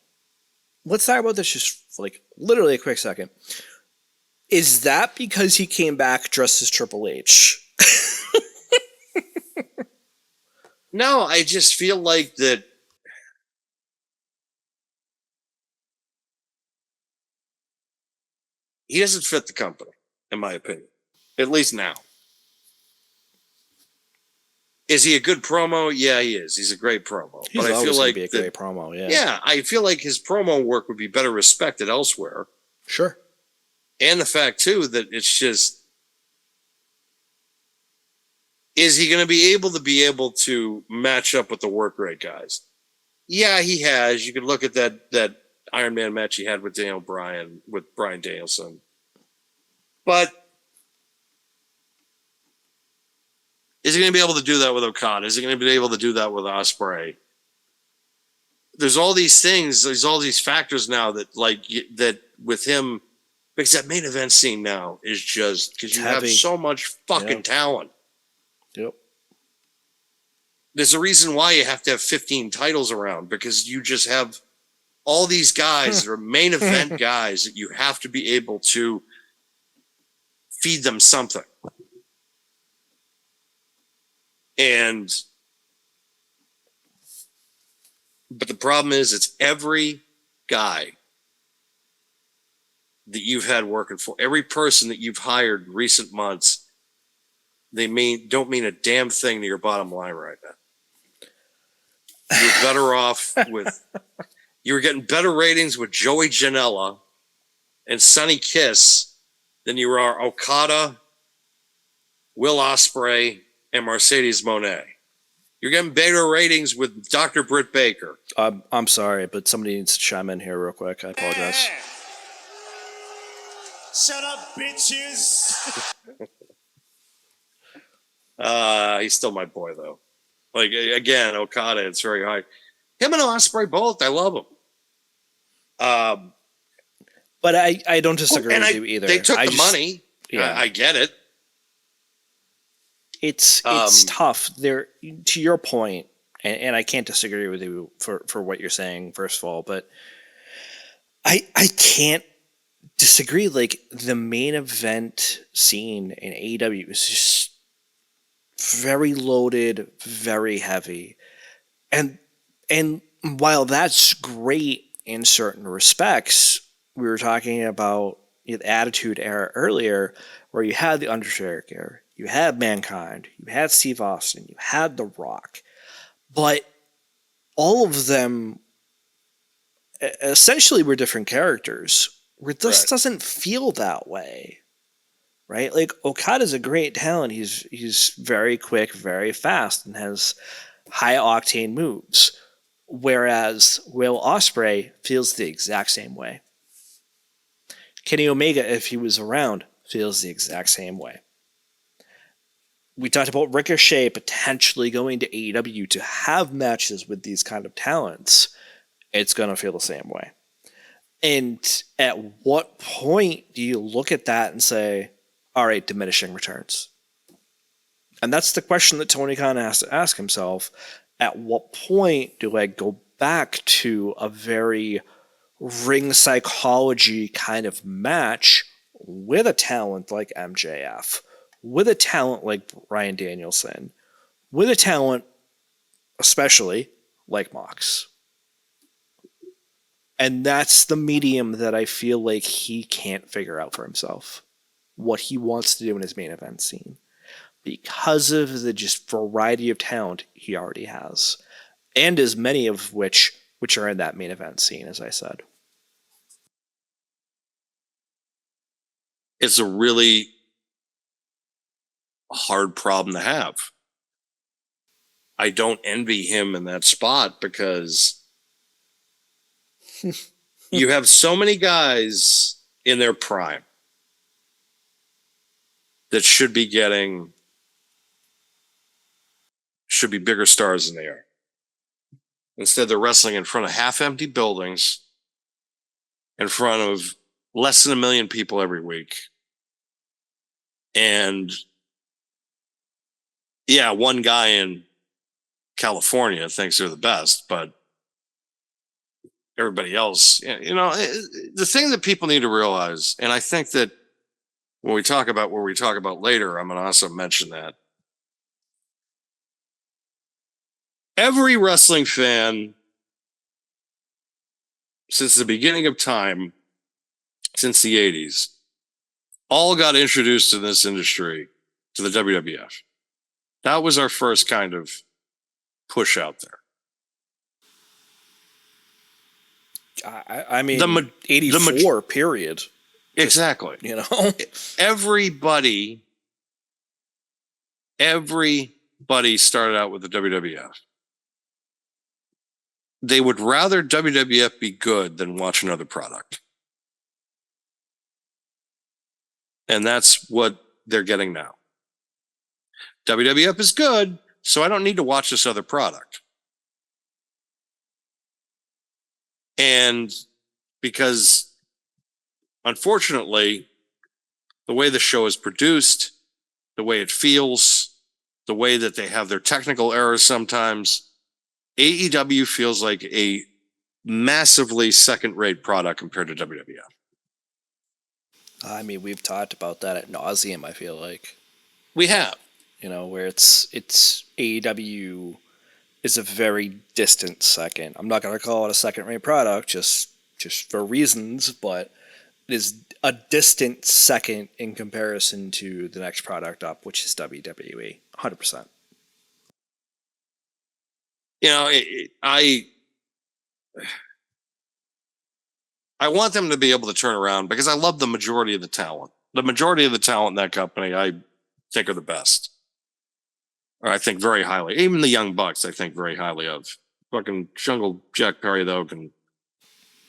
Let's talk about this just, like, literally a quick second. Is that because he came back dressed as Triple H? No, I just feel like that. He doesn't fit the company, in my opinion. At least now. Is he a good promo? Yeah, he is. He's a great promo. He's but I always feel going like to be a that, great promo. Yeah. yeah, I feel like his promo work would be better respected elsewhere. Sure. And the fact, too, that it's just, is he going to be able to match up with the work rate guys? Yeah, he has. You can look at that Iron Man match he had with Daniel Bryan, with Bryan Danielson. But is he going to be able to do that with Okada? Is he going to be able to do that with Ospreay? There's all these things. There's all these factors now that with him, because that main event scene now is just because you have so much fucking talent. Yep. There's a reason why you have to have 15 titles around, because you just have all these guys that are main event guys that you have to be able to feed them something. But the problem is, it's every guy that you've had working for, every person that you've hired in recent months, they don't mean a damn thing to your bottom line right now. You're better off with, you were getting better ratings with Joey Janela and Sonny Kiss than you are Okada, Will Ospreay, and Mercedes Moné. You're getting better ratings with Dr. Britt Baker. I'm sorry, but somebody needs to chime in here real quick. I apologize. Shut up, bitches. He's still my boy, though. Like, again, Okada, it's very high. Him and Ospreay both, I love them. But I don't disagree with you either. They took the money. Yeah. I get it. It's tough. There, to your point, and I can't disagree with you for what you're saying, first of all, but I can't disagree. Like, the main event scene in AEW is just very loaded, very heavy. And while that's great in certain respects, we were talking about the Attitude Era earlier, where you had the Undertaker, you had Mankind, you had Steve Austin, you had The Rock, but all of them essentially were different characters. Where this doesn't feel that way, right? Like, Okada's a great talent. He's very quick, very fast, and has high octane moves. Whereas Will Ospreay feels the exact same way. Kenny Omega, if he was around, feels the exact same way. We talked about Ricochet potentially going to AEW to have matches with these kind of talents. It's going to feel the same way. And at what point do you look at that and say, all right, diminishing returns? And that's the question that Tony Khan has to ask himself. At what point do I go back to a very ring psychology kind of match with a talent like MJF, with a talent like Bryan Danielson, with a talent especially like Mox? And that's the medium that I feel like he can't figure out for himself, what he wants to do in his main event scene, because of the just variety of talent he already has, and as many of which are in that main event scene, as I said. It's a really hard problem to have. I don't envy him in that spot, because you have so many guys in their prime that should be bigger stars than they are. Instead, they're wrestling in front of half-empty buildings, in front of less than 1 million people every week. And yeah, one guy in California thinks they're the best, but everybody else, the thing that people need to realize, and I think that when we talk about later, I'm going to also mention that every wrestling fan since the beginning of time, since the 80s, all got introduced in this industry to the WWF. That was our first kind of push out there. I mean, The ma- 84, period. Exactly. You know? Everybody started out with the WWF. They would rather WWF be good than watch another product. And that's what they're getting now. WWF is good, so I don't need to watch this other product. And because, unfortunately, the way the show is produced, the way it feels, the way that they have their technical errors sometimes, AEW feels like a massively second-rate product compared to WWF. I mean, we've talked about that at nauseum, I feel like. We have. You know, where it's AEW is a very distant second. I'm not going to call it a second-rate product, just for reasons, but it is a distant second in comparison to the next product up, which is WWE, 100%. You know, I want them to be able to turn around because I love the majority of the talent. The majority of the talent in that company, I think, are the best. Or I think very highly. Even the Young Bucks, I think very highly of. Fucking Jungle Jack Perry, though, can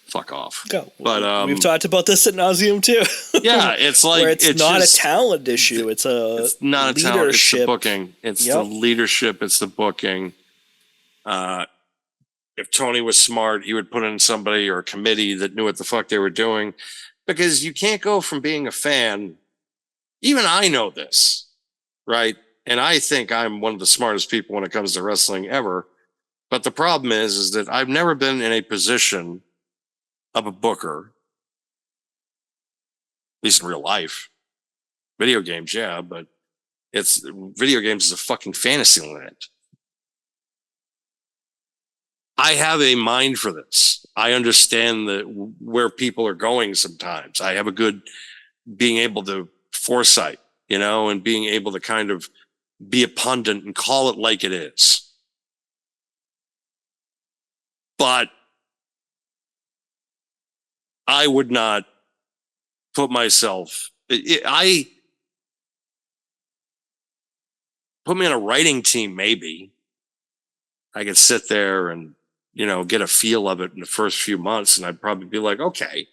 fuck off. Go. But we've talked about this at nauseum too. Yeah, it's like where it's not just, a talent issue. It's not a talent. It's the leadership. booking. It's the leadership. It's the booking. If Tony was smart, he would put in somebody or a committee that knew what the fuck they were doing, because you can't go from being a fan. Even I know this, right? And I think I'm one of the smartest people when it comes to wrestling ever. But the problem is that I've never been in a position of a booker, at least in real life. Video games, yeah, but video games is a fucking fantasy land. I have a mind for this. I understand where people are going sometimes. I have a good being able to foresight, you know, and being able to kind of be a pundit and call it like it is. But I would not put myself, put me on a writing team, maybe. I could sit there and, you know, get a feel of it in the first few months, and I'd probably be like, okay.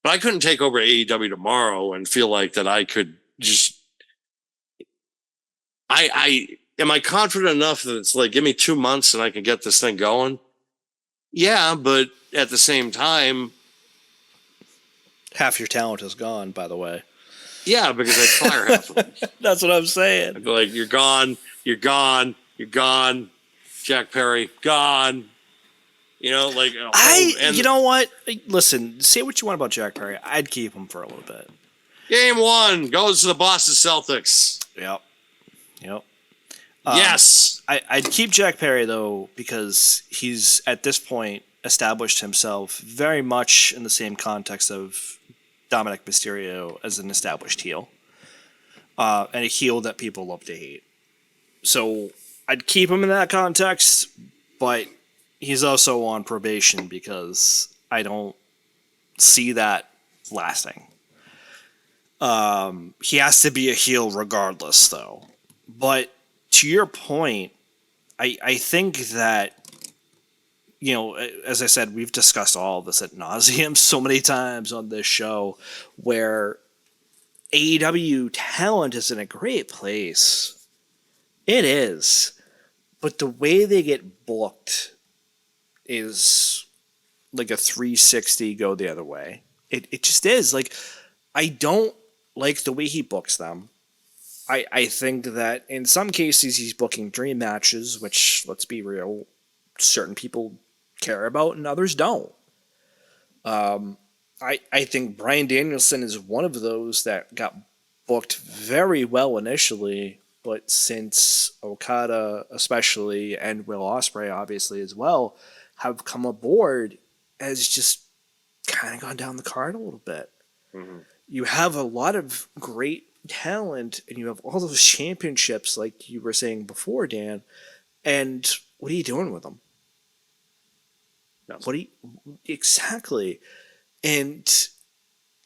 But I couldn't take over AEW tomorrow and feel like that I could just, am I confident enough that it's like, give me 2 months and I can get this thing going? Yeah, but at the same time, half your talent is gone, by the way. Yeah, because I'd fire half of them. That's what I'm saying. I'd be like, you're gone, you're gone, you're gone. Jack Perry, gone. You know, like, you know what? Listen, say what you want about Jack Perry. I'd keep him for a little bit. Game 1 goes to the Boston Celtics. Yep. Yes. I'd keep Jack Perry, though, because he's, at this point, established himself very much in the same context of Dominic Mysterio as an established heel. And a heel that people love to hate. So I'd keep him in that context, but he's also on probation because I don't see that lasting. He has to be a heel regardless, though. But to your point, I think that, you know, as I said, we've discussed all of this ad nauseum so many times on this show, where AEW talent is in a great place. It is. But the way they get booked is like a 360 go the other way. It just is. Like, I don't like the way he books them. I think that in some cases he's booking dream matches, which, let's be real, certain people care about and others don't. I think Bryan Danielson is one of those that got booked very well initially, but since Okada especially and Will Ospreay obviously as well have come aboard, has just kind of gone down the card a little bit. Mm-hmm. You have a lot of great talent and you have all those championships like you were saying before, Dan, and what are you doing with them? No. What do you exactly? And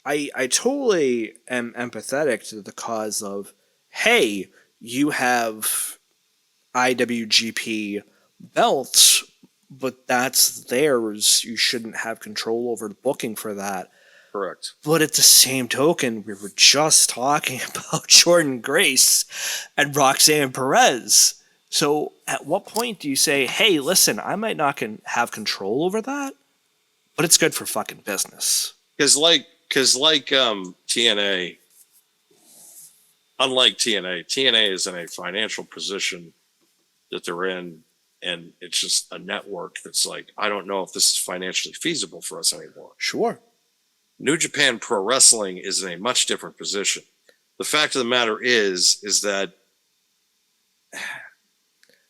I totally am empathetic to the cause of, hey, you have IWGP belts, but that's theirs. You shouldn't have control over the booking for that. Correct. But at the same token, we were just talking about Jordan Grace and Roxanne Perez. So at what point do you say, hey, listen, I might not have control over that, but it's good for fucking business? Because TNA, unlike TNA is in a financial position that they're in, and it's just a network that's like, I don't know if this is financially feasible for us anymore. Sure. New Japan Pro Wrestling is in a much different position. The fact of the matter is that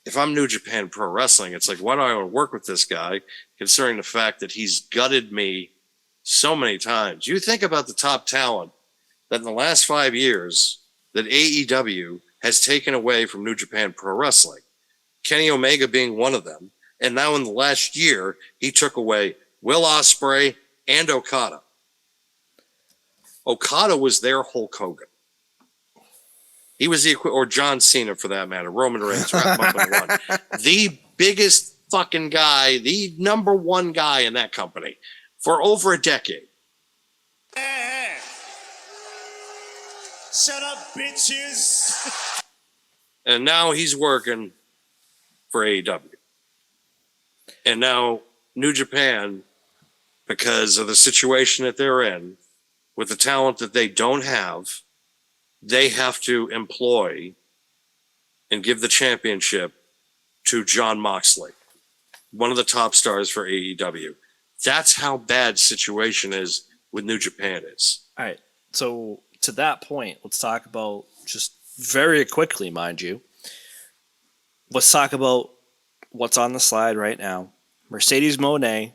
if I'm New Japan Pro Wrestling, it's like, why do I want to work with this guy, considering the fact that he's gutted me so many times? You think about the top talent that in the last 5 years that AEW has taken away from New Japan Pro Wrestling, Kenny Omega being one of them, and now in the last year, he took away Will Ospreay and Okada. Okada was their Hulk Hogan. He was or John Cena for that matter, Roman Reigns, wrap him up in one. The biggest fucking guy, the number one guy in that company for over a decade. Hey, hey. Shut up, bitches. And now he's working for AEW. And now New Japan, because of the situation that they're in, with the talent that they don't have, they have to employ and give the championship to Jon Moxley, one of the top stars for AEW. That's how bad situation is with New Japan is. All right. So to that point, let's talk about, just very quickly, mind you, let's talk about what's on the slide right now. Mercedes Moné,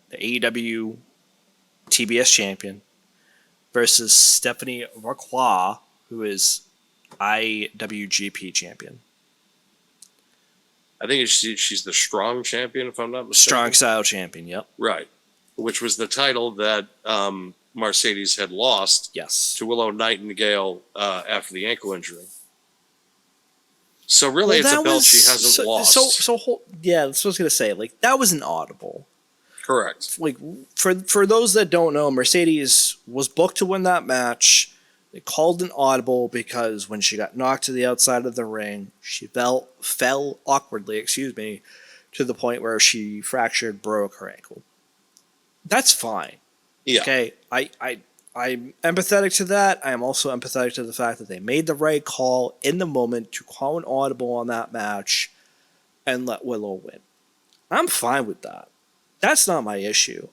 the AEW TBS champion, versus Stephanie Lacroix, who is IWGP champion. I think she's the strong champion, if I'm not mistaken. Strong style champion, yep. Right. Which was the title that Mercedes had lost Yes. to Willow Nightingale after the ankle injury. So really, it's a belt she hasn't lost. That's what I was gonna say. Like, that was an audible. Correct. Like, for those that don't know, Mercedes was booked to win that match. They called an audible because when she got knocked to the outside of the ring, she fell awkwardly, to the point where she broke her ankle. That's fine. Yeah. Okay. I'm empathetic to that. I am also empathetic to the fact that they made the right call in the moment to call an audible on that match and let Willow win. I'm fine with that. That's not my issue.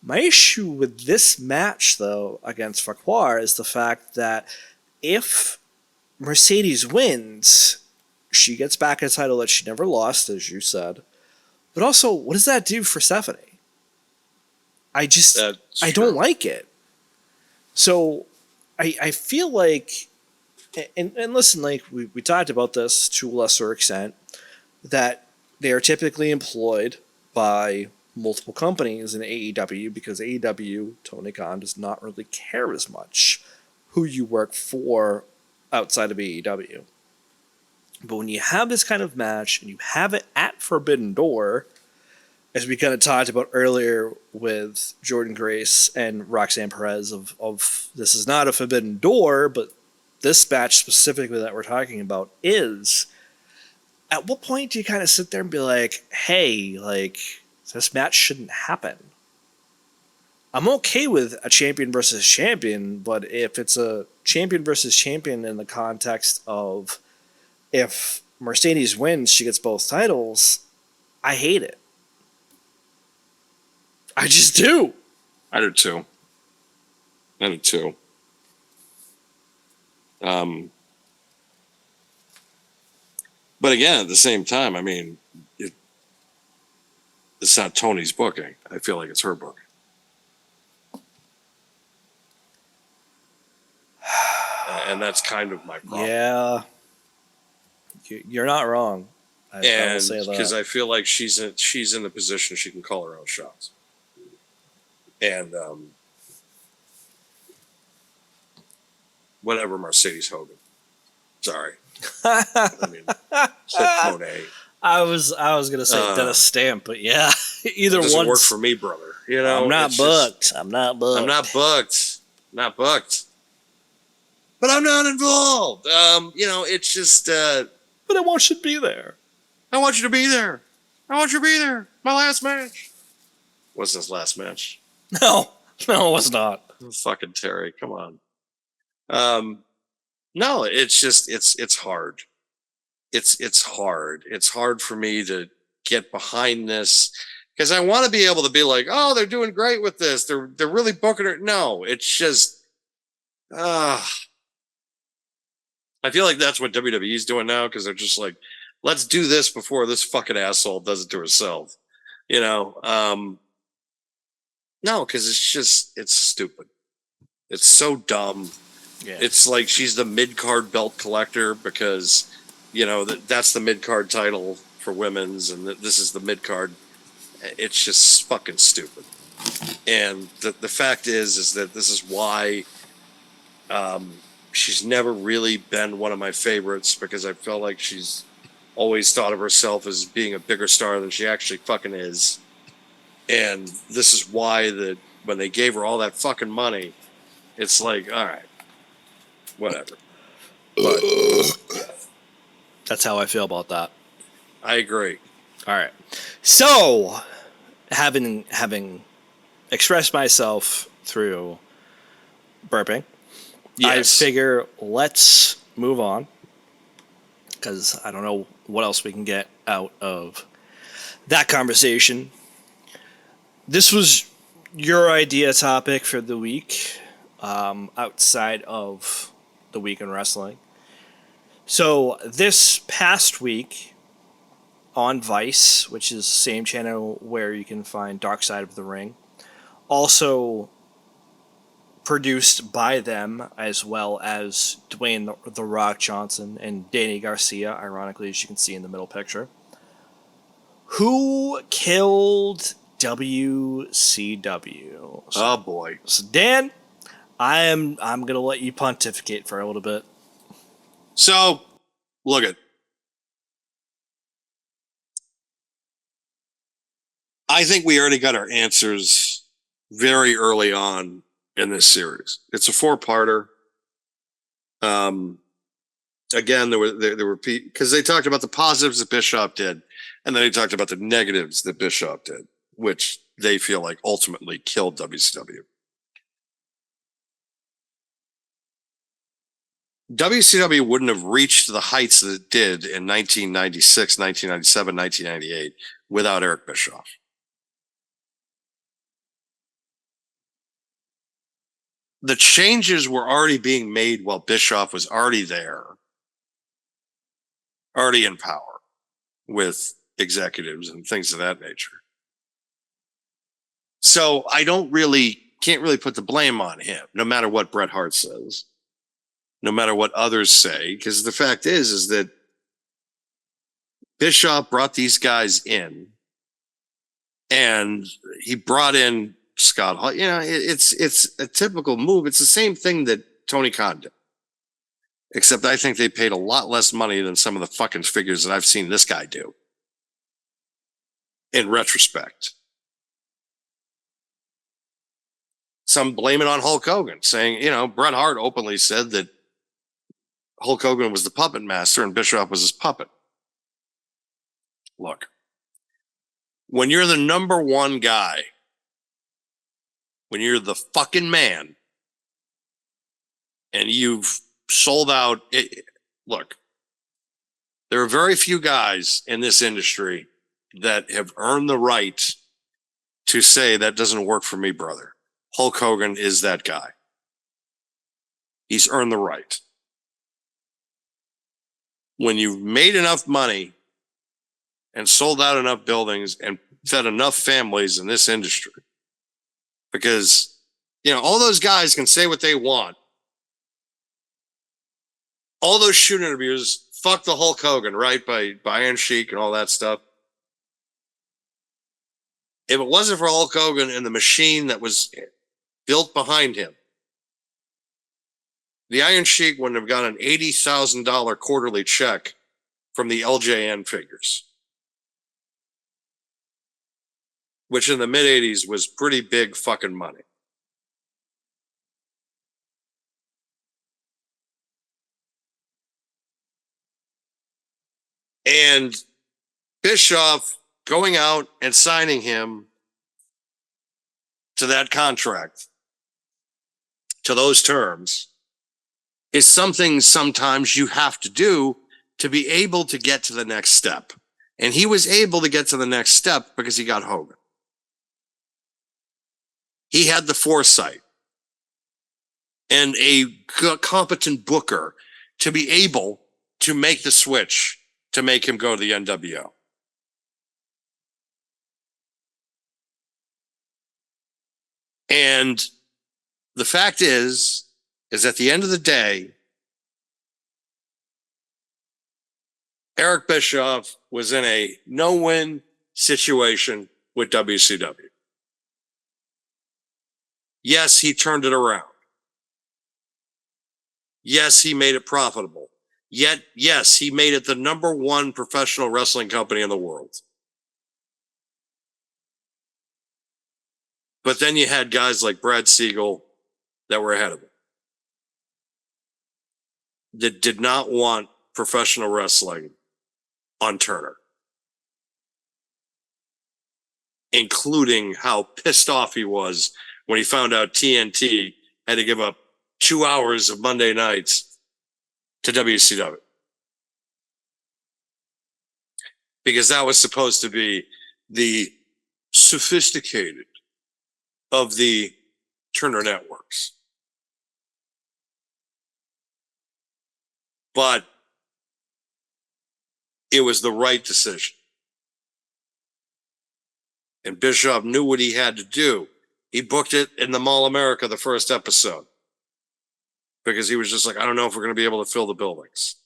My issue with this match, though, against Farquhar is the fact that if Mercedes wins, she gets back a title that she never lost, as you said. But also, what does that do for Stephanie? I don't like it. So, I feel like, and listen, like, we talked about this to a lesser extent, that they are typically employed by multiple companies in AEW because AEW, Tony Khan, does not really care as much who you work for outside of AEW. But when you have this kind of match and you have it at Forbidden Door, as we kind of talked about earlier with Jordan Grace and Roxanne Perez of this is not a Forbidden Door, but this match specifically that we're talking about is, at what point do you kind of sit there and be like, hey, like, this match shouldn't happen? I'm okay with a champion versus champion, but if it's a champion versus champion in the context of if Mercedes wins, she gets both titles, I hate it. I just do. I do too. But again, at the same time, I mean, it's not Tony's booking. I feel like it's her booking. And that's kind of my problem. Yeah, you're not wrong. I will And say because that. I feel like she's in the position she can call her own shots. And whatever, Mercedes Hogan. Sorry. I mean, said Monet. I was gonna say Dennis Stamp, but yeah, either It doesn't one work for me, brother. You know, I'm not it's just- booked. I'm not booked. I'm not booked. Not booked. But I'm not involved. You know, it's just But I want you to be there. I want you to be there. I want you to be there. My last match. What's this last match? No, it was not. Fucking Terry, come on. No, it's just it's hard. It's hard. It's hard for me to get behind this because I want to be able to be like, oh, they're doing great with this. They're really booking it. No, it's just I feel like that's what WWE's doing now because they're just like, let's do this before this fucking asshole does it to herself. You know, no, because it's stupid. It's so dumb. Yeah. It's like she's the mid-card belt collector because, you know, that's the mid-card title for women's and this is the mid-card. It's just fucking stupid. And the fact is that this is why she's never really been one of my favorites because I felt like she's always thought of herself as being a bigger star than she actually fucking is. And this is why that when they gave her all that fucking money, it's like, all right, whatever. But That's how I feel about that. I agree. All right. So, having expressed myself through burping, Yes. I figure let's move on because I don't know what else we can get out of that conversation. This was your idea topic for the week, outside of the week in wrestling. So this past week on Vice, which is the same channel where you can find Dark Side of the Ring, also produced by them as well as Dwayne the Rock Johnson and Danny Garcia, ironically, as you can see in the middle picture. Who killed WCW? Oh boy. So Dan, I'm gonna let you pontificate for a little bit. So, look at. I think we already got our answers very early on in this series. It's a 4-parter. Again, there were because they talked about the positives that Bischoff did, and then they talked about the negatives that Bischoff did, which they feel like ultimately killed WCW. WCW wouldn't have reached the heights that it did in 1996, 1997, 1998 without Eric Bischoff. The changes were already being made while Bischoff was already there, already in power with executives and things of that nature. So I can't really put the blame on him, no matter what Bret Hart says, no matter what others say, because the fact is that Bischoff brought these guys in and he brought in Scott Hall. You know, it's a typical move. It's the same thing that Tony Khan did. Except I think they paid a lot less money than some of the fucking figures that I've seen this guy do. In retrospect. Some blame it on Hulk Hogan, saying, you know, Bret Hart openly said that Hulk Hogan was the puppet master and Bischoff was his puppet. Look, when you're the number one guy, when you're the fucking man, and you've sold out, look, there are very few guys in this industry that have earned the right to say that doesn't work for me, brother. Hulk Hogan is that guy. He's earned the right. when you've made enough money and sold out enough buildings and fed enough families in this industry. Because, all those guys can say what they want. All those shoot interviews, fuck the Hulk Hogan, right? By Iron Sheik and all that stuff. If it wasn't for Hulk Hogan and the machine that was built behind him, the Iron Sheik wouldn't have got an $80,000 quarterly check from the LJN figures, which in the mid 80s was pretty big fucking money. And Bischoff going out and signing him to that contract, to those terms, is something sometimes you have to do to be able to get to the next step. And he was able to get to the next step because he got Hogan. He had the foresight and a competent booker to be able to make the switch to make him go to the NWO. And the fact is at the end of the day, Eric Bischoff was in a no-win situation with WCW. Yes, he turned it around. Yes, he made it profitable. Yet, yes, he made it the #1 professional wrestling company in the world. But then you had guys like Brad Siegel that were ahead of him, that did not want professional wrestling on Turner, including how pissed off he was when he found out TNT had to give up 2 hours of Monday nights to WCW. Because that was supposed to be the sophisticated of the Turner networks. But it was the right decision. And Bischoff knew what he had to do. He booked it in the Mall America, the first episode, because he was just like, I don't know if we're going to be able to fill the buildings.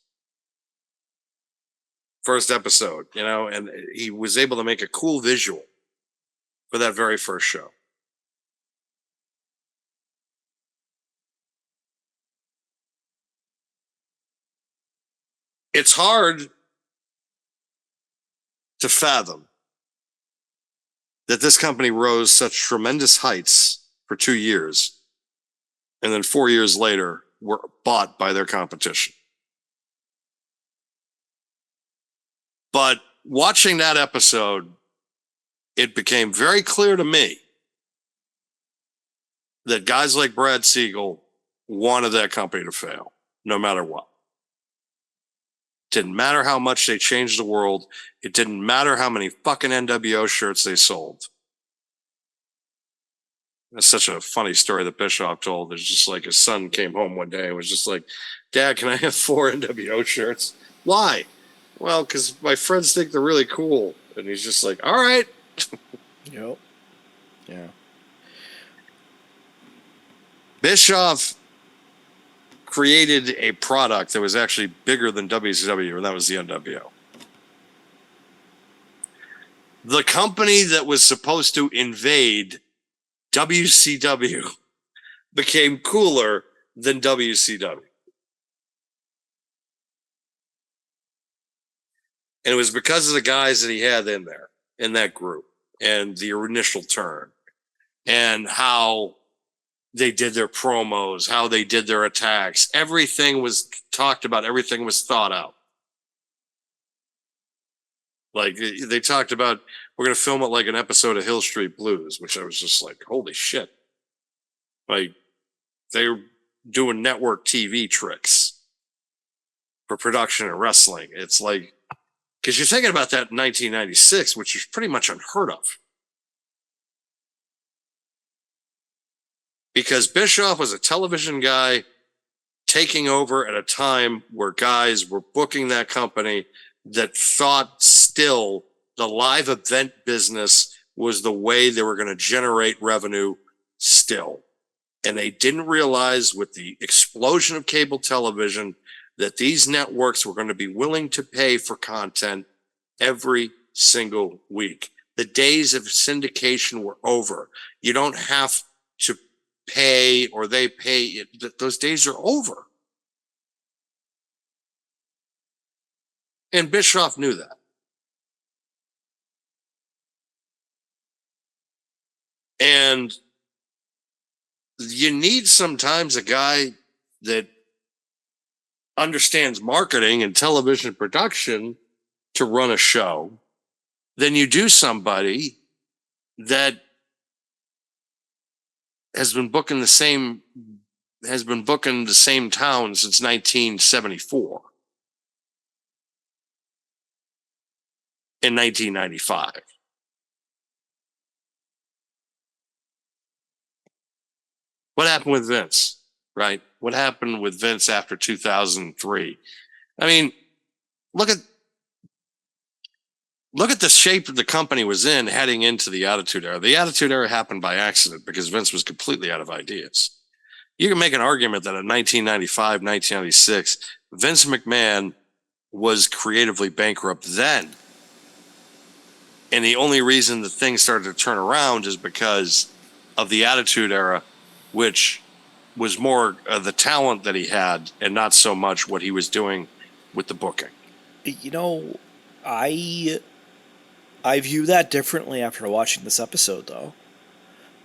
First episode, and he was able to make a cool visual for that very first show. It's hard to fathom that this company rose such tremendous heights for 2 years, and then 4 years later were bought by their competition. But watching that episode, it became very clear to me that guys like Brad Siegel wanted that company to fail, no matter what. Didn't matter how much they changed the world. It didn't matter how many fucking NWO shirts they sold. That's such a funny story that Bischoff told. It's just like his son came home one day and was just like, Dad, can I have 4 NWO shirts? Why? Well, because my friends think they're really cool. And he's just like, all right. Yep. Yeah. Bischoff created a product that was actually bigger than WCW, and that was the NWO. The company that was supposed to invade WCW became cooler than WCW. And it was because of the guys that he had in there, in that group, and the initial turn, and how they did their promos, how they did their attacks. Everything was talked about. Everything was thought out. Like they talked about, we're going to film it like an episode of Hill Street Blues, which I was just like, holy shit. Like they were doing network TV tricks for production and wrestling. It's like, because you're thinking about that in 1996, which is pretty much unheard of. Because Bischoff was a television guy taking over at a time where guys were booking that company that thought still the live event business was the way they were going to generate revenue still. And they didn't realize with the explosion of cable television that these networks were going to be willing to pay for content every single week. The days of syndication were over. You don't have to pay or they pay. Those days are over. And Bischoff knew that. And you need sometimes a guy that understands marketing and television production to run a show than you do somebody that has been booking the same town since 1974 in 1995. What happened with Vince, right? What happened with Vince after 2003? I mean, look at the shape the company was in heading into the Attitude Era. The Attitude Era happened by accident because Vince was completely out of ideas. You can make an argument that in 1995, 1996, Vince McMahon was creatively bankrupt then. And the only reason that things started to turn around is because of the Attitude Era, which was more the talent that he had and not so much what he was doing with the booking. You know, I view that differently after watching this episode, though,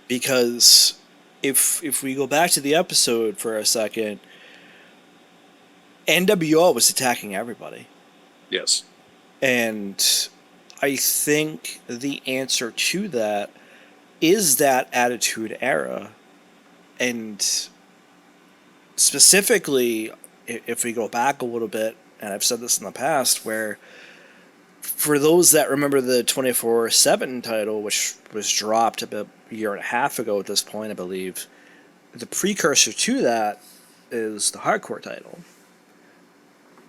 because if we go back to the episode for a second, NWO was attacking everybody. Yes. And I think the answer to that is that Attitude Era. And specifically, if we go back a little bit, and I've said this in the past, where for those that remember the 24/7 title, which was dropped about a year and a half ago at this point, I believe, the precursor to that is the Hardcore title.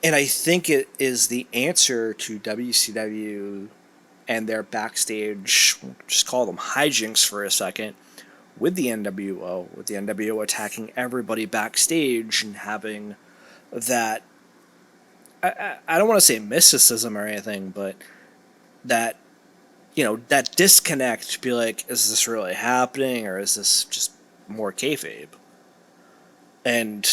And I think it is the answer to WCW and their backstage, just call them hijinks for a second, with the NWO attacking everybody backstage and having that, I don't want to say mysticism or anything, but that, that disconnect to be like, is this really happening or is this just more kayfabe? And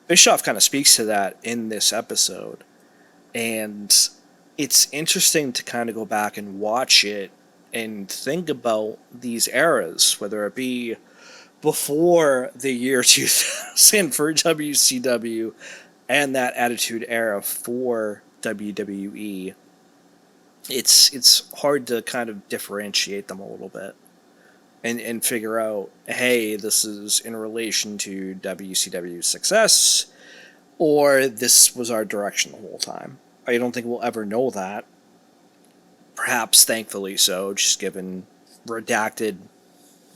Bischoff kind of speaks to that in this episode. And it's interesting to kind of go back and watch it and think about these eras, whether it be before the year 2000 for WCW and that Attitude Era for WWE. It's hard to kind of differentiate them a little bit and figure out, hey, this is in relation to WCW's success, or this was our direction the whole time. I don't think we'll ever know that. Perhaps thankfully so, just given redacted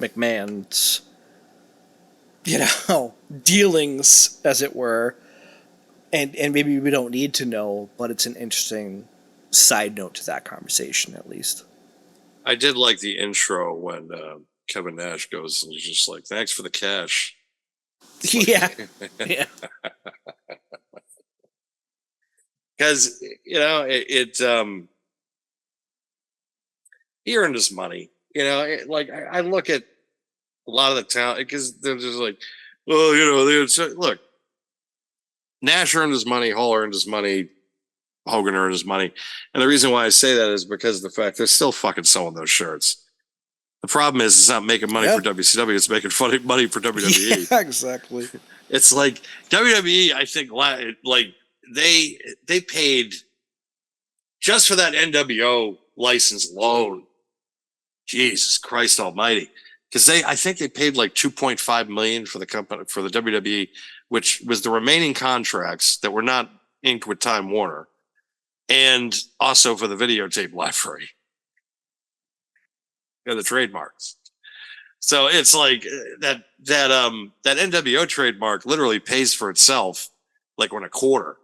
McMahon's, dealings, as it were. And maybe we don't need to know, but it's an interesting side note to that conversation, at least. I did like the intro when Kevin Nash goes and he's just like, thanks for the cash. Yeah. Yeah. Because, he earned his money. I look at a lot of the talent because they're just like, look, Nash earned his money, Hall earned his money, Hogan earned his money. And the reason why I say that is because of the fact they're still fucking selling those shirts. The problem is it's not making money for WCW, it's making money for WWE. Yeah, exactly. It's like WWE, I think, like they paid just for that NWO license alone. Jesus Christ Almighty! Because I think they paid like $2.5 million for the company, for the WWE, which was the remaining contracts that were not inked with Time Warner, and also for the videotape library and the trademarks. So it's like that NWO trademark literally pays for itself like in a quarter,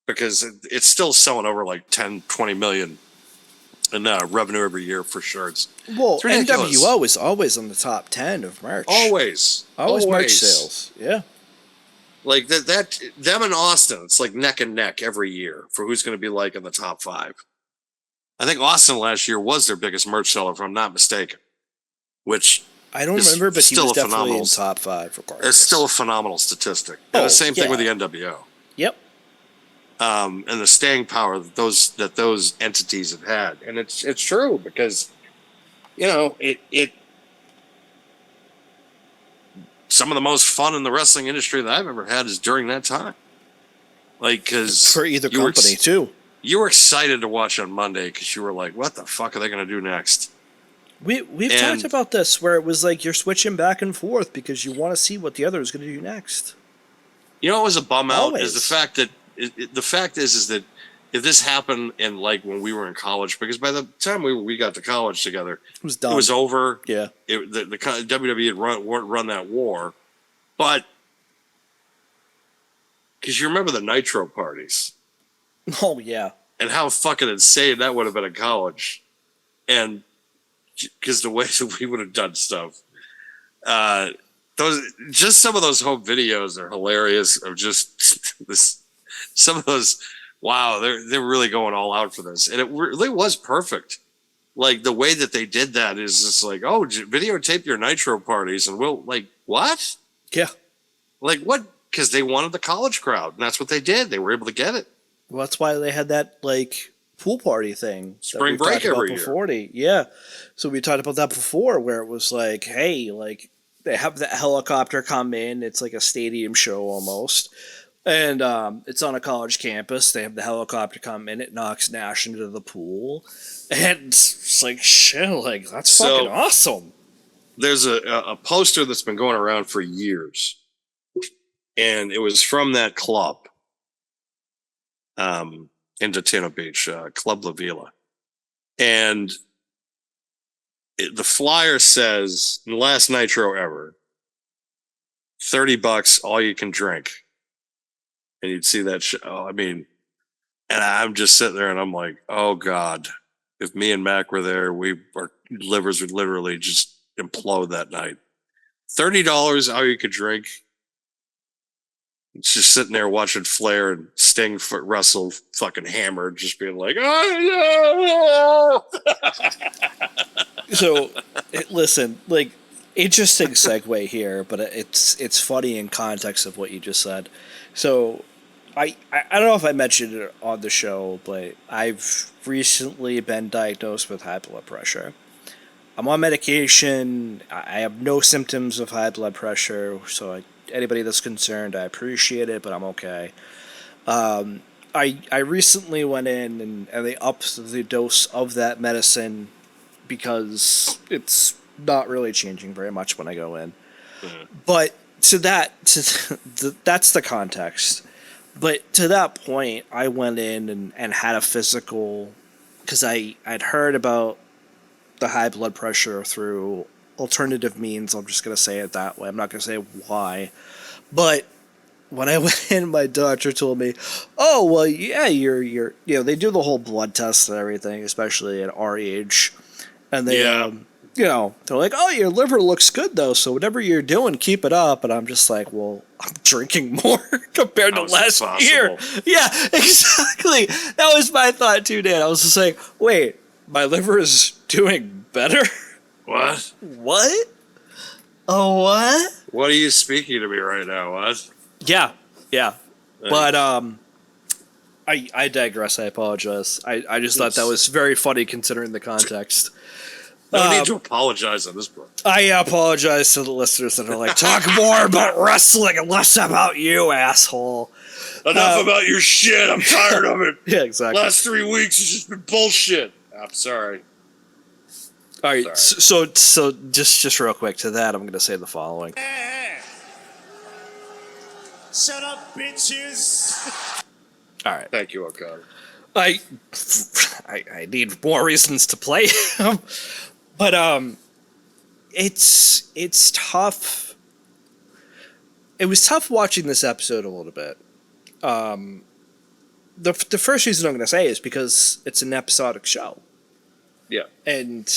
because it's still selling over like 10, 20 million in revenue every year for shirts. Well, It's ridiculous. NWO is always on the top 10 of merch. Always Merch sales. Yeah. Like that them and Austin, it's like neck and neck every year for who's going to be like in the top 5. I think Austin last year was their biggest merch seller, if I'm not mistaken, which I don't It's remember, but he still was a definitely phenomenal- in top 5 regardless. it's still a phenomenal statistic. And Oh, the same thing with the yeah. NWO. Yep. And the staying power that those entities have had, and it's true, because it some of the most fun in the wrestling industry that I've ever had is during that time. Like, because For either company, too. you were excited to watch on Monday because you were like, "What the fuck are they going to do next?" We've And- talked about this where it was like you're switching back and forth because you want to see what the other is going to do next. You know what was a bum out Always. is the fact that the fact is that if this happened in like when we were in college, because by the time we got to college together, It was done. it was over. Yeah. The WWE had run that war, but because you remember the Nitro parties Oh, yeah. and how fucking insane that would have been in college, and because the way that we would have done stuff, some of those home videos are hilarious. Of just this, some of those, wow, they're really going all out for this, and it really was perfect. Like the way that they did that is just like, oh, videotape your Nitro parties, and we'll like what? Yeah. Like what? Because they wanted the college crowd, and that's what they did. They were able to get it. Well, that's why they had that, like, pool party thing. that Spring we've break talked about every year. before. Yeah. So we talked about that before where it was like, hey, like, they have the helicopter come in. It's like a stadium show almost. And it's on a college campus. They have the helicopter come in. It knocks Nash into the pool. And it's like, shit, like, that's So- fucking awesome. There's a poster that's been going around for years, and it was from that club in Daytona Beach, Club La Vila. And the flyer says, the last Nitro ever, $30, all you can drink. And you'd see that I mean, and I'm just sitting there and I'm like, oh God, if me and Mac were there, our livers would literally just implode that night. $30, all you could drink. It's just sitting there watching Flair and Sting wrestle fucking hammered, just being like, oh no. So, listen, like, interesting segue here, but it's funny in context of what you just said. So, I don't know if I mentioned it on the show, but I've recently been diagnosed with high blood pressure. I'm on medication. I have no symptoms of high blood pressure, so anybody that's concerned, I appreciate it, but I'm okay. I recently went in and they upped the dose of that medicine because it's not really changing very much when I go in. But that's the context. But to that point, I went in and had a physical because I'd heard about the high blood pressure through alternative means. I'm just going to say it that way. I'm not going to say why. But when I went in, my doctor told me, oh, well, yeah, you're they do the whole blood test and everything, especially at our age. And they, they're like, oh, your liver looks good, though. So whatever you're doing, keep it up. And I'm just like, well, I'm drinking more compared to How's last that year. possible? Yeah, exactly. That was my thought, too, Dan. I was just like, wait, my liver is doing better? What? What? Oh, what? What are you speaking to me right now? What? Yeah. But I digress. I apologize. I just thought that was very funny considering the context. No need to apologize on this book. I apologize to the listeners that are like, talk more about wrestling and less about you, asshole. Enough about your shit. I'm tired of it. Yeah, exactly. Last 3 weeks has just been bullshit. I'm sorry. All right. So just real quick to that, I'm going to say the following. Shut up, bitches. All right. Thank you, Okada. I need more reasons to play him. But it's tough. It was tough watching this episode a little bit. The first reason I'm going to say is because it's an episodic show. Yeah. And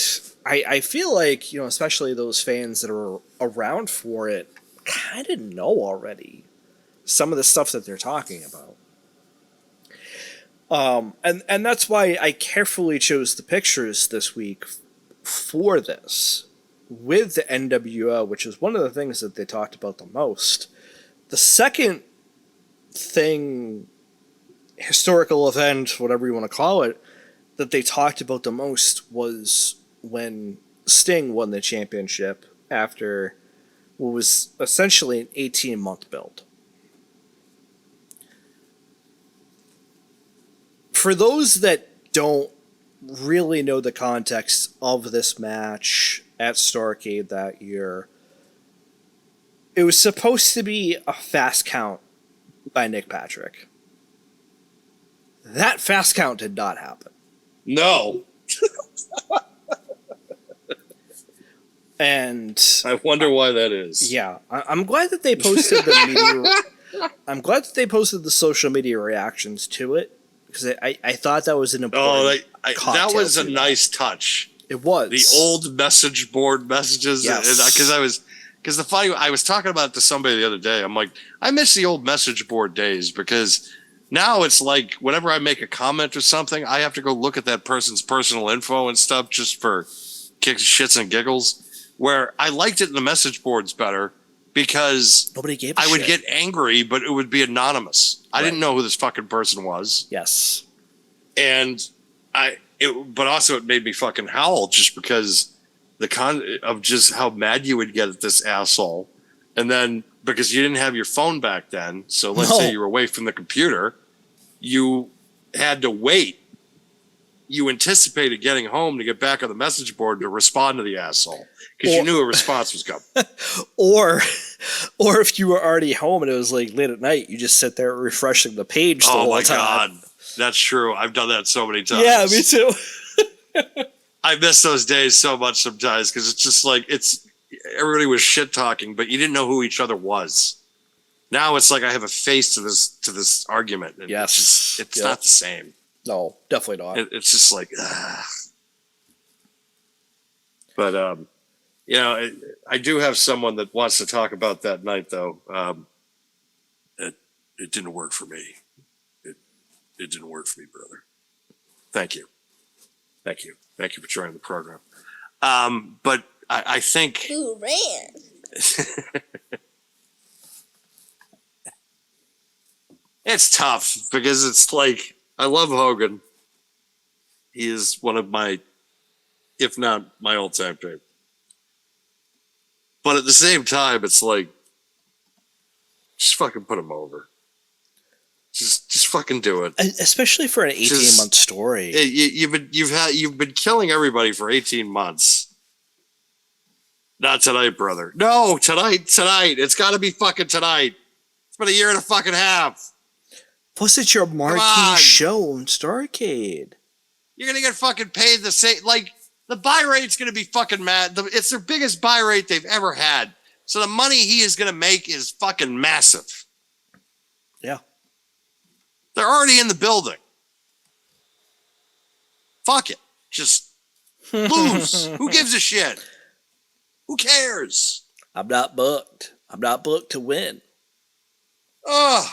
I feel like, especially those fans that are around for it kind of know already some of the stuff that they're talking about. And that's why I carefully chose the pictures this week for this with the NWO, which is one of the things that they talked about the most. The second thing, historical event, whatever you want to call it, that they talked about the most was when Sting won the championship after what was essentially an 18-month build. For those that don't really know the context of this match at Starrcade that year, it was supposed to be a fast count by Nick Patrick. That fast count did not happen. No. And I wonder why that is. yeah, I'm glad that they posted the media. I'm glad that they posted the social media reactions to it, because I thought that was an important. That cocktail was a to nice touch. It was The old message board messages. Yes. Because I was talking about it to somebody the other day. I'm like, I miss the old message board days, because now it's like whenever I make a comment or something, I have to go look at that person's personal info and stuff just for kicks, shits, and giggles. Where I liked it in the message boards better because nobody gave. I would get angry, but it would be anonymous. I didn't know who this fucking person was. Yes, and but also it made me fucking howl just because of just how mad you would get at this asshole. And then because you didn't have your phone back then, so let's say you were away from the computer, you had to wait. You anticipated getting home to get back on the message board to respond to the asshole because you knew a response was coming. or if you were already home and it was like late at night, you just sit there refreshing the page the whole time. Oh my god, that's true. I've done that so many times. Yeah, me too. I miss those days so much sometimes because it's just like everybody was shit talking, but you didn't know who each other was. Now it's like I have a face to this argument. And yes, it's not the same. No, definitely not. It's just like, but I do have someone that wants to talk about that night though. It didn't work for me. It didn't work for me, brother. Thank you for joining the program. But I think Who ran? it's tough because it's like. I love Hogan. He is one of my, if not my all-time favorite. But at the same time, it's like, just fucking put him over. Just fucking do it. Especially for an 18-month story. You've been killing everybody for 18 months. Not tonight, brother. No, tonight. It's got to be fucking tonight. It's been a year and a fucking half. Plus, it's your marquee show on Starrcade. You're gonna get fucking paid the same. Like the buy rate's gonna be fucking mad. It's their biggest buy rate they've ever had. So the money he is gonna make is fucking massive. Yeah, they're already in the building. Fuck it, just lose. Who gives a shit? Who cares? I'm not booked. I'm not booked to win. Ugh.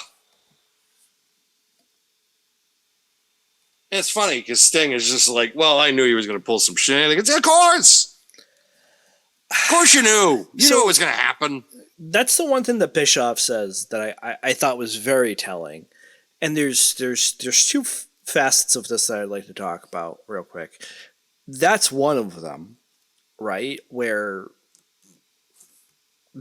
It's funny because Sting is just like, well, I knew he was going to pull some shenanigans. Of course you knew. You knew it was going to happen. That's the one thing that Bischoff says that I thought was very telling. And there's two facets of this that I'd like to talk about real quick. That's one of them, right? Where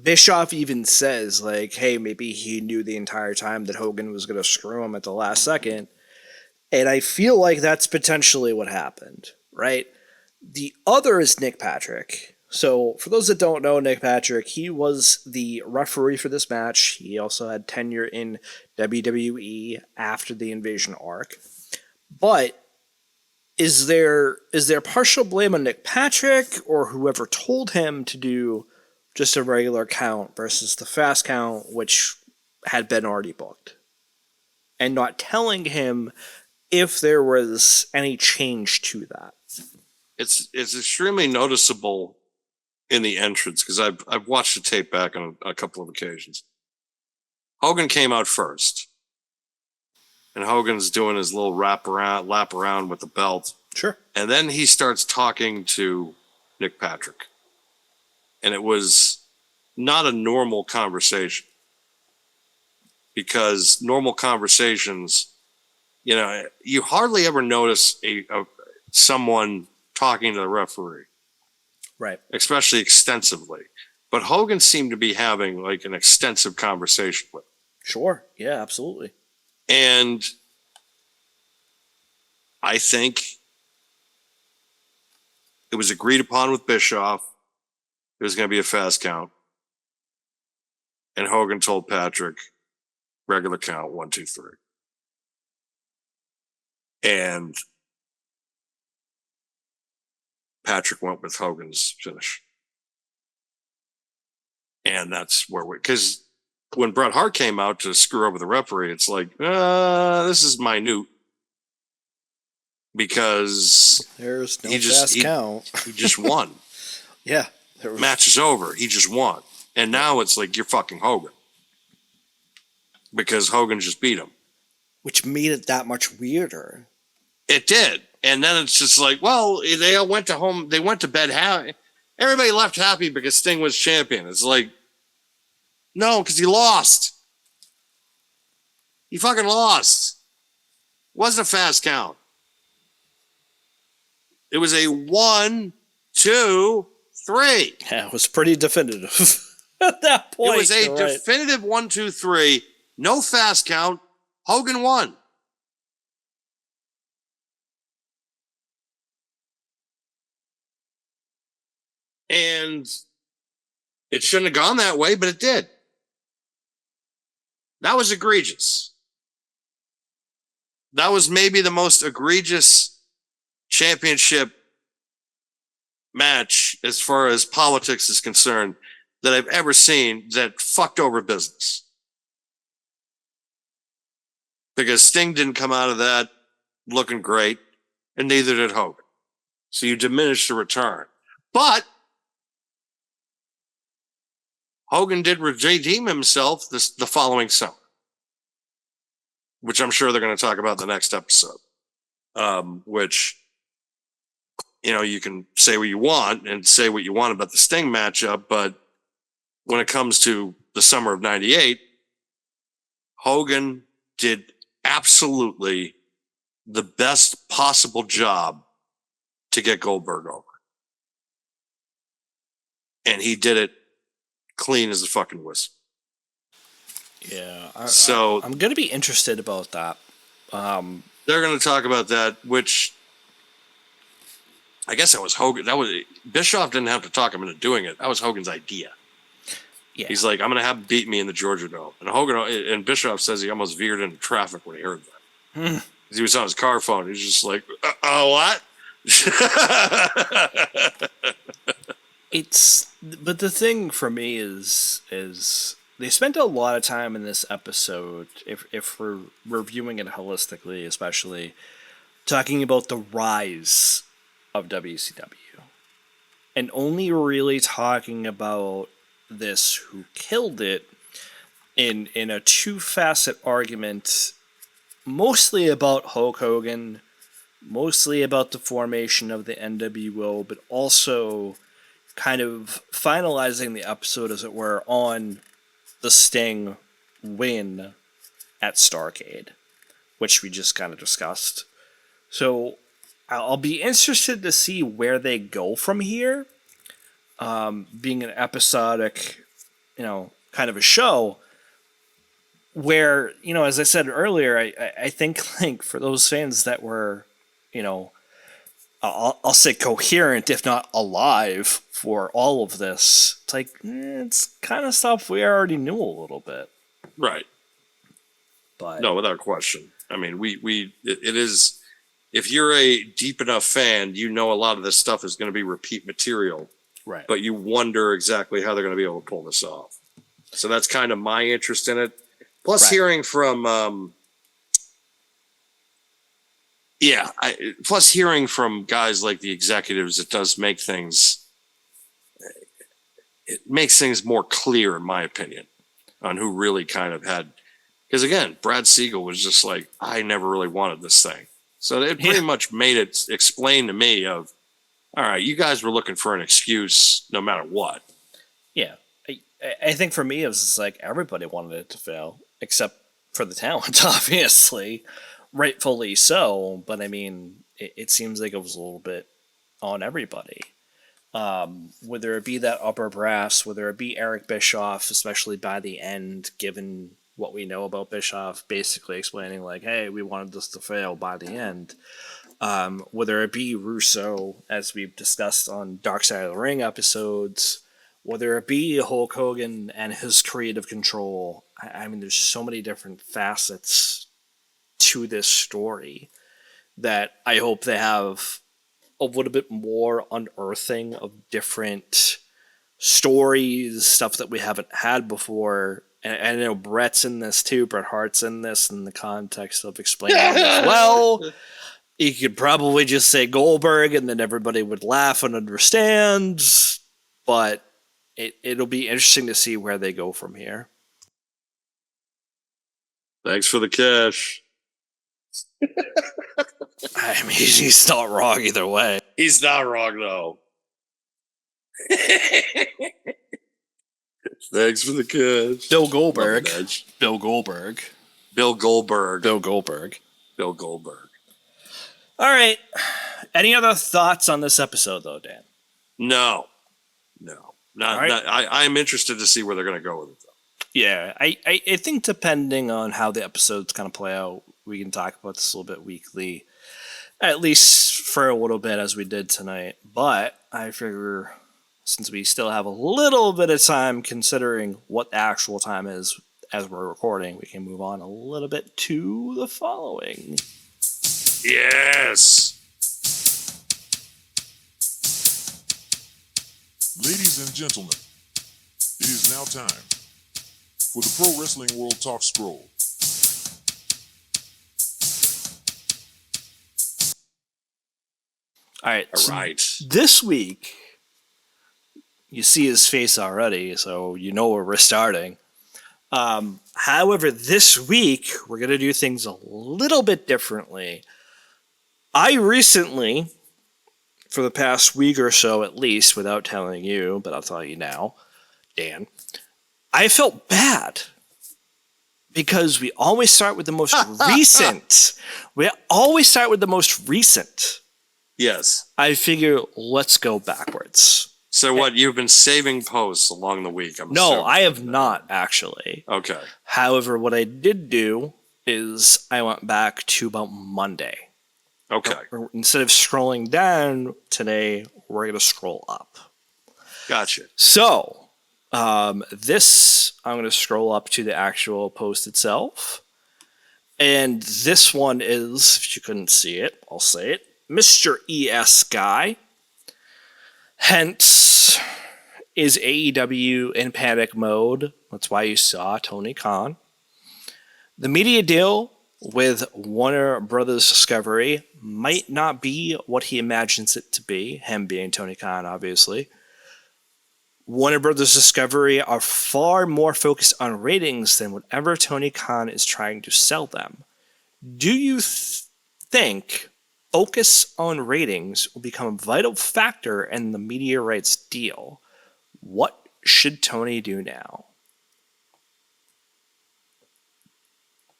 Bischoff even says, like, hey, maybe he knew the entire time that Hogan was going to screw him at the last second. And I feel like that's potentially what happened, right? The other is Nick Patrick. So for those that don't know Nick Patrick, he was the referee for this match. He also had tenure in WWE after the Invasion arc. But is there partial blame on Nick Patrick or whoever told him to do just a regular count versus the fast count, which had been already booked, and not telling him if there was any change to that? It's extremely noticeable in the entrance because I've watched the tape back on a couple of occasions. Hogan came out first, and Hogan's doing his little lap around with the belt. Sure. And then he starts talking to Nick Patrick. And it was not a normal conversation. Because normal conversations, you know, you hardly ever notice someone talking to the referee. Right. Especially extensively. But Hogan seemed to be having like an extensive conversation with him. Sure. Yeah, absolutely. And I think it was agreed upon with Bischoff it was going to be a fast count. And Hogan told Patrick, regular count, 1, 2, 3. And Patrick went with Hogan's finish. And that's where because when Bret Hart came out to screw over the referee, it's like, this is minute. Because there's no fast count. He just won. Yeah. Match is over. He just won. And now it's like, you're fucking Hogan. Because Hogan just beat him. Which made it that much weirder. It did. And then it's just like, well, they all went to home. They went to bed happy. Everybody left happy because Sting was champion. It's like, no, because he lost. He fucking lost. Wasn't a fast count. It was a 1, 2, 3. Yeah, it was pretty definitive at that point. It was a definitive 1, 2, 3. No fast count. Hogan won. And it shouldn't have gone that way, but it did. That was egregious. That was maybe the most egregious championship match as far as politics is concerned that I've ever seen that fucked over business. Because Sting didn't come out of that looking great, and neither did Hogan. So you diminish the return. But Hogan did redeem himself the following summer, which I'm sure they're going to talk about in the next episode. Which, you know, you can say what you want and say what you want about the Sting matchup, but when it comes to the summer of '98, Hogan did absolutely the best possible job to get Goldberg over. And he did it clean as a fucking whistle. Yeah. I'm going to be interested about that. They're going to talk about that, which I guess that was Hogan. Bischoff didn't have to talk him into doing it. That was Hogan's idea. Yeah. He's like, I'm going to have him beat me in the Georgia Dome. And Bischoff says he almost veered into traffic when he heard that. He was on his car phone. He was just like, what? But the thing for me is they spent a lot of time in this episode, if we're reviewing it holistically, especially talking about the rise of WCW, and only really talking about this who killed it in a two-facet argument, mostly about Hulk Hogan, mostly about the formation of the NWO, but also kind of finalizing the episode, as it were, on the Sting win at Starrcade, which we just kind of discussed. So I'll be interested to see where they go from here. Being an episodic, kind of a show where, as I said earlier, I think, like, for those fans that were, I'll say coherent, if not alive, for all of this, it's like, it's kind of stuff we already knew a little bit. Right. But no, without question. I mean, it is, if you're a deep enough fan, you know a lot of this stuff is going to be repeat material, Right. but you wonder exactly how they're going to be able to pull this off. So that's kind of my interest in it. Plus, Right. hearing from, plus hearing from guys like the executives, it does make things, it makes things more clear, in my opinion, on who really kind of had. Because again, Brad Siegel was just like, I never really wanted this thing. So it pretty much made it explain to me of, all right, you guys were looking for an excuse no matter what. Yeah. I think for me, it was just like everybody wanted it to fail, except for the talent, obviously. Rightfully so. But I mean, it seems like it was a little bit on everybody. Whether it be that upper brass, whether it be Eric Bischoff, especially by the end, given what we know about Bischoff, basically explaining like, hey, we wanted this to fail by the end. Whether it be Russo, as we've discussed on Dark Side of the Ring episodes, whether it be Hulk Hogan and his creative control. I mean, there's so many different facets to this story that I hope they have a little bit more unearthing of different stories, stuff that we haven't had before. And I know Brett's in this too. Bret Hart's in this in the context of explaining it as well. You could probably just say Goldberg and then everybody would laugh and understand. But it'll be interesting to see where they go from here. Thanks for the cash. I mean, he's not wrong either way. He's not wrong, though. Thanks for the cash. Bill Goldberg. Love it, Edge. Bill Goldberg. Bill Goldberg. Bill Goldberg. Bill Goldberg. All right. Any other thoughts on this episode, though, Dan? No. All right. I'm interested to see where they're going to go with it, though. Yeah, I think depending on how the episodes kind of play out, we can talk about this a little bit weekly, at least for a little bit as we did tonight. But I figure since we still have a little bit of time considering what the actual time is as we're recording, we can move on a little bit to the following. Yes. Ladies and gentlemen, it is now time for the Pro Wrestling World Talk Scroll. All right. All right. This week, you see his face already, so you know where we're starting. However, this week, we're going to do things a little bit differently. I recently, for the past week or so at least, without telling you, but I'll tell you now, Dan, I felt bad. Because we always start with the most recent. We always start with the most recent. Yes. I figure, let's go backwards. So what, you've been saving posts along the week? I'm No, assuming. I have not, actually. Okay. However, what I did do is I went back to about Monday. Okay. Instead of scrolling down today, we're going to scroll up. Gotcha. So, this, I'm going to scroll up to the actual post itself. And this one is, if you couldn't see it, I'll say it, Mr. ES Guy. Hence, is AEW in panic mode? That's why you saw Tony Khan. The media deal with Warner Brothers Discovery might not be what he imagines it to be, him being Tony Khan, obviously. Warner Brothers Discovery are far more focused on ratings than whatever Tony Khan is trying to sell them. Do you think focus on ratings will become a vital factor in the media rights deal? What should Tony do now?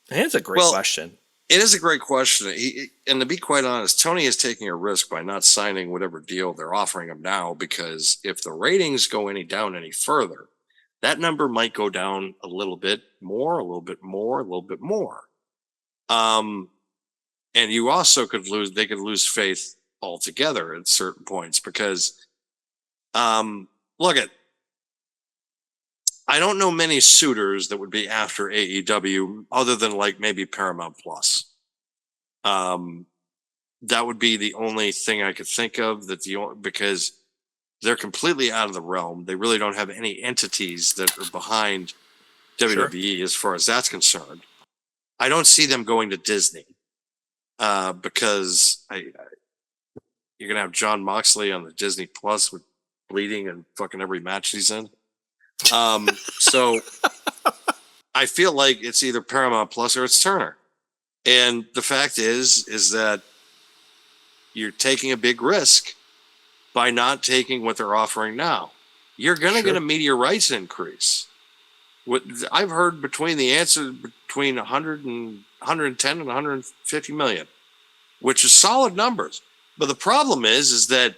I think it's a great question. It is a great question. And to be quite honest, Tony is taking a risk by not signing whatever deal they're offering him now, because if the ratings go down any further, that number might go down a little bit more, a little bit more, a little bit more. And you also could lose faith altogether at certain points because, look at, I don't know many suitors that would be after AEW other than like maybe Paramount Plus. that would be the only thing I could think of because they're completely out of the realm. They really don't have any entities that are behind WWE as far as that's concerned. I don't see them going to Disney because you're gonna have John Moxley on the Disney Plus with bleeding and fucking every match he's in. So I feel like it's either Paramount Plus or it's Turner. And the fact is that you're taking a big risk by not taking what they're offering now. You're going to get a media rights increase. What I've heard between 100 and 110 and 150 million, which is solid numbers. But the problem is that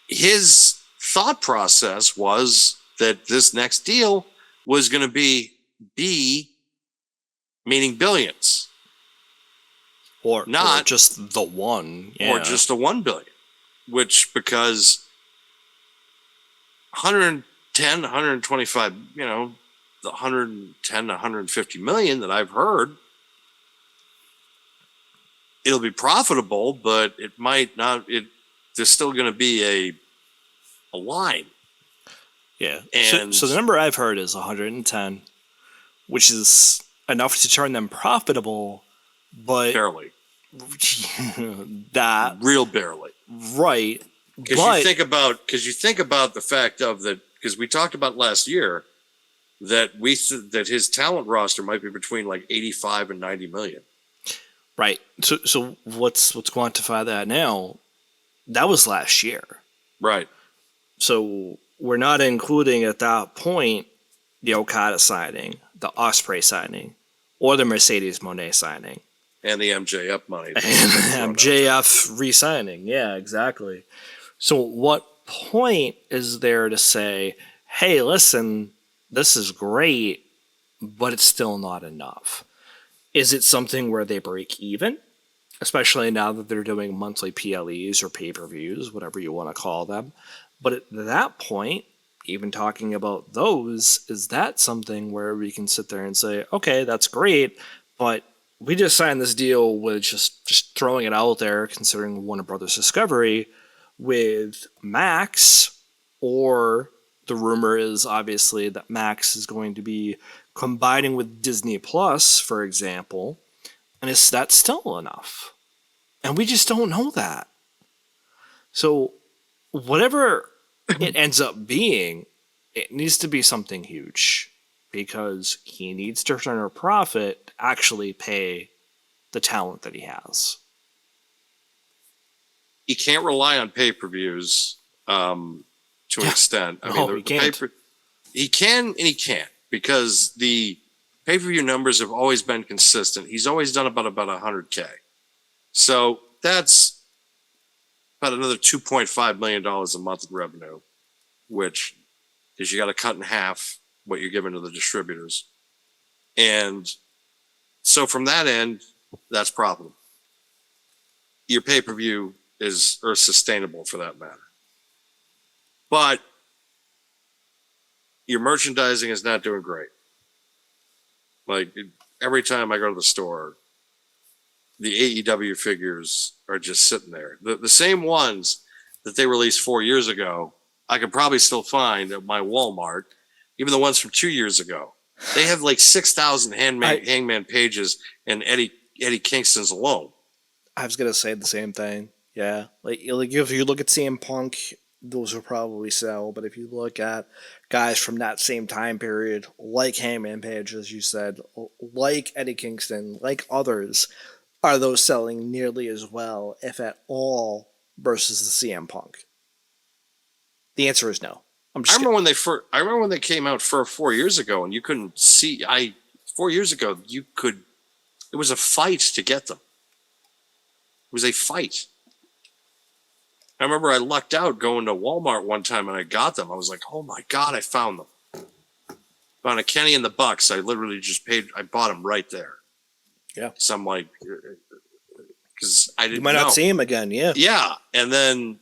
his thought process was that this next deal was going to be B, meaning billions. Or not just the one. Yeah. Or just the 1 billion, which because 110, 125, the 110 to 150 million that I've heard, it'll be profitable, but it might not, there's still going to be a line. Yeah. And so the number I've heard is 110, which is enough to turn them profitable, but barely. That real barely. Right. Because you think about the fact of that, because we talked about last year that that his talent roster might be between like 85 and 90 million. Right. So let's quantify that now. That was last year. Right. So we're not including at that point the Okada signing, the Ospreay signing, or the Mercedes Moné signing. And the MJF money. And MJF re-signing. Yeah, exactly. So what point is there to say, hey, listen, this is great, but it's still not enough? Is it something where they break even? Especially now that they're doing monthly PLEs or pay-per-views, whatever you want to call them. But at that point, even talking about those, is that something where we can sit there and say, okay, that's great, but we just signed this deal with just throwing it out there, considering Warner Brothers Discovery, with Max, or the rumor is obviously that Max is going to be combining with Disney Plus, for example, and is that still enough? And we just don't know that. So whatever it ends up being, it needs to be something huge, because he needs to turn a profit to actually pay the talent that he has. He can't rely on pay-per-views to an extent. He can't. He can and he can't, because the pay-per-view numbers have always been consistent. He's always done about 100K. So that's about another $2.5 million a month in revenue, which is you got to cut in half what you're giving to the distributors. And so from that end, that's profitable. Your pay-per-view is sustainable for that matter. But your merchandising is not doing great. Like every time I go to the store, the AEW figures are just sitting there. The same ones that they released 4 years ago, I could probably still find at my Walmart. Even the ones from 2 years ago, they have like 6,000 Hangman Pages and Eddie Kingston's alone. I was gonna say the same thing. Yeah, like if you look at CM Punk, those will probably sell. But if you look at guys from that same time period, like Hangman Page, as you said, like Eddie Kingston, like others, are those selling nearly as well, if at all, versus the CM Punk? The answer is no. I remember when they came out for 4 years ago, and you couldn't see. 4 years ago, it was a fight to get them. It was a fight. I remember I lucked out going to Walmart one time and I got them. I was like, oh my God, I found them. Found a Kenny and the Bucks. I literally I bought them right there. Yeah. So I'm like, because I didn't know. You might not see him again, yeah. Yeah. And then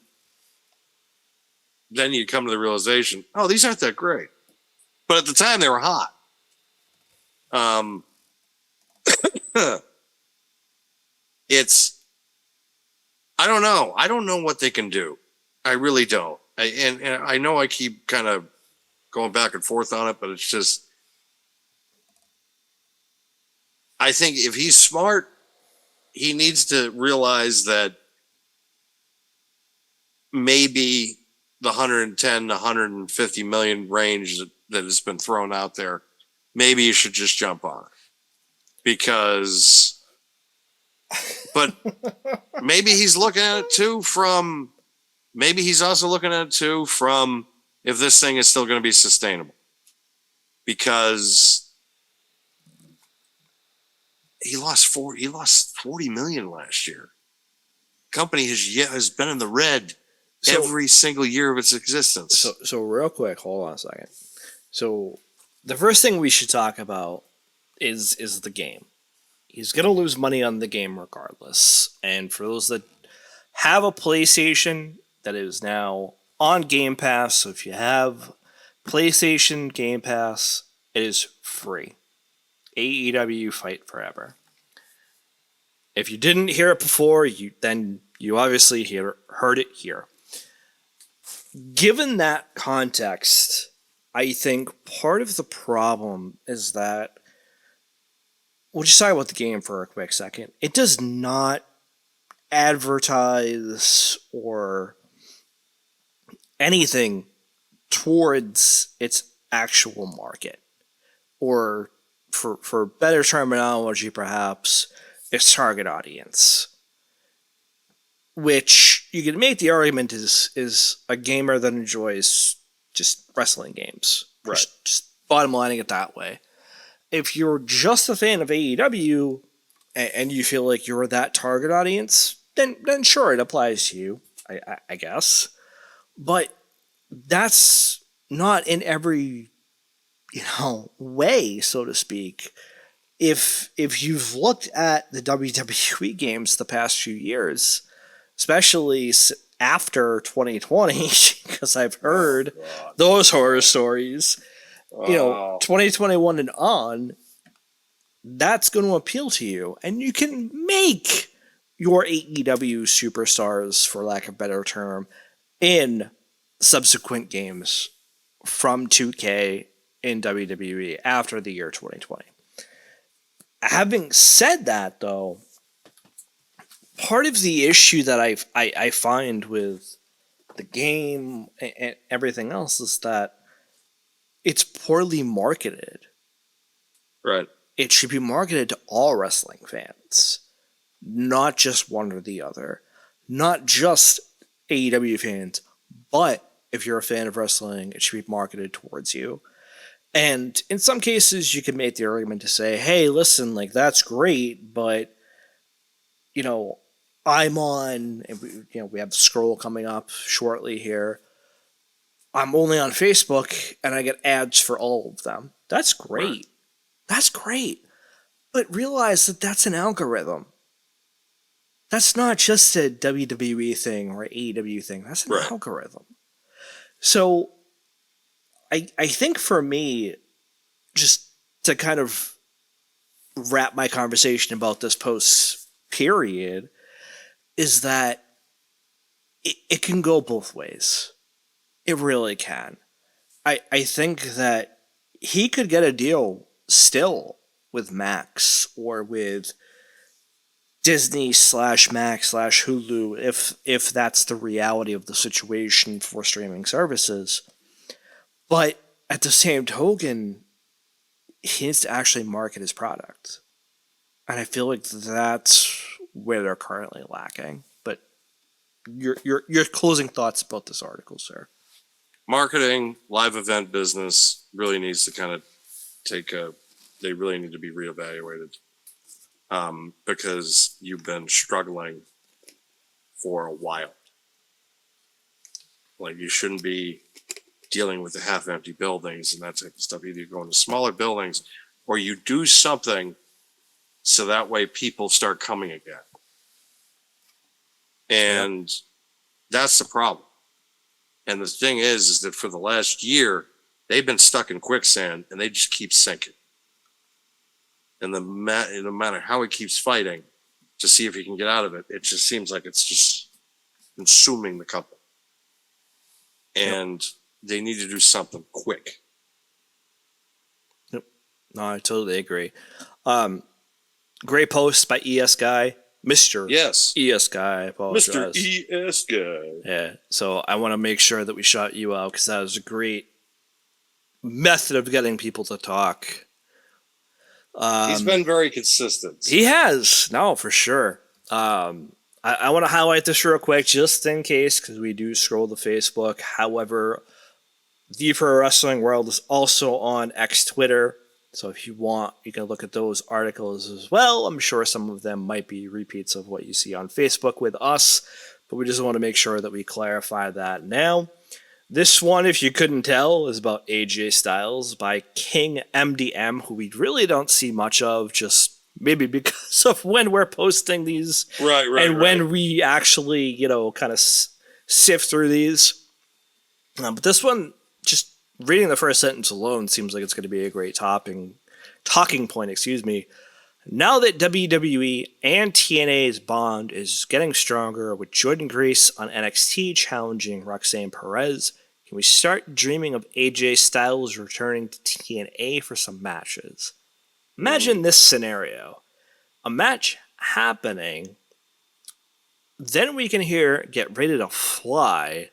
you come to the realization, oh, these aren't that great. But at the time, they were hot. It's I don't know. I don't know what they can do. I really don't. And I know I keep kind of going back and forth on it, but it's just, I think if he's smart, he needs to realize that maybe the 110 to 150 million range that has been thrown out there, maybe you should just jump on it. Because, but maybe he's looking at it too from, maybe he's also looking at it too from if this thing is still going to be sustainable. Because he lost 40 million last year. Company has been in the red every single year of its existence. So real quick, hold on a second. So the first thing we should talk about is the game. He's gonna lose money on the game regardless. And for those that have a PlayStation that is now on Game Pass, so if you have PlayStation Game Pass, it is free. AEW Fight Forever. If you didn't hear it before, then you obviously heard it here. Given that context, I think part of the problem is that, we'll just talk about the game for a quick second. It does not advertise or anything towards its actual market. Or, for better terminology perhaps, its target audience. Which you can make the argument is a gamer that enjoys just wrestling games. Right. Just bottom lining it that way. If you're just a fan of AEW and you feel like you're that target audience, then sure, it applies to you, I guess. But that's not in every way, so to speak. If you've looked at the WWE games the past few years, especially after 2020, because I've heard those horror stories, 2021 and on, that's going to appeal to you. And you can make your AEW superstars, for lack of a better term, in subsequent games from 2K in WWE after the year 2020. Having said that, though, part of the issue that I find with the game and everything else is that it's poorly marketed. Right. It should be marketed to all wrestling fans, not just one or the other. Not just AEW fans, but if you're a fan of wrestling, it should be marketed towards you. And in some cases, you can make the argument to say, hey, listen, like, that's great, but, I'm on, and we have the scroll coming up shortly here. I'm only on Facebook, and I get ads for all of them. That's great. Right. That's great. But realize that that's an algorithm. That's not just a WWE thing or AEW thing. That's an algorithm. So I think for me, just to kind of wrap my conversation about this post period, is that it can go both ways. It really can. I think that he could get a deal still with Max or with Disney/Max/Hulu if that's the reality of the situation for streaming services. But at the same token, he needs to actually market his product. And I feel like that's where they're currently lacking. But your closing thoughts about this article, sir. Marketing, live event business really needs to kind of they really need to be reevaluated. Because you've been struggling for a while. Like, you shouldn't be dealing with the half-empty buildings and that type of stuff. Either you go into smaller buildings or you do something so that way people start coming again. And that's the problem. And the thing is that for the last year, they've been stuck in quicksand and they just keep sinking. And no matter how he keeps fighting to see if he can get out of it, it just seems like it's just consuming the company. And they need to do something quick. No, I totally agree. Great post by ES Guy, Mr. Yes. ES Guy. I apologize. Mr. ES Guy. Yeah, so I want to make sure that we shout you out because that was a great method of getting people to talk. He's been very consistent. He has, no, for sure. I want to highlight this real quick just in case because we do scroll the Facebook. However, the Pro Wrestling World is also on X Twitter. So if you want, you can look at those articles as well. I'm sure some of them might be repeats of what you see on Facebook with us, but we just want to make sure that we clarify that now. This one, if you couldn't tell, is about AJ Styles by King MDM, who we really don't see much of, just maybe because of when we're posting these. Right. And when we actually, kind of sift through these. But this one, just reading the first sentence alone seems like it's going to be a great talking point, Now that WWE and TNA's bond is getting stronger with Jordynne Grace on NXT challenging Roxanne Perez, can we start dreaming of AJ Styles returning to TNA for some matches? Imagine this scenario. A match happening, then we can hear Get Ready to Fly,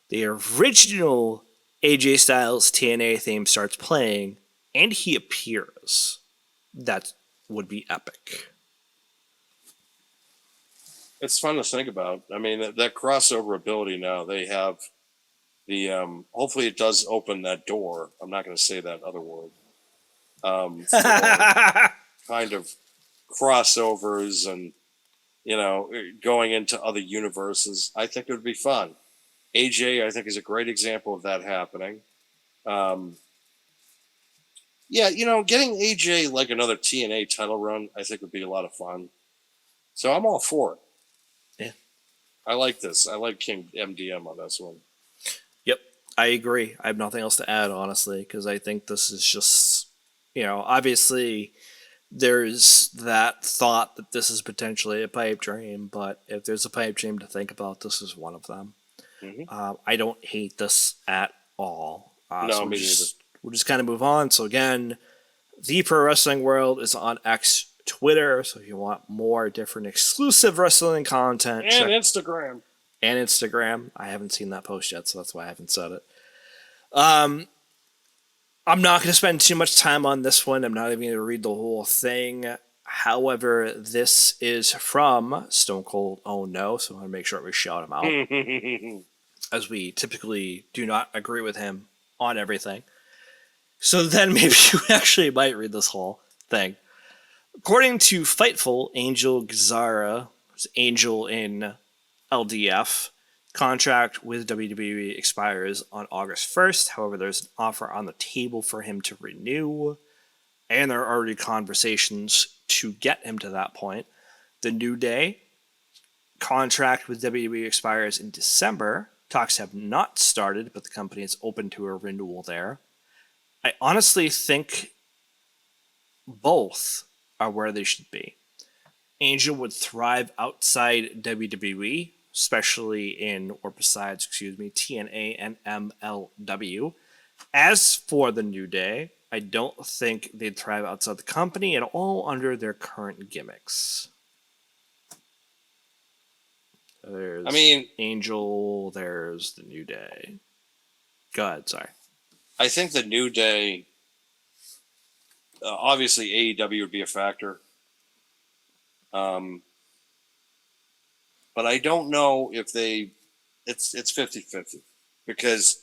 the original AJ Styles TNA theme starts playing, and he appears. That would be epic. It's fun to think about. I mean, that crossover ability now, they have the, hopefully it does open that door. I'm not going to say that other word. For kind of crossovers and, going into other universes. I think it would be fun. AJ, I think, is a great example of that happening. Getting AJ like another TNA title run, I think would be a lot of fun. So I'm all for it. Yeah. I like this. I like King MDM on this one. Yep, I agree. I have nothing else to add, honestly, because I think this is just, obviously there's that thought that this is potentially a pipe dream, but if there's a pipe dream to think about, this is one of them. Mm-hmm. I don't hate this at all. No, me neither. We'll just kind of move on. So again, the Pro Wrestling World is on X Twitter. So if you want more different exclusive wrestling content, and Instagram. I haven't seen that post yet, so that's why I haven't said it. I'm not going to spend too much time on this one. I'm not even going to read the whole thing. However, this is from Stone Cold Oh No, so I want to make sure we shout him out. As we typically do not agree with him on everything. So then maybe you actually might read this whole thing. According to Fightful, Angel Gazzara, Angel in LDF, contract with WWE expires on August 1st. However, there's an offer on the table for him to renew, and there are already conversations to get him to that point. The New Day contract with WWE expires in December. Talks have not started, but the company is open to a renewal there. I honestly think both are where they should be. Angel would thrive outside WWE, especially besides TNA and MLW. As for the New Day, I don't think they'd thrive outside the company at all under their current gimmicks. There's Angel, there's the New Day. Go ahead, sorry. I think the New Day, obviously AEW would be a factor. But I don't know if it's 50-50 because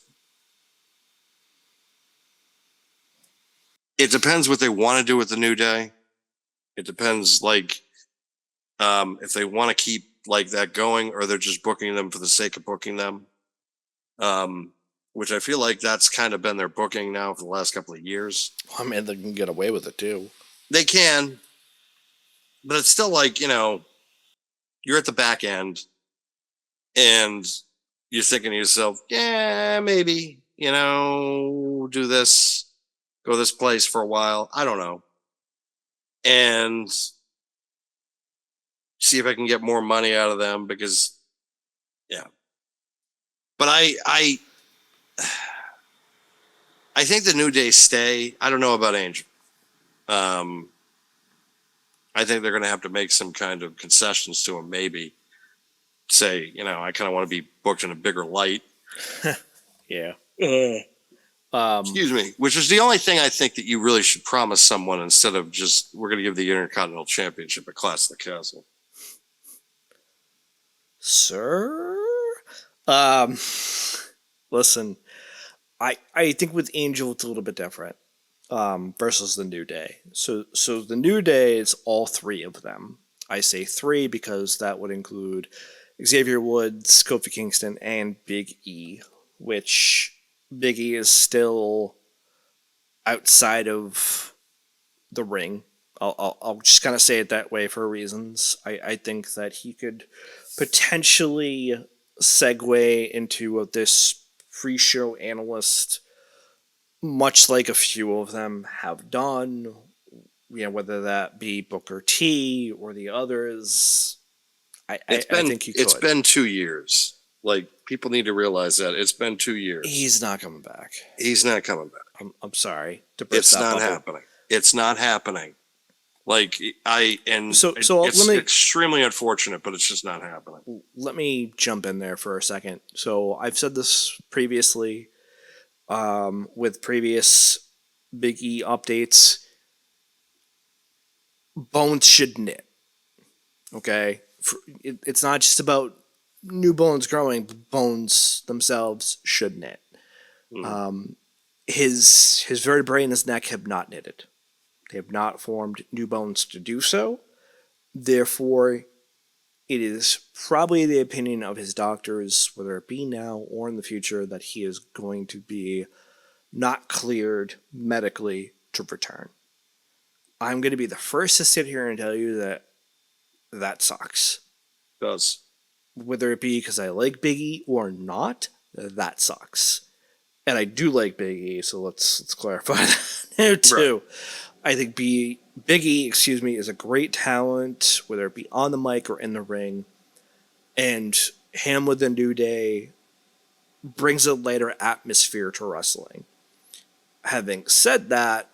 it depends what they want to do with the New Day. It depends if they want to keep that going or they're just booking them for the sake of booking them. Which I feel like that's kind of been their booking now for the last couple of years. I mean, they can get away with it too. They can, but it's still you're at the back end and you're thinking to yourself, yeah, maybe, do this, go this place for a while. I don't know. And see if I can get more money out of them because But I think the New Day stay. I don't know about Angel. I think they're going to have to make some kind of concessions to him. Maybe say, I kind of want to be booked in a bigger light. Yeah. Excuse me. Which is the only thing I think that you really should promise someone instead of just we're going to give the Intercontinental Championship at Clash of the Castle. Sir? Listen, I think with Angel it's a little bit different versus the New Day. So the New Day is all three of them. I say three because that would include Xavier Woods, Kofi Kingston, and Big E, which Big E is still outside of the ring. I'll just kind of say it that way for reasons. I think that he could potentially segue into this pre-show analyst, much like a few of them have done, whether that be Booker T or the others. I think he could. It's been 2 years. Like, people need to realize that it's been 2 years. He's not coming back. He's not coming back. I'm sorry to It's burst that not bubble. happening. It's not happening. Like, So it's let me extremely unfortunate, but it's just not happening. let me jump in there for a second. So I've said this previously, with previous Big E updates. Bones should knit. Okay, it's not just about new bones growing. Bones themselves should knit. His vertebrae in his neck have not knitted. They have not formed new bones to do so. Therefore, it is probably the opinion of his doctors, whether it be now or in the future, that he is going to be not cleared medically to return. I'm going to be the first to sit here and tell you that sucks. It does. Whether it be because I like Big E or not, that sucks. And I do like Big E, so let's clarify that there too. Right. I think Big E, is a great talent, whether it be on the mic or in the ring. And him with the New Day brings a lighter atmosphere to wrestling. Having said that,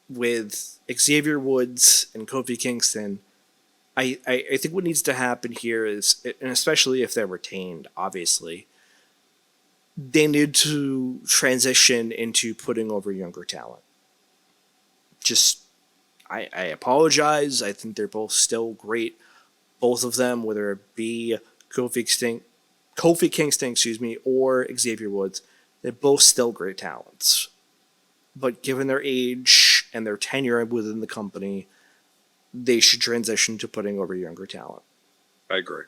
with Xavier Woods and Kofi Kingston, I think what needs to happen here is, and especially if they're retained, obviously, they need to transition into putting over younger talent. I apologize. I think they're both still great. Both of them, whether it be Kofi Kingston, or Xavier Woods, they're both still great talents. But given their age and their tenure within the company, they should transition to putting over younger talent. I agree.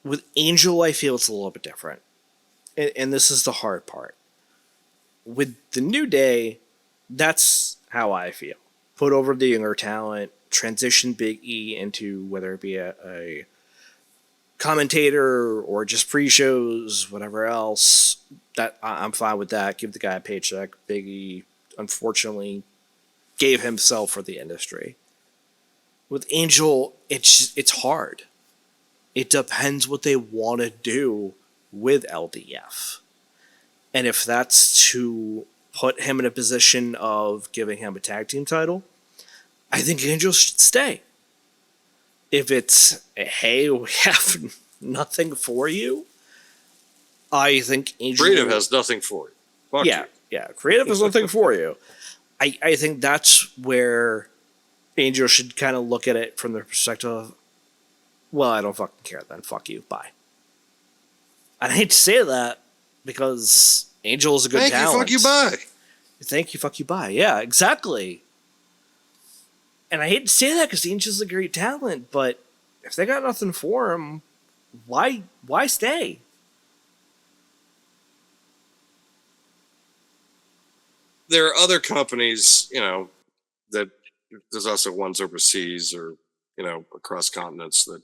With Angel, I feel it's a little bit different. And this is the hard part. With the New Day, that's how I feel. Put over the younger talent, transition Big E into whether it be a commentator or just pre-shows, whatever else. That I'm fine with that. Give the guy a paycheck. Big E, unfortunately, gave himself for the industry. With Angel, it's hard. It depends what they want to do with LDF. And if that's to put him in a position of giving him a tag team title, I think Angel should stay. If it's, hey, we have nothing for you, I think Angel... Creative has nothing for you. Fuck you. Yeah, creative has nothing for you. I think that's where Angel should kind of look at it from the perspective of, well, I don't fucking care then. Fuck you. Bye. And I hate to say that because Angel is a good talent. Thank you, fuck you, bye. Thank you, fuck you, bye. Yeah, exactly. And I hate to say that because Angel's a great talent, but if they got nothing for him, why stay? There are other companies, that there's also ones overseas or, across continents that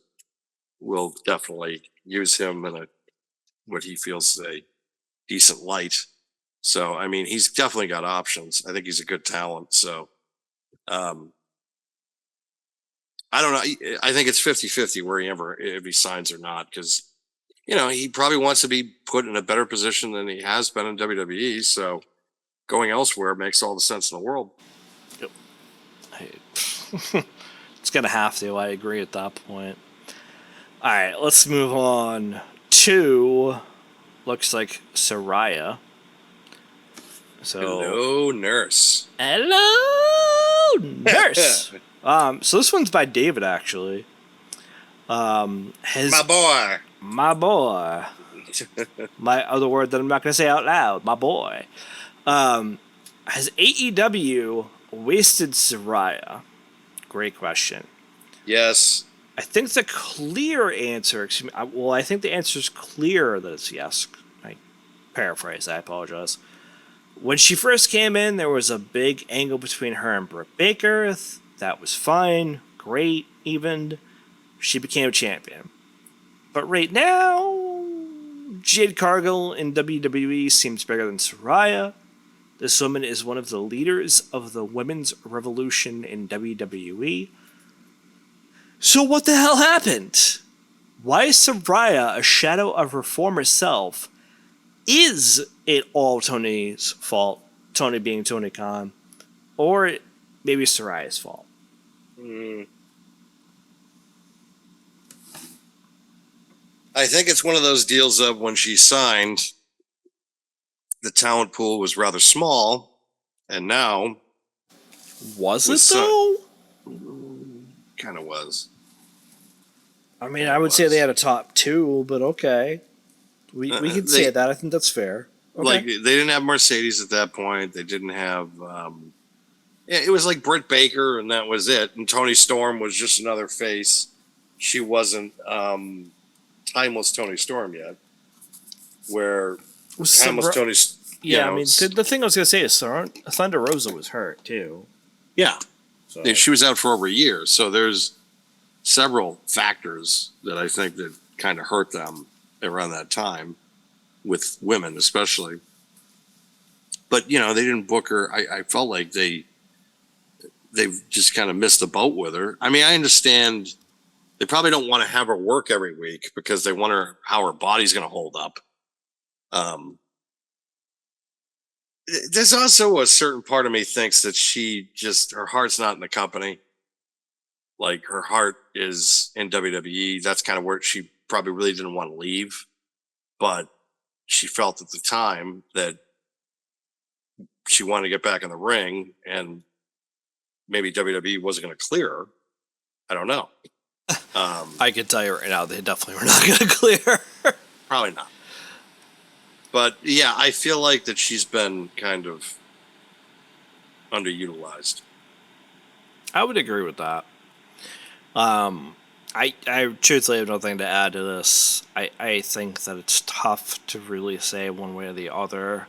will definitely use him in what he feels is a decent light. So, I mean, he's definitely got options. I think he's a good talent. So, I don't know. I think it's 50-50 if he signs or not, because he probably wants to be put in a better position than he has been in WWE. So going elsewhere makes all the sense in the world. It's gonna have to. I agree at that point. All right, let's move on to looks like Saraya. So Hello, nurse. hello, nurse. So this one's by David actually. My boy. my boy, my other word that I'm not gonna say out loud, my boy. Has AEW wasted Saraya? Great question. Yes. I think the clear answer, I think the answer is clear that it's yes. I paraphrase, I apologize. When she first came in, there was a big angle between her and Britt Baker. That was fine, great, even. She became champion. But right now, Jade Cargill in WWE seems bigger than Saraya. This woman is one of the leaders of the women's revolution in WWE. So what the hell happened? Why is Saraya a shadow of her former self? Is it all Tony's fault, Tony being Tony Khan, or maybe Saraya's fault? I think it's one of those deals of when she signed, the talent pool was rather small, and now Was With it though? kind of was. I mean, I would say they had a top two, but okay. We can say that. I think that's fair. Okay. Like they didn't have Mercedes at that point. They didn't have. It was like Britt Baker, and that was it. And Tony Storm was just another face. She wasn't timeless Tony Storm yet. Where timeless Tony. Yeah, I mean, the thing I was gonna say is Thunder Rosa was hurt too. Yeah, So. yeah, she was out for over a year. So there's several factors that I think that kind of hurt them around that time, with women especially. But they didn't book her. I felt like they've just kind of missed the boat with her. I mean, I understand they probably don't want to have her work every week because they wonder how her body's going to hold up. There's also a certain part of me thinks that her heart's not in the company. Like her heart is in WWE. That's kind of where she probably really didn't want to leave, but she felt at the time that she wanted to get back in the ring, and maybe WWE wasn't going to clear her. I don't know. I can tell you right now, they definitely were not going to clear. Probably not. But yeah, I feel like that she's been kind of underutilized. I would agree with that. I truthfully have nothing to add to this. I think that it's tough to really say one way or the other.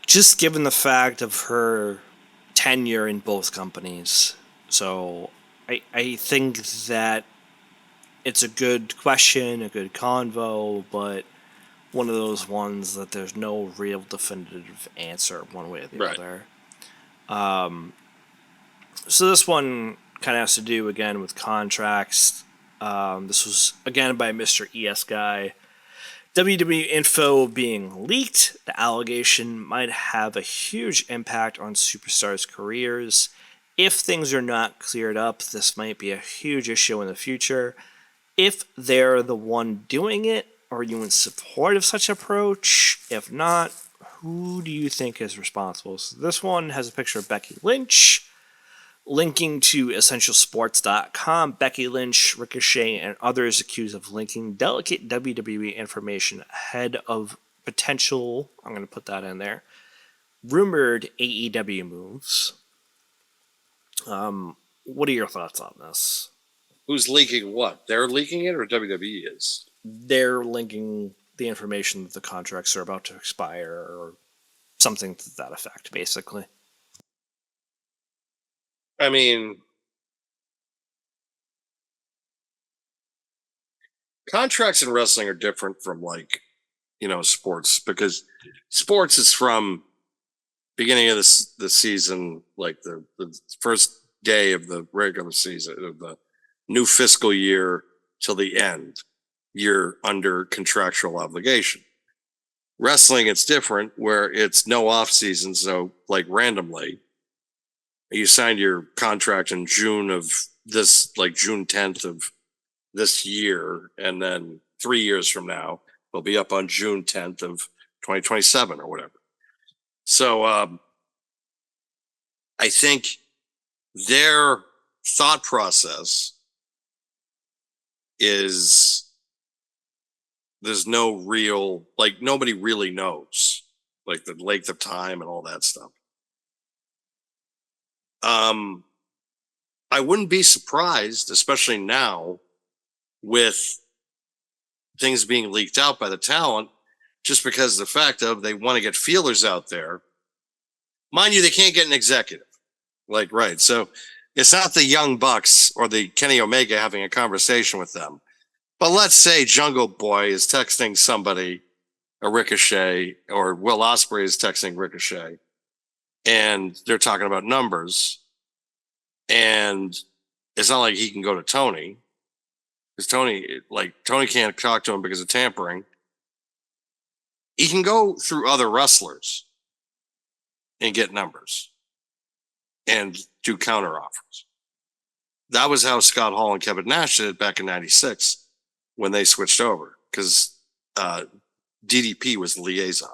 Just given the fact of her tenure in both companies. So I think that it's a good question, a good convo, but one of those ones that there's no real definitive answer one way or the other. So this one kind of has to do again with contracts. This was again by Mr. ES Guy. WWE info being leaked. The allegation might have a huge impact on superstars' careers. If things are not cleared up, this might be a huge issue in the future. If they're the one doing it, are you in support of such approach? If not, who do you think is responsible? So this one has a picture of Becky Lynch. Linking to EssentialSports.com, Becky Lynch, Ricochet, and others accused of linking delicate WWE information ahead of potential, I'm going to put that in there, rumored AEW moves. What are your thoughts on this? Who's leaking what? They're leaking it, or WWE is? They're linking the information that the contracts are about to expire, or something to that effect, basically. I mean, contracts in wrestling are different from sports, because sports is from beginning of the season, like the first day of the regular season of the new fiscal year till the end. you're under contractual obligation. Wrestling, it's different where it's no off season. So like randomly, you signed your contract in June of this, like June 10th of this year. And then 3 years from now, it'll be up on June 10th of 2027 or whatever. So I think their thought process is there's no real, like nobody really knows, like the length of time and all that stuff. I wouldn't be surprised, especially now with things being leaked out by the talent, just because of the fact of they want to get feelers out there. Mind you, they can't get an executive. Like, right. So it's not the Young Bucks or the Kenny Omega having a conversation with them. But let's say Jungle Boy is texting somebody, a Ricochet, or Will Ospreay is texting Ricochet, and they're talking about numbers. And it's not like he can go to Tony, because Tony can't talk to him because of tampering. He can go through other wrestlers and get numbers and do counter offers. That was how Scott Hall and Kevin Nash did it back in '96 when they switched over, because DDP was the liaison.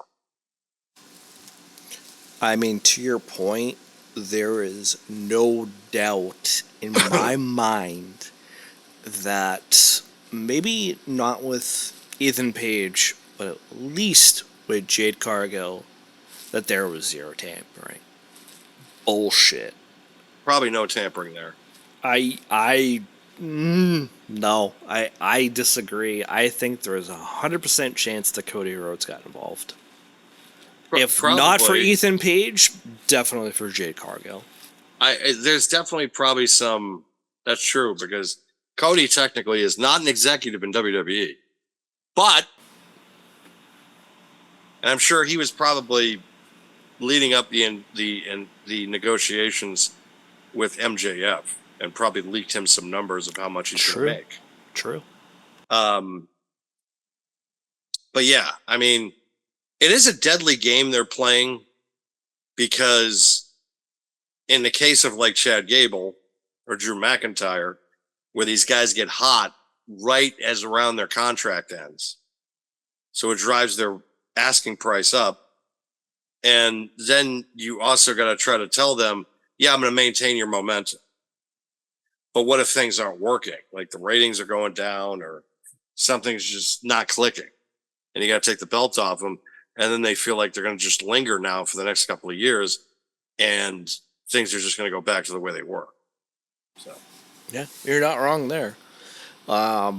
I mean, to your point, there is no doubt in my mind that maybe not with Ethan Page, but at least with Jade Cargill, that there was zero tampering. Bullshit. Probably no tampering there. No, I disagree. I think there is 100% chance that Cody Rhodes got involved. If not for Ethan Page, definitely for Jade Cargill. There's definitely probably some. That's true, because Cody technically is not an executive in WWE, but and I'm sure he was probably leading up the negotiations with MJF and probably leaked him some numbers of how much he's going to make. True. But yeah, I mean, it is a deadly game they're playing, because in the case of like Chad Gable or Drew McIntyre, where these guys get hot right as around their contract ends, so it drives their asking price up. And then you also got to try to tell them, yeah, I'm going to maintain your momentum. But what if things aren't working? Like the ratings are going down or something's just not clicking, and you got to take the belt off them. And then they feel like they're going to just linger now for the next couple of years, and things are just going to go back to the way they were. So, yeah, you're not wrong there. I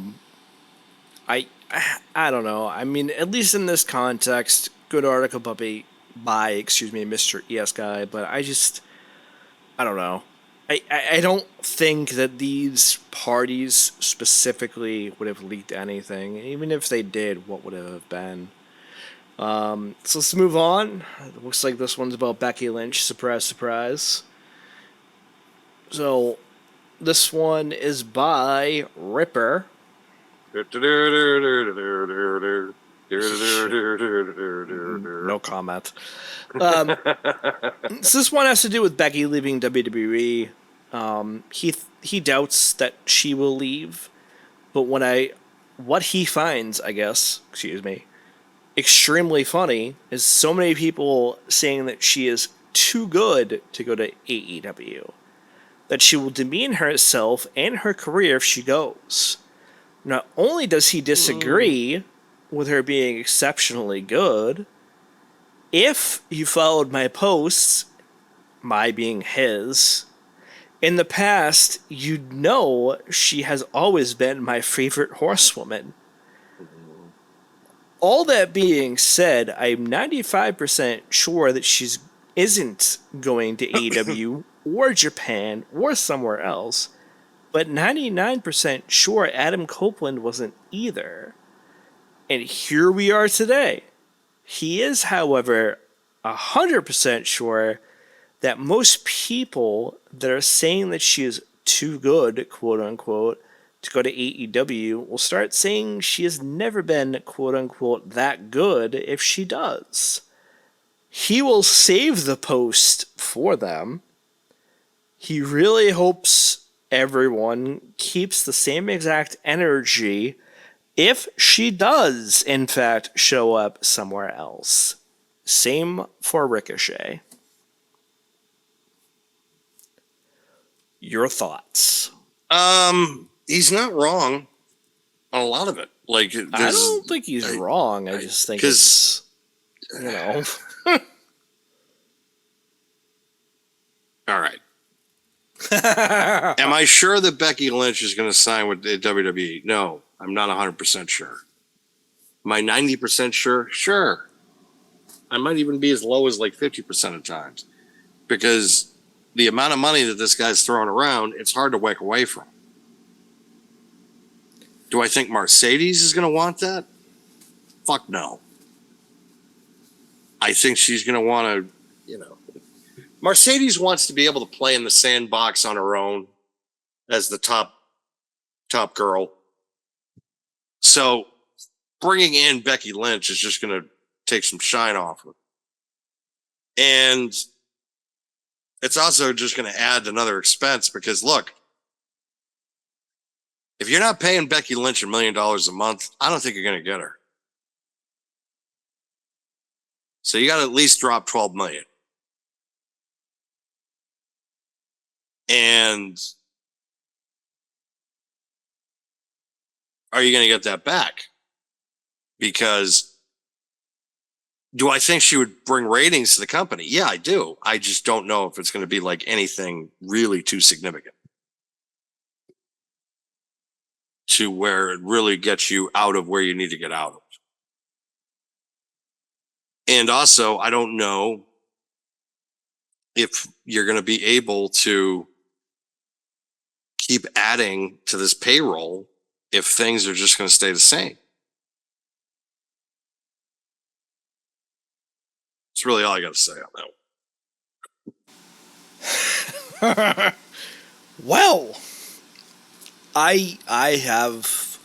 don't know. I mean, at least in this context, good article by Mr. ES Guy, but I don't know. I don't think that these parties specifically would have leaked anything. Even if they did, what would it have been? So let's move on. It looks like this one's about Becky Lynch. Surprise, surprise. So this one is by Ripper. No comment. So this one has to do with Becky leaving WWE. He doubts that she will leave, but what he finds, extremely funny is so many people saying that she is too good to go to AEW, that she will demean herself and her career if she goes. Not only does he disagree with her being exceptionally good, if you followed my posts, my being his, in the past, you'd know she has always been my favorite horsewoman. All that being said, I'm 95% sure that she isn't going to AEW or Japan or somewhere else, but 99% sure Adam Copeland wasn't either. And here we are today. He is, however, 100% sure that most people that are saying that she is too good, quote unquote, to go to AEW will start saying she has never been quote unquote that good if she does. He will save the post for them. He really hopes everyone keeps the same exact energy if she does, in fact, show up somewhere else. Same for Ricochet. Your thoughts? He's not wrong on a lot of it. Like, I don't think he's wrong. I just think it's, you know. All right. Am I sure that Becky Lynch is going to sign with the WWE? No, I'm not 100% sure. Am I 90% sure? Sure. I might even be as low as like 50% of times, because the amount of money that this guy's throwing around, it's hard to wick away from. Do I think Mercedes is going to want that? Fuck no. I think she's going to want to, you know, Mercedes wants to be able to play in the sandbox on her own as the top girl. So bringing in Becky Lynch is just going to take some shine off her. And it's also just going to add another expense, because look, if you're not paying Becky Lynch $1 million a month, I don't think you're going to get her. So you got to at least drop $12 million. And are you going to get that back? Because do I think she would bring ratings to the company? Yeah, I do. I just don't know if it's going to be like anything really too significant to where it really gets you out of where you need to get out of. And also, I don't know if you're going to be able to keep adding to this payroll if things are just going to stay the same. That's really all I got to say on that one. Well, I have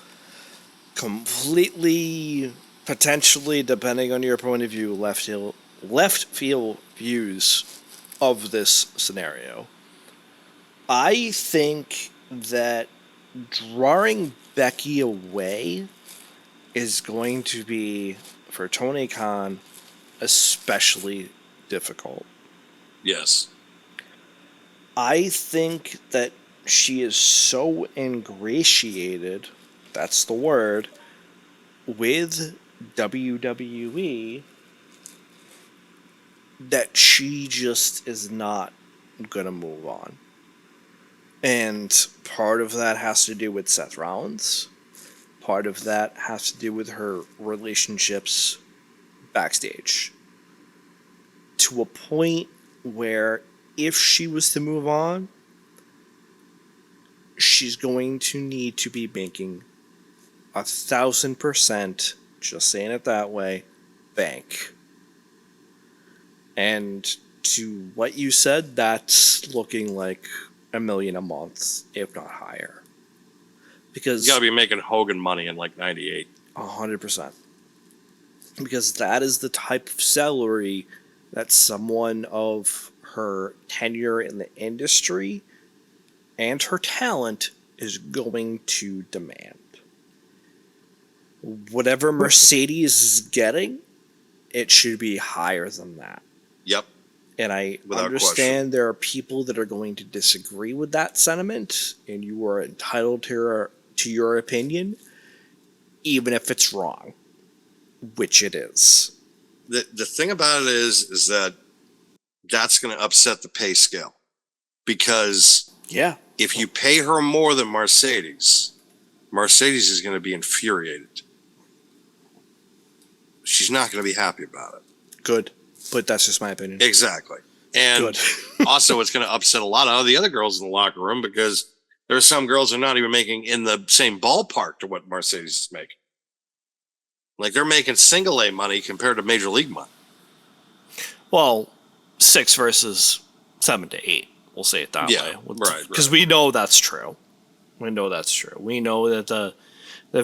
completely, potentially, depending on your point of view, left field views of this scenario. I think that drawing Becky away is going to be, for Tony Khan, especially difficult. Yes. I think that she is so ingratiated, that's the word, with WWE that she just is not gonna move on. And part of that has to do with Seth Rollins. Part of that has to do with her relationships backstage. To a point where if she was to move on, she's going to need to be making 1,000%, just saying it that way, bank. And to what you said, that's looking like $1 million a month, if not higher. Because You got to be making Hogan money in like 98. 100%. Because that is the type of salary that someone of her tenure in the industry and her talent is going to demand. Whatever Mercedes is getting, it should be higher than that. Yep. And I Without understand there are people that are going to disagree with that sentiment, and you are entitled to your opinion, even if it's wrong, which it is. The thing about it is that that's going to upset the pay scale, because Yeah. if you pay her more than Mercedes is going to be infuriated. She's not going to be happy about it. Good. But that's just my opinion. Exactly. And Good. also, it's going to upset a lot of the other girls in the locker room, because there are some girls who are not even making in the same ballpark to what Mercedes is making. Like, they're making single A money compared to major league money. Well, 6 versus 7 to 8. We'll say it that Yeah, way. right. Because we know that's true. We know that's true. We know that the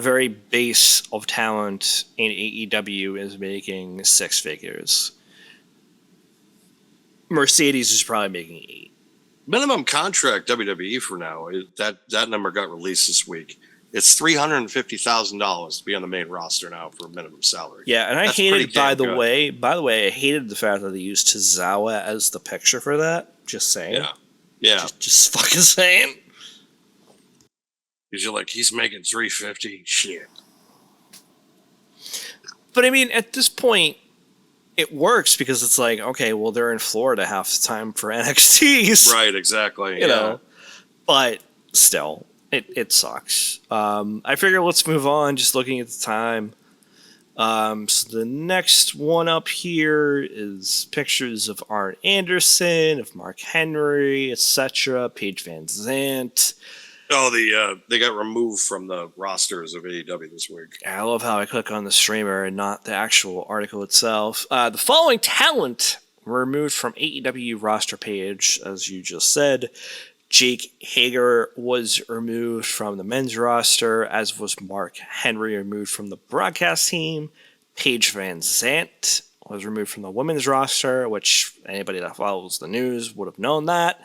very base of talent in AEW is making six figures. Mercedes is probably making 8. Minimum contract WWE for now. That number got released this week. It's $350,000 to be on the main roster now for minimum salary. Yeah, and I That's hated, pretty by damn the good. way, I hated the fact that they used Tozawa as the picture for that. Just saying. Yeah. Just fucking saying. Because you're like, he's making $350. Shit. But I mean, at this point, it works because it's like, okay, well, they're in Florida half the time for NXT. Right, exactly. You know, but still, it sucks. I figure let's move on. Just looking at the time. So the next one up here is pictures of Arn Anderson, of Mark Henry, etc. Paige Van Zandt. Oh, they got removed from the rosters of AEW this week. I love how I click on the streamer and not the actual article itself. The following talent were removed from AEW roster page, as you just said. Jake Hager was removed from the men's roster, as was Mark Henry removed from the broadcast team. Paige Van Zandt was removed from the women's roster, which anybody that follows the news would have known that.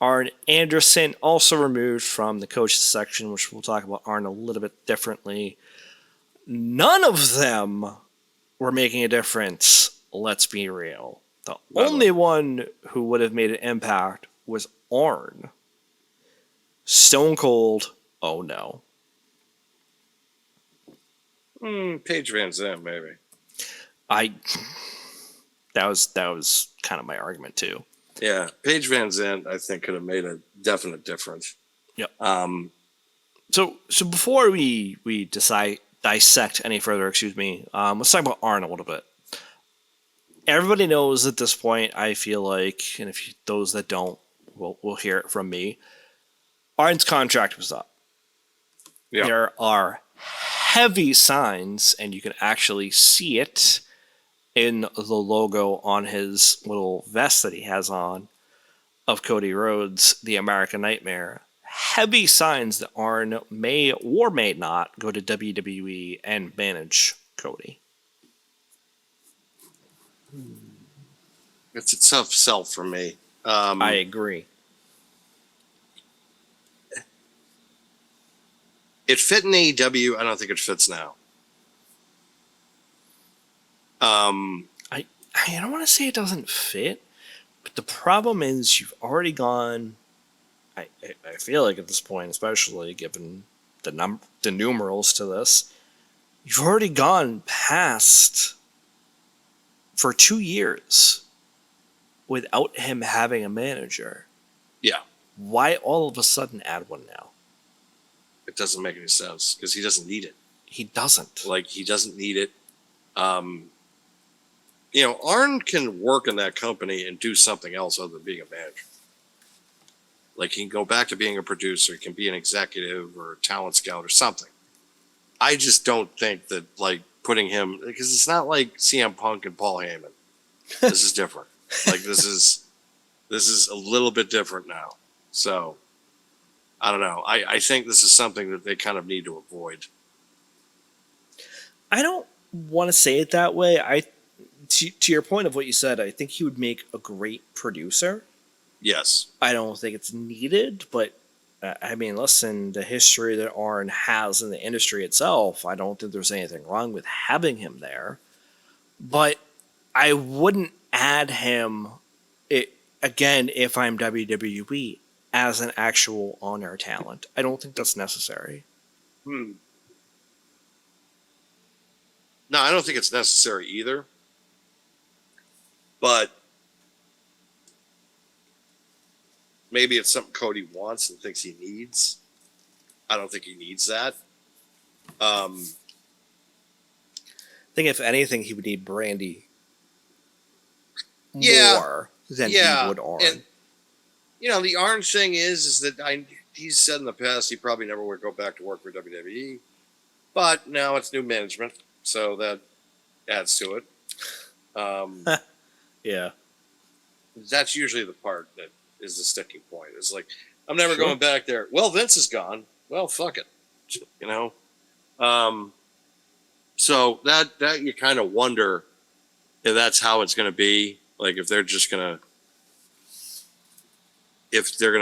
Arn Anderson also removed from the coaches section, which we'll talk about Arn a little bit differently. None of them were making a difference, let's be real. The only one who would have made an impact was Arn. Stone Cold, oh no. Paige Van Zandt, maybe. That was kind of my argument too. Yeah, Paige Van Zandt, I think, could have made a definite difference. Yep. So before we dissect any further, let's talk about Arn a little bit. Everybody knows at this point, I feel like, and those that don't will hear it from me, Arn's contract was up. Yeah. There are heavy signs, and you can actually see it in the logo on his little vest that he has on of Cody Rhodes, the American Nightmare. Heavy signs that Arn may or may not go to WWE and manage Cody. It's a tough sell for me. I agree. It fit in AEW. I don't think it fits now. I don't want to say it doesn't fit, but the problem is you've already gone. I feel like at this point, especially given the numerals to this, you've already gone past for 2 years without him having a manager. Yeah. Why all of a sudden add one now? It doesn't make any sense because he doesn't need it. He doesn't. He doesn't need it. Arn can work in that company and do something else other than being a manager. He can go back to being a producer. He can be an executive or a talent scout or something. I just don't think that, putting him... Because it's not like CM Punk and Paul Heyman. This is different. This is a little bit different now. So, I don't know. I think this is something that they kind of need to avoid. I don't want to say it that way. To your point of what you said, I think he would make a great producer. Yes. I don't think it's needed, but listen, the history that Arn has in the industry itself, I don't think there's anything wrong with having him there. But I wouldn't add him, again, if I'm WWE, as an actual on-air talent. I don't think that's necessary. No, I don't think it's necessary either. But maybe it's something Cody wants and thinks he needs. I don't think he needs that. I think if anything, he would need Brandy more than he would Arn. And, the Arn thing is that he's said in the past he probably never would go back to work for WWE. But now it's new management, so that adds to it. Yeah. That's usually the part that is the sticking point. It's I'm never going back there. Well, Vince is gone. well, fuck it, you know. So that you kind of wonder if that's how it's going to be. Like if they're just gonna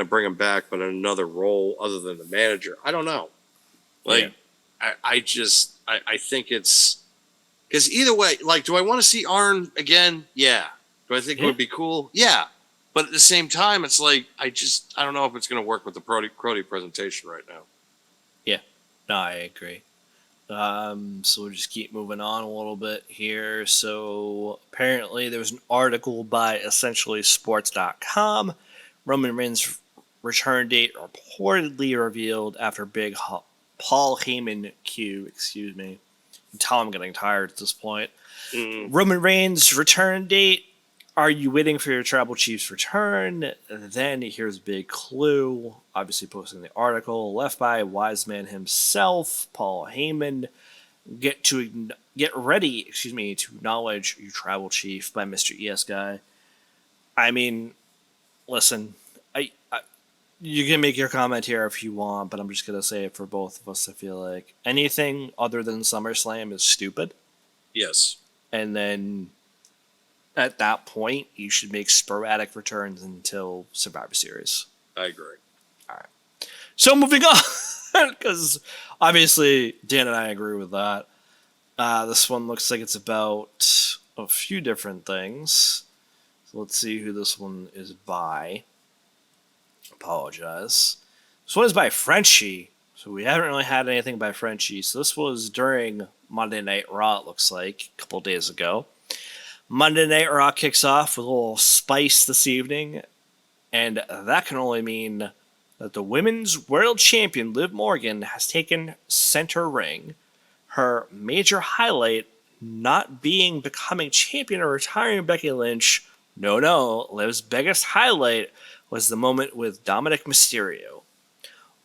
bring him back, but in another role other than the manager. I don't know. Like I think it's because either way, like, do I want to see Arn again? Yeah. Do I think it would be cool? Yeah. But at the same time, it's like I don't know if it's going to work with the Crody presentation right now. Yeah, no, I agree. So we'll just keep moving on a little bit here. So apparently there was an article by EssentiallySports.com. Roman Reigns' return date reportedly revealed after big Paul Heyman Q. Excuse me. You can tell I'm getting tired at this point. Roman Reigns' return date. Are you waiting for your Tribal Chief's return? Then here's a big clue. Obviously posting the article left by wise man himself, Paul Heyman. Get ready, to acknowledge your Tribal Chief by Mr. ES Guy. I mean, listen, you can make your comment here if you want, but I'm just gonna say it for both of us. I feel like anything other than SummerSlam is stupid. Yes. And then at that point, you should make sporadic returns until Survivor Series. I agree. All right. So moving on, because obviously Dan and I agree with that. This one looks like it's about a few different things. So let's see who this one is by. Apologize. This one is by Frenchie. So we haven't really had anything by Frenchie. So this was during Monday Night Raw, it looks like, a couple days ago. Monday Night Raw kicks off with a little spice this evening, and that can only mean that the Women's World Champion, Liv Morgan, has taken center ring. Her major highlight not being becoming champion or retiring Becky Lynch. No, Liv's biggest highlight was the moment with Dominic Mysterio.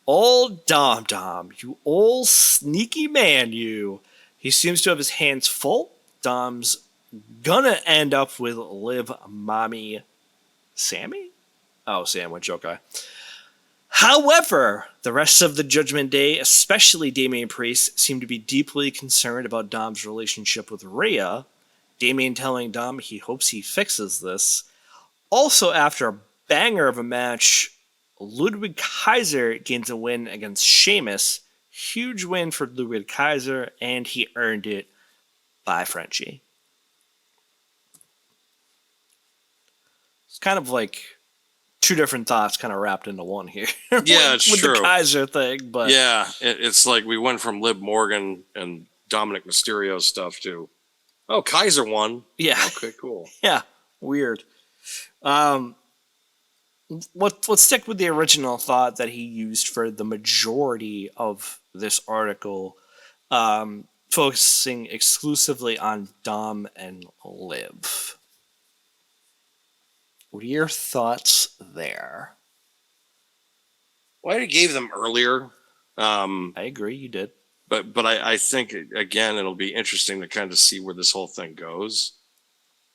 Old Dom, you old sneaky man, you. He seems to have his hands full. Dom's gonna end up with Liv Mommy Sammy? Oh, sandwich, okay. However, the rest of the Judgment Day, especially Damian Priest, seem to be deeply concerned about Dom's relationship with Rhea. Damian telling Dom he hopes he fixes this. Also, after a banger of a match, Ludwig Kaiser gains a win against Sheamus. Huge win for Ludwig Kaiser, and he earned it by Frenchie. It's kind of like two different thoughts kind of wrapped into one here. Yeah, it's with true. The Kaiser thing, but yeah, it's like we went from Liv Morgan and Dominic Mysterio stuff to, oh, Kaiser won. Yeah. Okay, cool. Yeah, weird. Let's stick with the original thought that he used for the majority of this article, focusing exclusively on Dom and Liv. What are your thoughts there? Well, I gave them earlier. I agree, you did. But I think, again, it'll be interesting to kind of see where this whole thing goes.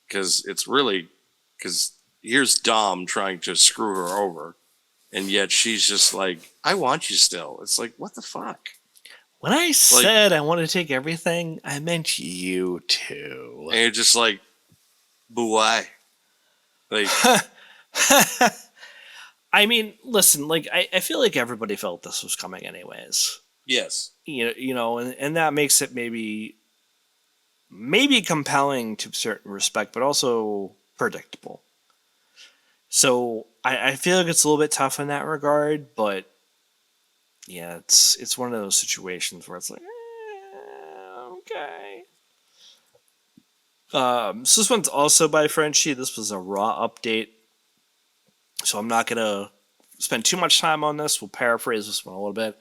Because here's Dom trying to screw her over. And yet she's just like, I want you still. It's like, what the fuck? When I said I want to take everything, I meant you too. And you're just like, but why? Like, I mean, listen, like I feel like everybody felt this was coming anyways. yes. You know, and that makes it maybe compelling to a certain respect, but also predictable. So I feel like it's a little bit tough in that regard, but yeah, it's one of those situations where it's like, okay. So this one's also by Frenchie. This was a Raw update, so I'm not gonna spend too much time on this. We'll paraphrase this one a little bit.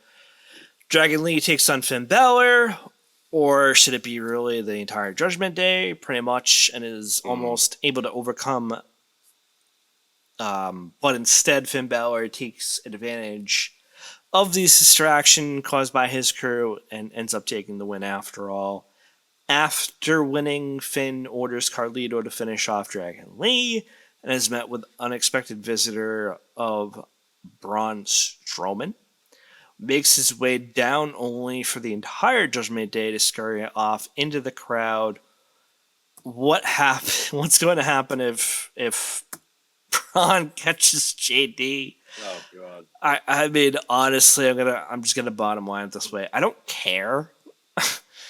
Dragon Lee takes on Finn Balor, or should it be really the entire Judgment Day, pretty much, and is almost able to overcome. But instead, Finn Balor takes advantage of this distraction caused by his crew and ends up taking the win after all. After winning, Finn orders Carlito to finish off Dragon Lee and is met with unexpected visitor of Braun Strowman. makes his way down only for the entire Judgment Day to scurry off into the crowd. What's going to happen if Braun catches JD? Oh god. I mean, honestly, I'm just gonna bottom line it this way. I don't care.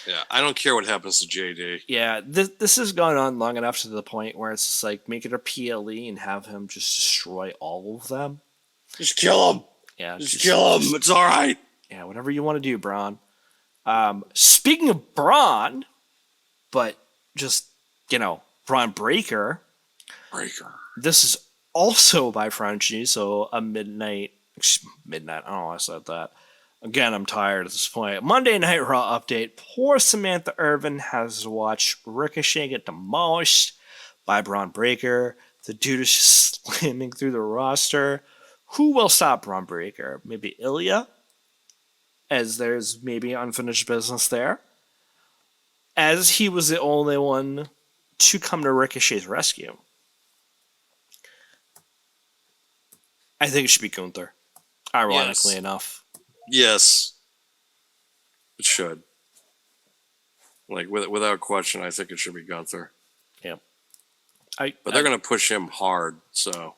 Yeah, I don't care what happens to JD. Yeah, this has gone on long enough to the point where it's just like make it a PLE and have him just destroy all of them. Just kill him. Yeah, Just kill him. It's all right. Yeah, whatever you want to do, Braun. Speaking of Braun, but just Braun Breaker. This is also by Frenchie, so a midnight. I don't know why I said that. Again, I'm tired at this point. Monday Night Raw update. Poor Samantha Irvin has to watch Ricochet get demolished by Braun Breaker. The dude is just slamming through the roster. Who will stop Braun Breaker? Maybe Ilya? As there's maybe unfinished business there. As he was the only one to come to Ricochet's rescue. I think it should be Gunther. Ironically enough. Yes. It should. Like, without question, I think it should be Gunther. Yep. But they're going to push him hard, so.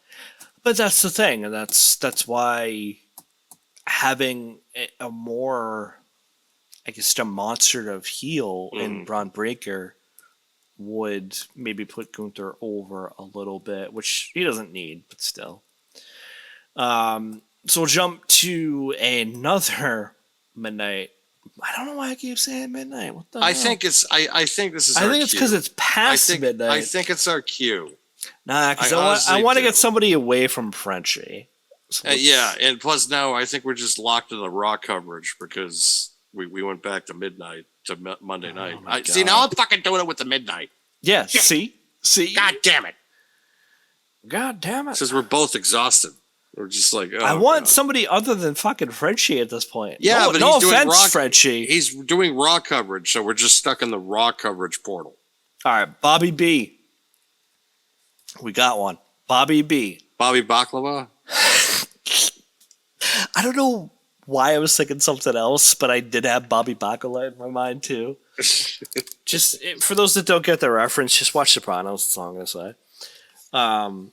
But that's the thing, and that's why having a more, I guess, demonstrative heel in Braun Breaker would maybe put Gunther over a little bit, which he doesn't need, but still. So we'll jump to another midnight. I don't know why I keep saying midnight. What the hell? I think this is I think it's because it's past midnight. I think it's our cue. Nah, because I want to get somebody away from Frenchie. So yeah, and plus now I think we're just locked in the Raw coverage because we went back to midnight to Monday night. See, now I'm fucking doing it with the midnight. Yeah, see? God damn it. God damn it. Since we're both exhausted. We're just like, oh, I want somebody other than fucking Frenchie at this point. Yeah, no, but no he's doing offense, Raw, Frenchie. He's doing Raw coverage, so we're just stuck in the Raw coverage portal. All right, Bobby B. We got one. Bobby B. Bobby Baklava? I don't know why I was thinking something else, but I did have Bobby Baklava in my mind too. Just for those that don't get the reference, just watch Sopranos. That's all I'm gonna say. All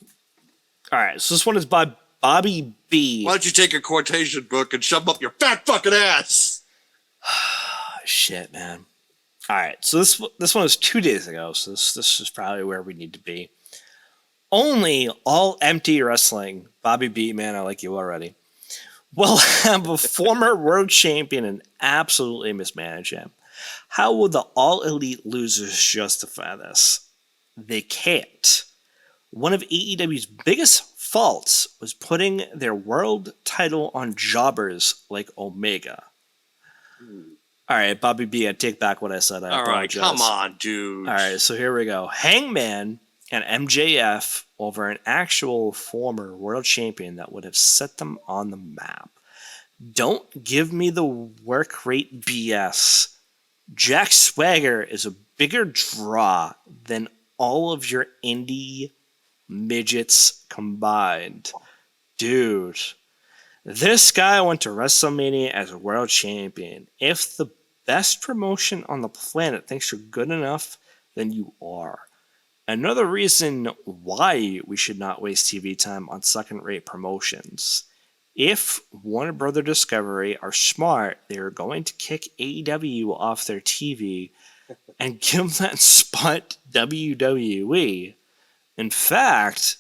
right, so this one is by Bobby B. Why don't you take a quotation book and shove up your fat fucking ass? Shit, man. All right, so this one was 2 days ago, so this is probably where we need to be. Only All Empty Wrestling, Bobby B, man, I like you already, will have a former world champion and absolutely mismanage him. How will the All Elite losers justify this? They can't. One of AEW's biggest faults was putting their world title on jobbers like Omega. All right, Bobby B, I take back what I said. I apologize. All right, come on, dude. All right, so here we go. Hangman and MJF over an actual former world champion that would have set them on the map. Don't give me the work rate BS. Jack Swagger is a bigger draw than all of your indie midgets combined. Dude, this guy went to WrestleMania as a world champion. If the best promotion on the planet thinks you're good enough, then you are. Another reason why we should not waste TV time on second-rate promotions. If Warner Brother Discovery are smart, they are going to kick AEW off their TV and give that spot WWE. In fact,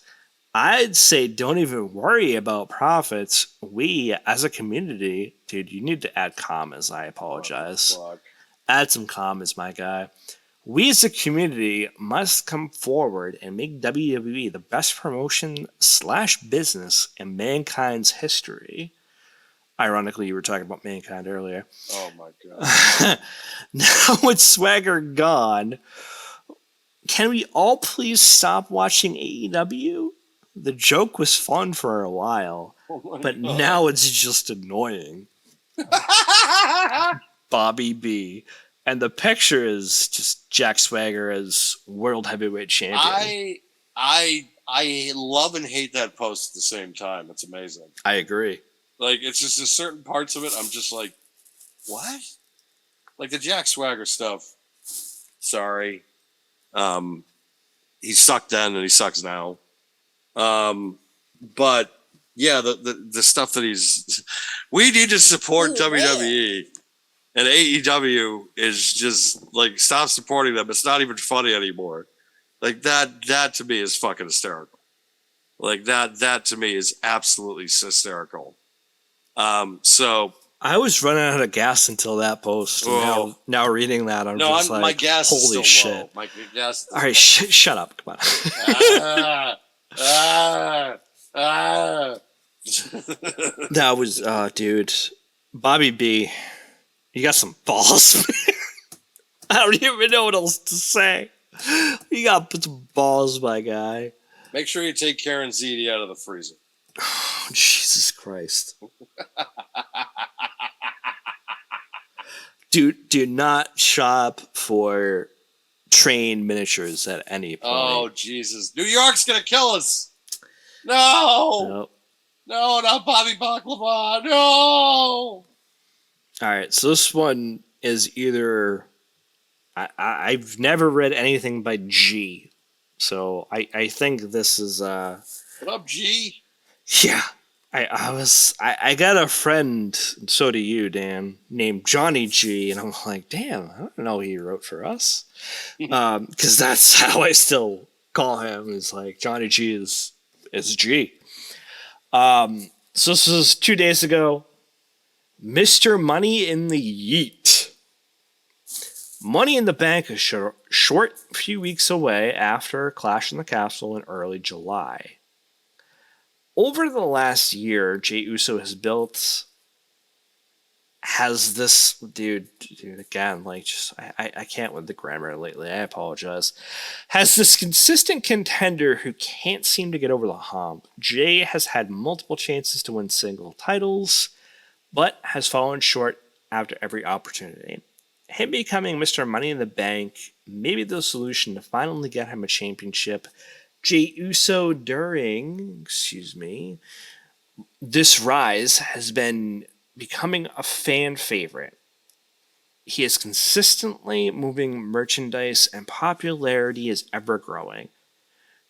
I'd say don't even worry about profits. We, as a community, dude, you need to add commas. I apologize. Add some commas, my guy. We, as a community, must come forward and make WWE the best promotion / business in mankind's history. Ironically, you were talking about Mankind earlier. Oh, my God. Now with Swagger gone, can we all please stop watching AEW? The joke was fun for a while, but now it's just annoying. Bobby B. And the picture is just Jack Swagger as World Heavyweight Champion. I love and hate that post at the same time. It's amazing. I agree. Like, it's just there's certain parts of it I'm just like, what? Like the Jack Swagger stuff. Sorry. He sucked then and he sucks now. But yeah, the stuff that we need to support Ooh, WWE and AEW is just like, stop supporting them. It's not even funny anymore. Like that to me is fucking hysterical. Like that to me is absolutely hysterical. So I was running out of gas until that post. And Oh. now reading that, I'm no, just like, my gas holy is still shit. low. My gas. Is All right, shut up. Come on. That was, dude, Bobby B, you got some balls. I don't even know what else to say. You got some balls, my guy. Make sure you take Karen Ziti out of the freezer. Oh, Jesus Christ. Do not shop for train miniatures at any point. Oh Jesus! New York's gonna kill us. No, Nope. no, not Bobby Baklava. No. All right, so this one is either I've never read anything by G, so I think this is What up, G? yeah. I got a friend, and so do you, Dan, named Johnny G, and I'm like, damn, I don't know he wrote for us, because that's how I still call him. Is like Johnny G is G. So this was 2 days ago. Mr. Money in the Yeet. Money in the Bank is short few weeks away after Clash in the Castle in early July. Over the last year, Jey Uso has this dude again, like, just I can't with the grammar lately, I apologize, has this consistent contender who can't seem to get over the hump. Jey has had multiple chances to win single titles, but has fallen short after every opportunity. Him becoming Mr. Money in the Bank may be the solution to finally get him a championship. Jey Uso during, this rise has been becoming a fan favorite. He is consistently moving merchandise and popularity is ever growing.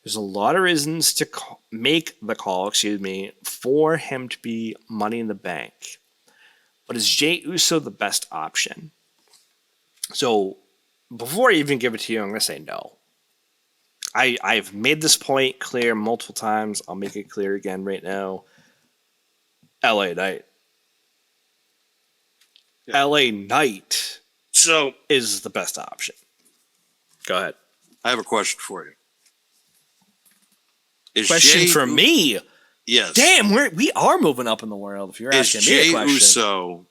There's a lot of reasons to make the call, for him to be Money in the Bank. But is Jey Uso the best option? So, before I even give it to you, I'm going to say no. I've made this point clear multiple times. I'll make it clear again right now. LA Knight. Yeah. LA Knight So is the best option. Go ahead. I have a question for you. Is Question Jey for U- me. Yes. Damn, we are moving up in the world. If you're Is asking me a Jey question.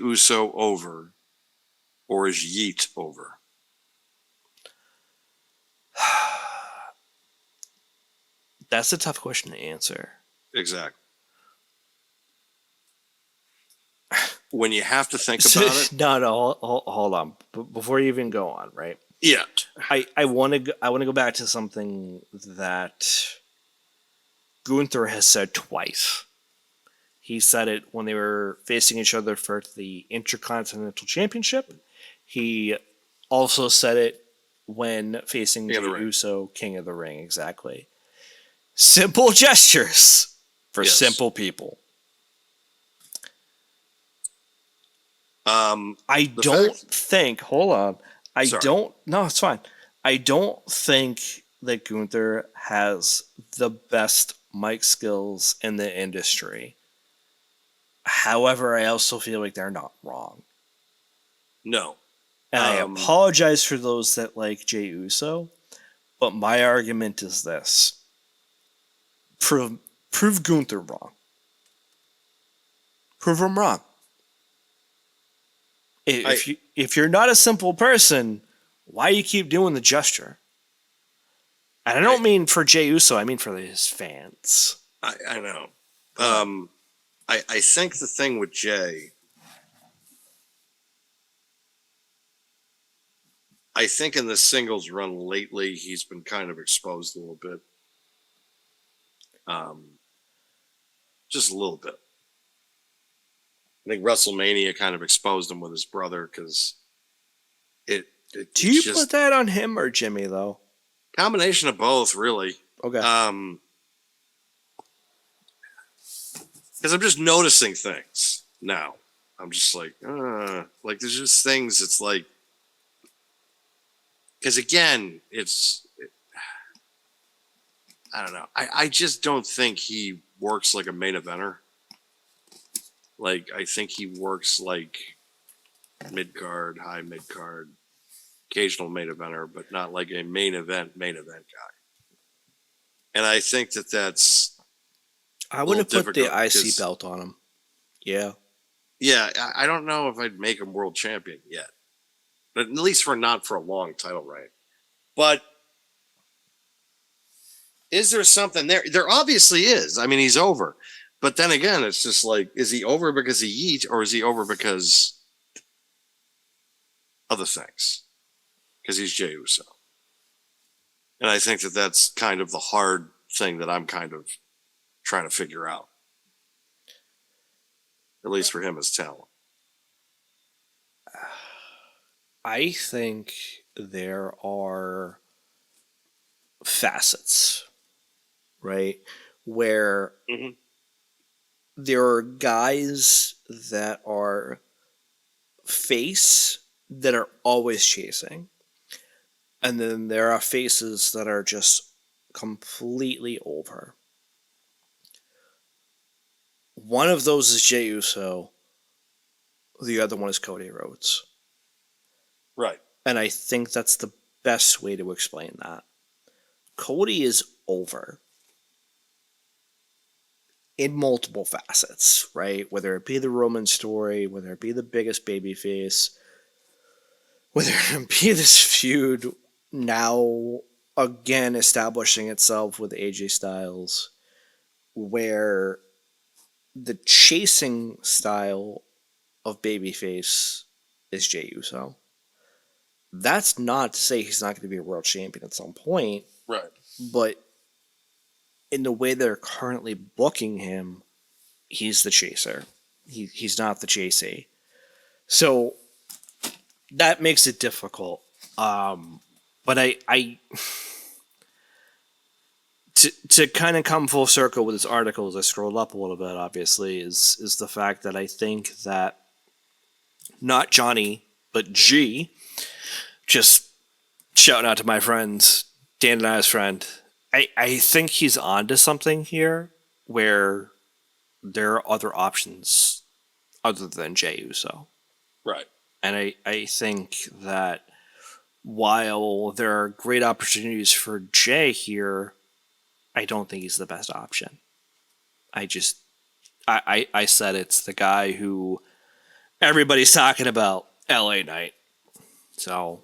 Uso over, or is Yeet over? That's a tough question to answer. Exactly. When you have to think about it. No, hold on. Before you even go on, right? Yeah. I want to go back to something that Gunther has said twice. He said it when they were facing each other for the Intercontinental Championship. He also said it when facing King of Jey the Ring. Uso, King of the Ring, exactly. Simple gestures for Yes. simple people. I The don't fact- think. Hold on. Sorry. No, it's fine. I don't think that Gunther has the best mic skills in the industry. However, I also feel like they're not wrong. No. And I apologize for those that like Jey Uso, but my argument is this. Prove Gunther wrong. Prove him wrong. If you're not a simple person, why you keep doing the gesture? And I don't mean for Jey Uso, I mean for his fans. I know. I think the thing with Jey, I think in the singles run lately, he's been kind of exposed a little bit. Just a little bit. I think WrestleMania kind of exposed him with his brother because it Do you it's just put that on him or Jimmy though? combination of both, really. Okay. Because I'm just noticing things now. I'm just like there's just things. It's like, because again, I don't know. I just don't think he works like a main eventer. Like, I think he works like mid card, high mid card, occasional main eventer, but not like a main event guy. And I think that's I would have put the difficult, IC 'cause- belt on him. Yeah. yeah, I don't know if I'd make him world champion yet, but at least not for a long title reign. But is there something there? There obviously is. I mean, he's over. But then again, it's just like, is he over because he eat, or is he over because other things? Because he's Jey Uso. And I think that's kind of the hard thing that I'm kind of trying to figure out. At least for him as talent. I think there are facets, right? Where Mhm. there are guys that are face that are always chasing. And then there are faces that are just completely over. One of those is Jey Uso. The other one is Cody Rhodes. Right. And I think that's the best way to explain that. Cody is over in multiple facets, right? Whether it be the Roman story, whether it be the biggest babyface, whether it be this feud now again establishing itself with AJ Styles, where the chasing style of babyface is Jey Uso. That's not to say he's not going to be a world champion at some point, Right. but in the way they're currently booking him, he's the chaser. He's not the chasee. So that makes it difficult. But I to kind of come full circle with this article as I scrolled up a little bit, obviously, is the fact that I think that not Johnny, but G, just shouting out to my friend, Dan and I's friend, I think he's onto something here where there are other options other than Jey Uso. Right. And I think that while there are great opportunities for Jay here, I don't think he's the best option. I said it's the guy who everybody's talking about, LA Knight. So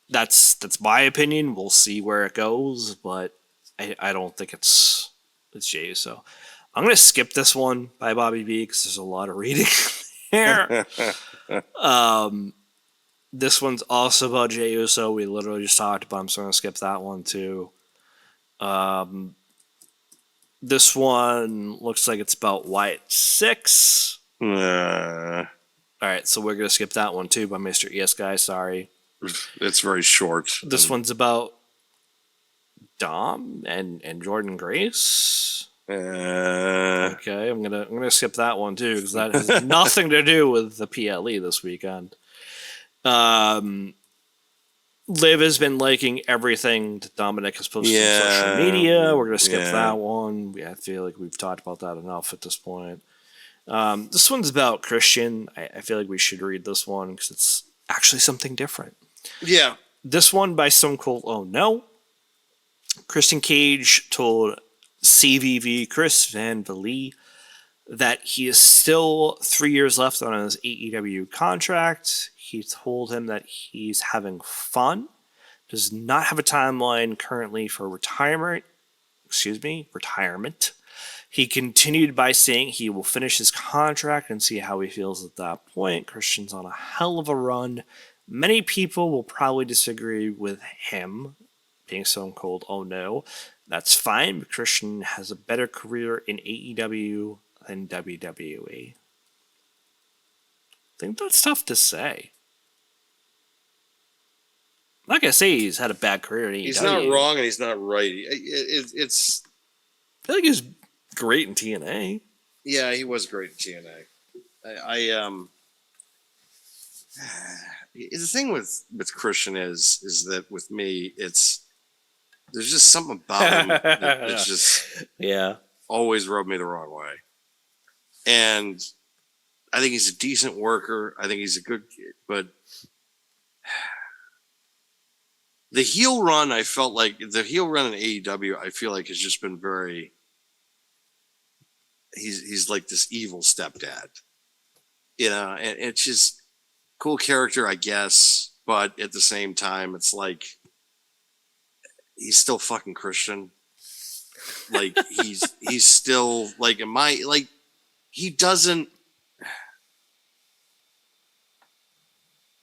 that's my opinion. We'll see where it goes, but I don't think it's Jey. So I'm gonna skip this one by Bobby B because there's a lot of reading there. This one's also about Jey Uso. We literally just talked about him, so I'm going to skip that one too. This one looks like it's about Wyatt 6. Alright, so we're going to skip that one too by Mr. ES Guy, sorry. It's very short. This one's about Dom and Jordan Grace. Okay, I'm gonna skip that one too because that has nothing to do with the PLE this weekend. Liv has been liking everything that Dominic has posted on social media. We're gonna skip that one. I feel like we've talked about that enough at this point. This one's about Christian. I feel like we should read this one because it's actually something different. Yeah. This one by Stone Cold. Oh no. Christian Cage told CVV Chris Van Vliet that he is still 3 years left on his AEW contract. He told him that he's having fun, does not have a timeline currently for retirement. He continued by saying he will finish his contract and see how he feels at that point. Christian's on a hell of a run. Many people will probably disagree with him being Stone Cold. Oh no. That's fine, but Christian has a better career in AEW than WWE. think that's tough to say. I'm not gonna say he's had a bad career in AEW. He's not wrong and he's not right. It's I feel like he's great in TNA. yeah, he was great in TNA. The thing with Christian is that with me, there's just something about him that just Yeah. always rubbed me the wrong way. And I think he's a decent worker. I think he's a good kid, but the heel run, I felt like the heel run in AEW, I feel like has just been very. He's like this evil stepdad, and it's just cool character, I guess, but at the same time, it's like he's still fucking Christian. Like he's still like he doesn't.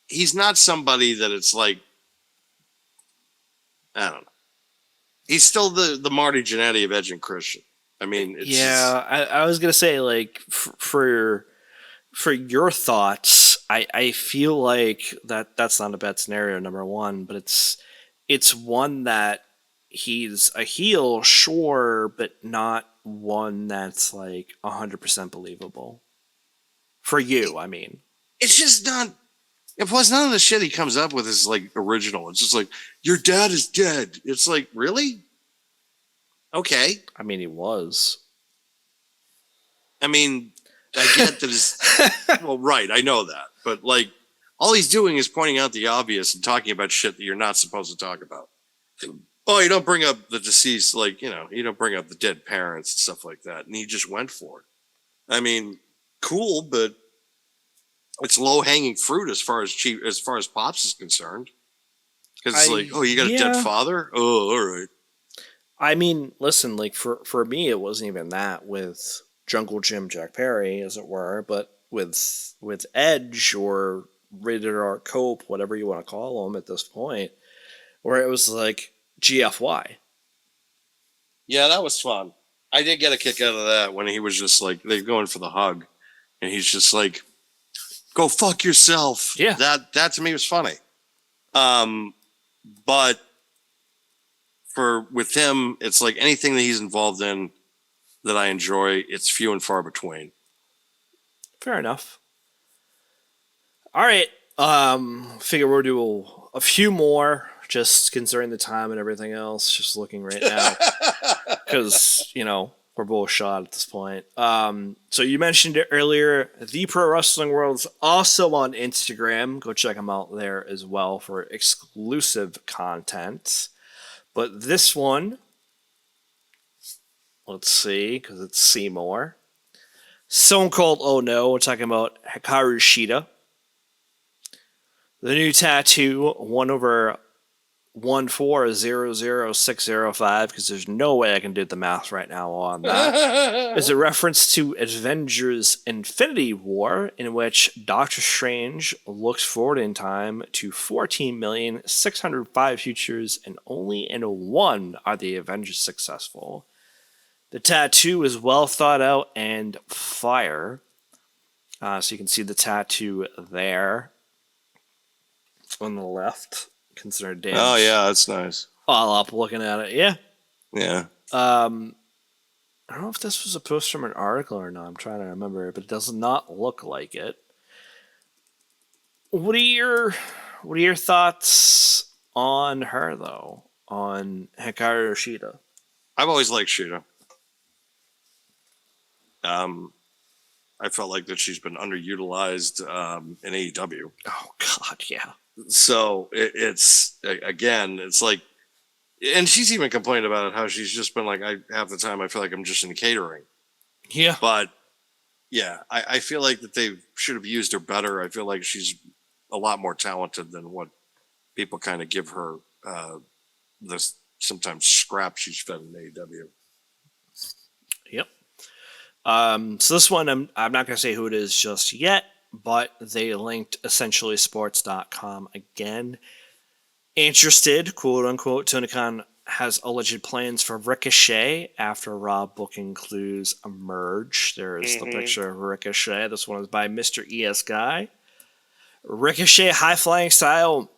He's not somebody that it's like. I don't know. He's still the Marty Jannetty of Edge and Christian. I mean, it's I was gonna say like for your thoughts, I feel like that's not a bad scenario. Number one, but it's one that he's a heel, sure, but not one that's like 100% believable. For you, I mean, it's just not. And plus, none of the shit he comes up with is like original. It's just like your dad is dead. It's like really. Okay. I mean, he was. I mean, I get that it's well, right. I know that, but like, all he's doing is pointing out the obvious and talking about shit that you're not supposed to talk about. Oh, you don't bring up the deceased, like you don't bring up the dead parents and stuff like that. And he just went for it. I mean, cool, but it's low hanging fruit as far as Pops is concerned. Because it's like, oh, you got a dead father? Oh, all right. I mean, listen, like for me, it wasn't even that with Jungle Jim Jack Perry, as it were, but with Edge or Rated R Cope, whatever you want to call him at this point, where it was like GFY. Yeah, that was fun. I did get a kick out of that when he was just like they're going for the hug, and he's just like, "Go fuck yourself." Yeah, that to me was funny. But with him, it's like anything that he's involved in that I enjoy, it's few and far between. Fair enough. All right. Figure we'll do a few more, just considering the time and everything else. Just looking right now, because we're both shot at this point. So you mentioned it earlier. The Pro Wrestling World's also on Instagram. Go check them out there as well for exclusive content. But this one, let's see, because it's Seymour. Someone called Oh No. We're talking about Hikaru Shida. The new tattoo, 1/4-00605, because there's no way I can do the math right now on that, is a reference to Avengers Infinity War, in which Doctor Strange looks forward in time to 14,605 futures, and only in one are the Avengers successful. The tattoo is well thought out and fire. So you can see the tattoo there on the left. Considered damage. Oh yeah, that's nice. All up looking at it. Yeah. Yeah. I don't know if this was a post from an article or not. I'm trying to remember, but it does not look like it. What are your thoughts on her though? On Hikaru Shida? I've always liked Shida. I felt like that she's been underutilized in AEW. Oh God, yeah. So it's again, it's like, and she's even complained about it, how she's just been like, half the time I feel like I'm just in catering. Yeah. But yeah, I feel like that they should have used her better. I feel like she's a lot more talented than what people kind of give her the sometimes scrap she's fed in AEW. Yep. So this one, I'm not going to say who it is just yet, but they linked essentiallysports.com again. Interested, quote unquote, Tony Khan has alleged plans for Ricochet after Raw booking clues emerge. There's the picture of Ricochet. This one is by Mr. ES Guy. Ricochet high flying style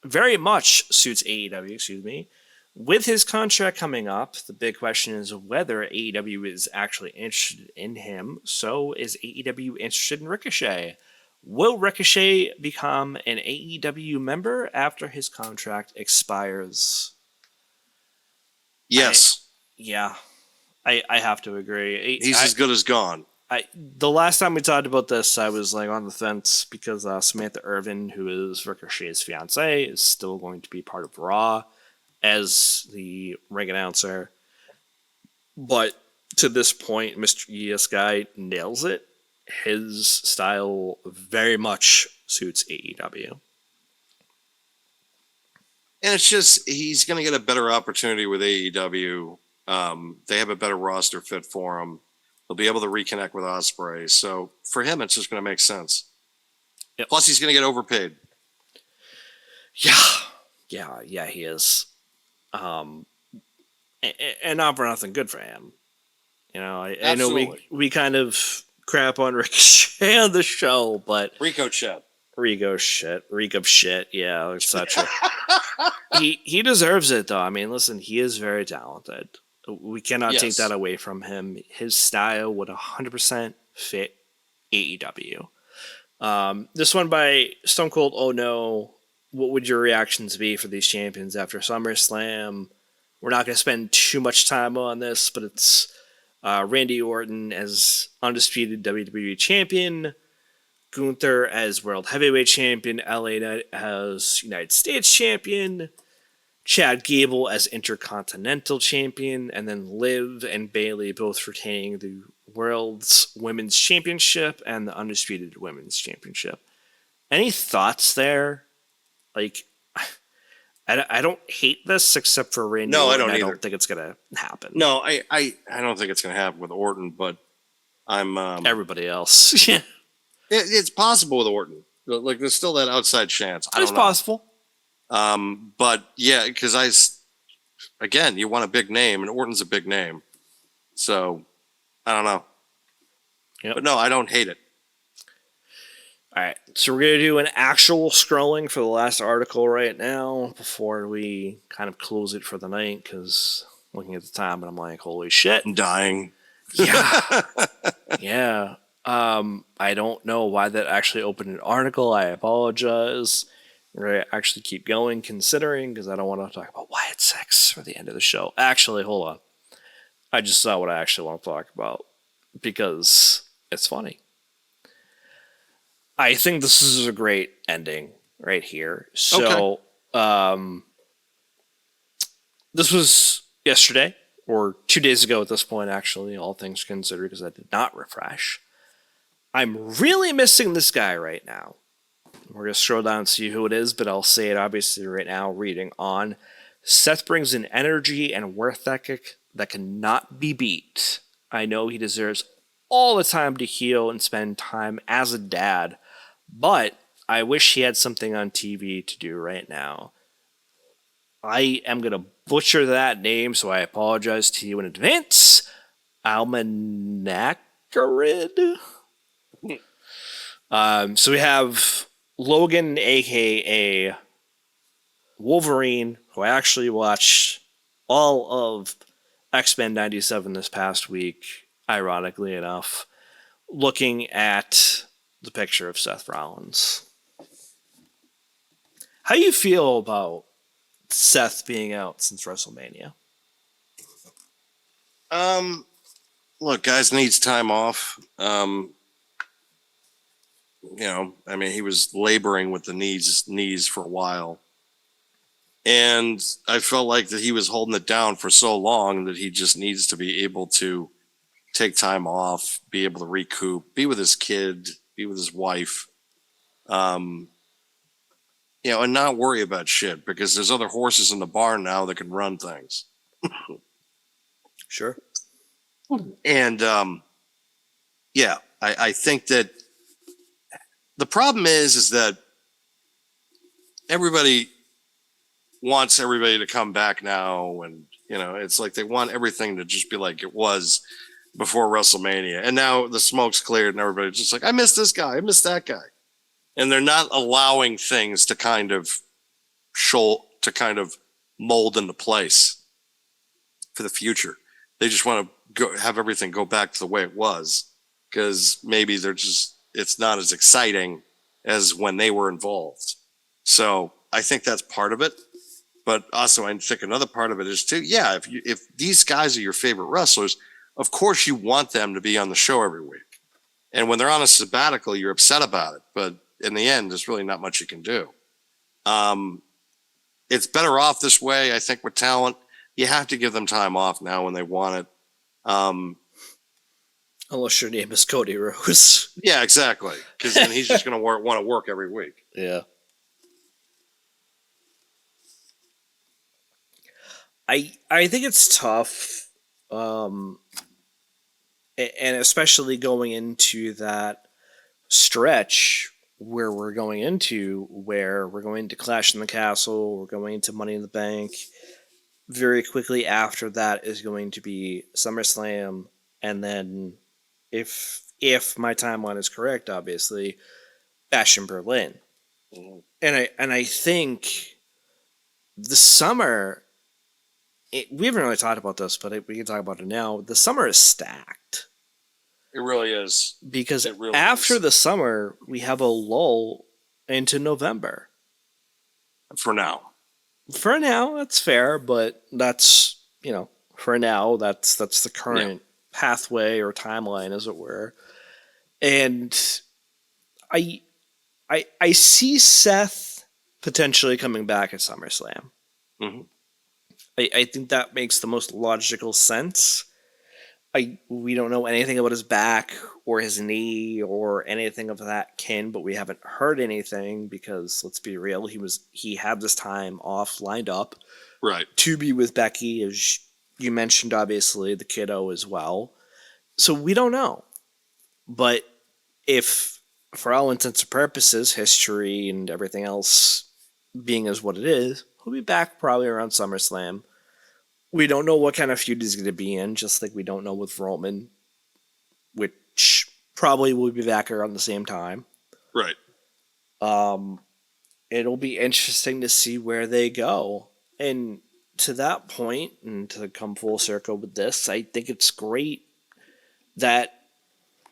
very much suits AEW, excuse me. With his contract coming up, the big question is whether AEW is actually interested in him. So is AEW interested in Ricochet? Will Ricochet become an AEW member after his contract expires? Yes. I have to agree. He's as good as gone. The last time we talked about this, I was like on the fence because Samantha Irvin, who is Ricochet's fiance, is still going to be part of Raw as the ring announcer. But to this point, Mr. Yes Guy nails it. His style very much suits AEW. And it's just, he's going to get a better opportunity with AEW. They have a better roster fit for him. He'll be able to reconnect with Ospreay. So for him, it's just going to make sense. Yep. Plus, he's going to get overpaid. Yeah, he is. And not for nothing, good for him. You know, I know we kind of crap on Ricochet on the show, but Rico shit, yeah, etc. he deserves it though. I mean, listen, he is very talented. We cannot take that away from him. His style would 100% fit AEW. This one by Stone Cold. Oh no, what would your reactions be for these champions after SummerSlam? We're not going to spend too much time on this, but it's Randy Orton as undisputed WWE champion, Gunther as World Heavyweight Champion, LA Knight as United States Champion, Chad Gable as Intercontinental Champion, and then Liv and Bayley both retaining the World's Women's Championship and the Undisputed Women's Championship. Any thoughts there? Like, I don't hate this except for Randy Orton. I don't either. I don't think it's going to happen. No, I don't think it's going to happen with Orton, but I'm... everybody else. Yeah. It's possible with Orton. Like, there's still that outside chance. I don't know. Possible. But yeah, because again, you want a big name, and Orton's a big name. So, I don't know. Yep. But no, I don't hate it. All right, so we're going to do an actual scrolling for the last article right now before we kind of close it for the night, because looking at the time, and I'm like, holy shit. I'm dying. Yeah. Yeah. I don't know why that actually opened an article. I apologize. We're going to actually keep going, considering, because I don't want to talk about Wyatt Six for the end of the show. Actually, hold on. I just saw what I actually want to talk about, because it's funny. I think this is a great ending right here. So, this was yesterday, or 2 days ago at this point, actually, all things considered, because I did not refresh. I'm really missing this guy right now. We're going to scroll down and see who it is, but I'll say it obviously right now, reading on. Seth brings an energy and worth ethic that cannot be beat. I know he deserves all the time to heal and spend time as a dad, but I wish he had something on TV to do right now. I am going to butcher that name, so I apologize to you in advance. Almanacarid? So we have Logan, a.k.a. Wolverine, who I actually watched all of X-Men 97 this past week, ironically enough, looking at the picture of Seth Rollins. How do you feel about Seth being out since WrestleMania? Look, guys needs time off. He was laboring with the knees for a while. And I felt like that he was holding it down for so long that he just needs to be able to take time off, be able to recoup, be with his kid, be with his wife, and not worry about shit, because there's other horses in the barn now that can run things. Sure. And I think that the problem is that everybody wants everybody to come back now, and it's like they want everything to just be like it was before WrestleMania, and now the smoke's cleared and everybody's just like, I miss this guy, I miss that guy. And they're not allowing things to kind of mold into place for the future. They just want to have everything go back to the way it was, because maybe it's not as exciting as when they were involved. So I think that's part of it. But also I think another part of it is too, yeah, if these guys are your favorite wrestlers, of course you want them to be on the show every week. And when they're on a sabbatical, you're upset about it. But in the end, there's really not much you can do. It's better off this way, I think, with talent. You have to give them time off now when they want it. Unless your name is Cody Rhodes. Yeah, exactly. Because then he's just going to want to work every week. Yeah. I think it's tough, and especially going into that stretch where we're going to Clash in the Castle, we're going into Money in the Bank. Very quickly after that is going to be SummerSlam, and then if my timeline is correct, obviously, Bash in Berlin. Mhm. And I think the summer, we haven't really talked about this, but we can talk about it now. The summer is stacked. It really is. Because It really after is. the summer, we have a lull into November. For now. For now, that's fair, but that's, for now, that's the current pathway or timeline, as it were. And I see Seth potentially coming back at SummerSlam. Mhm. I think that makes the most logical sense. We don't know anything about his back or his knee or anything of that kin, but we haven't heard anything because, let's be real, he had this time off lined up Right. to be with Becky, as you mentioned, obviously, the kiddo as well. So we don't know. But if, for all intents and purposes, history and everything else being as what it is, he'll be back probably around SummerSlam. We don't know what kind of feud he's going to be in, just like we don't know with Roman, which probably will be back around the same time. Right. It'll be interesting to see where they go. And to that point, and to come full circle with this, I think it's great that,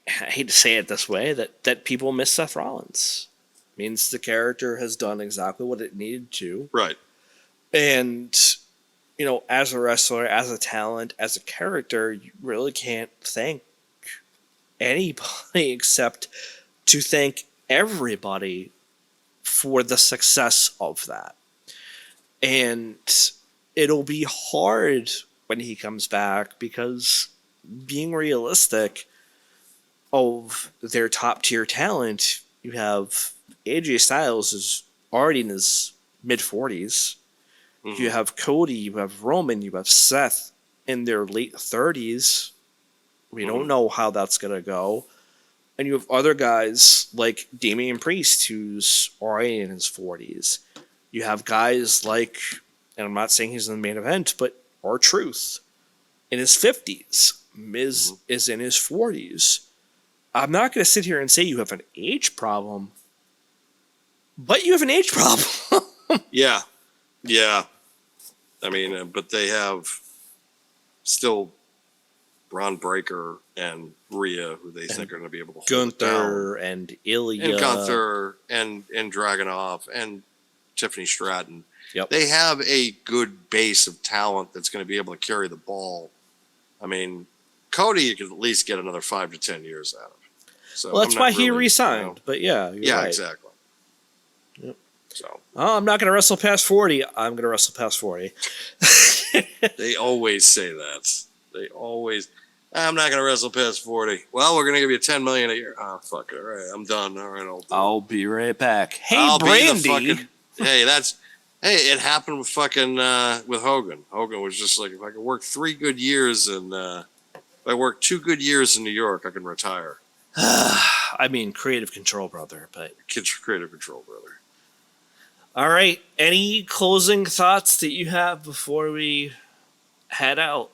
I hate to say it this way, that people miss Seth Rollins. It means the character has done exactly what it needed to. Right. And, as a wrestler, as a talent, as a character, you really can't thank anybody except to thank everybody for the success of that. And it'll be hard when he comes back because, being realistic, of their top tier talent, you have AJ Styles is already in his mid 40s. Mhm. You have Cody, you have Roman, you have Seth in their late 30s. We don't know how that's going to go. And you have other guys like Damian Priest, who's already in his 40s. You have guys like, and I'm not saying he's in the main event, but R-Truth in his 50s. Miz is in his 40s. I'm not going to sit here and say you have an age problem, but you have an age problem. Yeah. Yeah. I mean, but they have still Braun Breaker and Rhea, who they think are going to be able to hold it down. Gunther and Ilya. And Gunther and Dragunov and Tiffany Stratton. Yep. They have a good base of talent that's going to be able to carry the ball. I mean, Cody, you could at least get another 5 to 10 years out of. So Well, that's I'm why not he really, re-signed. But yeah, you're yeah, right. exactly. Yep. So Oh, I'm not going to wrestle past 40. I'm going to wrestle past 40. they always say that. They always. I'm not going to wrestle past 40. Well, we're going to give you $10 million a year. Oh, fuck it. All right, I'm done. All right, I'll be right back. Hey, I'll be the Brandy. fucking- Hey, it happened with fucking with Hogan. Hogan was just like, if I could work 3 good years and if I work 2 good years in New York, I can retire. I mean, creative control, brother. But Kids creative control, brother. all right. Any closing thoughts that you have before we head out?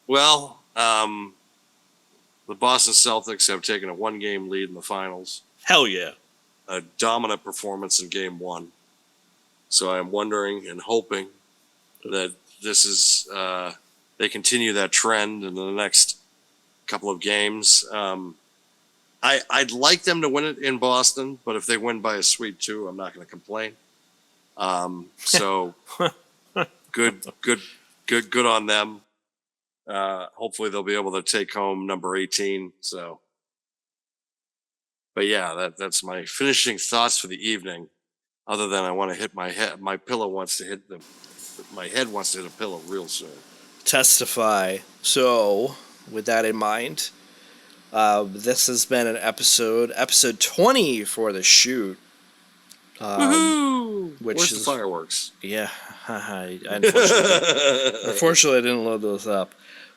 Well, the Boston Celtics have taken a 1-game lead in the finals. Hell yeah. a dominant performance in game one. So I'm wondering and hoping that this is, they continue that trend in the next couple of games. I'd like them to win it in Boston, but if they win by a sweep too, I'm not going to complain. So good on them. Hopefully they'll be able to take home number 18. So, but yeah, that's my finishing thoughts for the evening. Other than I want to hit my head. My pillow wants to hit my head wants to hit a pillow real soon. Testify. So, with that in mind, this has been an episode 20 for the shoot. Woohoo! Which Where's is the fireworks? Yeah, unfortunately, I didn't load those up.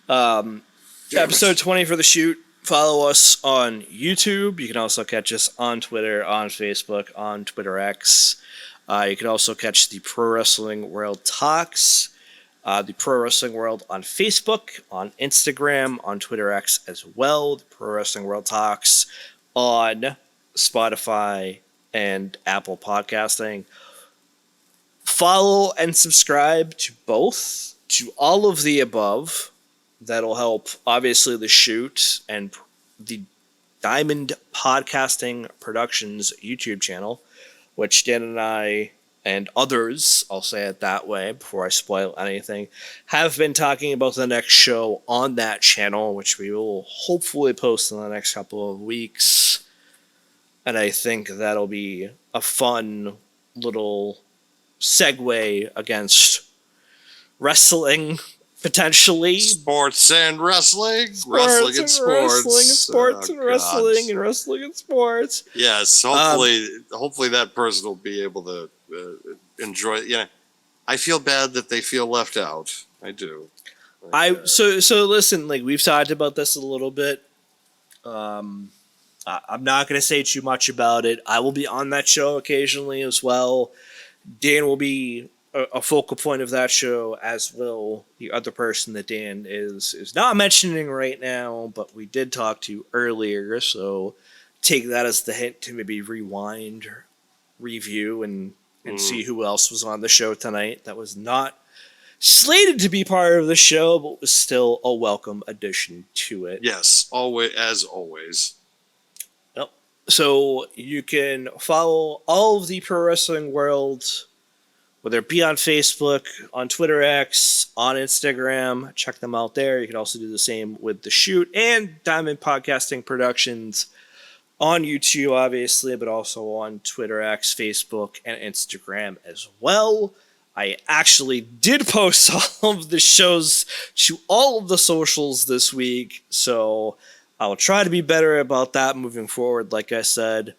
Episode 20 for the shoot. Follow us on YouTube. You can also catch us on Twitter, on Facebook, on Twitter X. You can also catch the Pro Wrestling World Talks, the Pro Wrestling World on Facebook, on Instagram, on Twitter X as well. The Pro Wrestling World Talks on Spotify and Apple Podcasting. Follow and subscribe to both, to all of the above. That'll help, obviously, the shoot and the Diamond Podcasting Productions YouTube channel, which Dan and I and others, I'll say it that way before I spoil anything, have been talking about the next show on that channel, which we will hopefully post in the next couple of weeks. And I think that'll be a fun little segue against wrestling, potentially. Sports and wrestling. Sports and wrestling and sports. Yes, hopefully that person will be able to enjoy. Yeah, I feel bad that they feel left out. I do. So listen, like we've talked about this a little bit. I'm not going to say too much about it. I will be on that show occasionally as well. Dan will be a focal point of that show, as will the other person that Dan is not mentioning right now, but we did talk to earlier, so take that as the hint to maybe rewind, review, and see who else was on the show tonight that was not slated to be part of the show, but was still a welcome addition to it. Yes, always, as always. Yep. So you can follow all of the Pro Wrestling World, whether it be on Facebook, on Twitter X, on Instagram. Check them out there. You can also do the same with The Shoot and Diamond Podcasting Productions on YouTube, obviously, but also on Twitter X, Facebook, and Instagram as well. I actually did post all of the shows to all of the socials this week, so I will try to be better about that moving forward, like I said.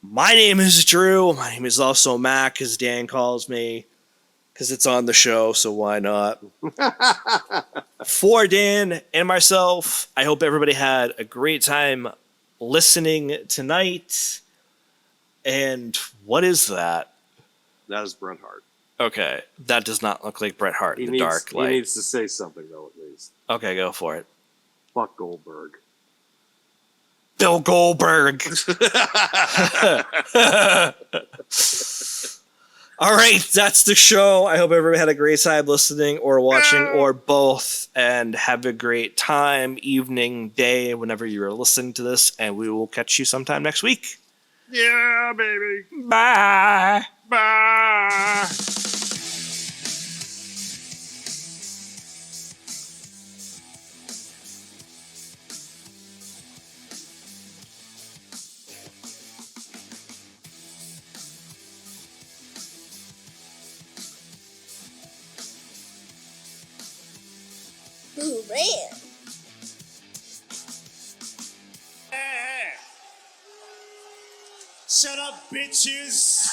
My name is Drew. My name is also Mac, as Dan calls me, because it's on the show, so why not? For Dan and myself, I hope everybody had a great time listening tonight. And what is that? That is Bret Hart. Okay, that does not look like Bret Hart in the dark light. He needs to say something, though, at least. Okay, go for it. Fuck Goldberg. Bill Goldberg. All right, that's the show. I hope everybody had a great time listening or watching or both, and have a great time, evening, day, whenever you're listening to this, and we will catch you sometime next week. Yeah, baby. Bye. Bye. Who ran? Shut up, bitches.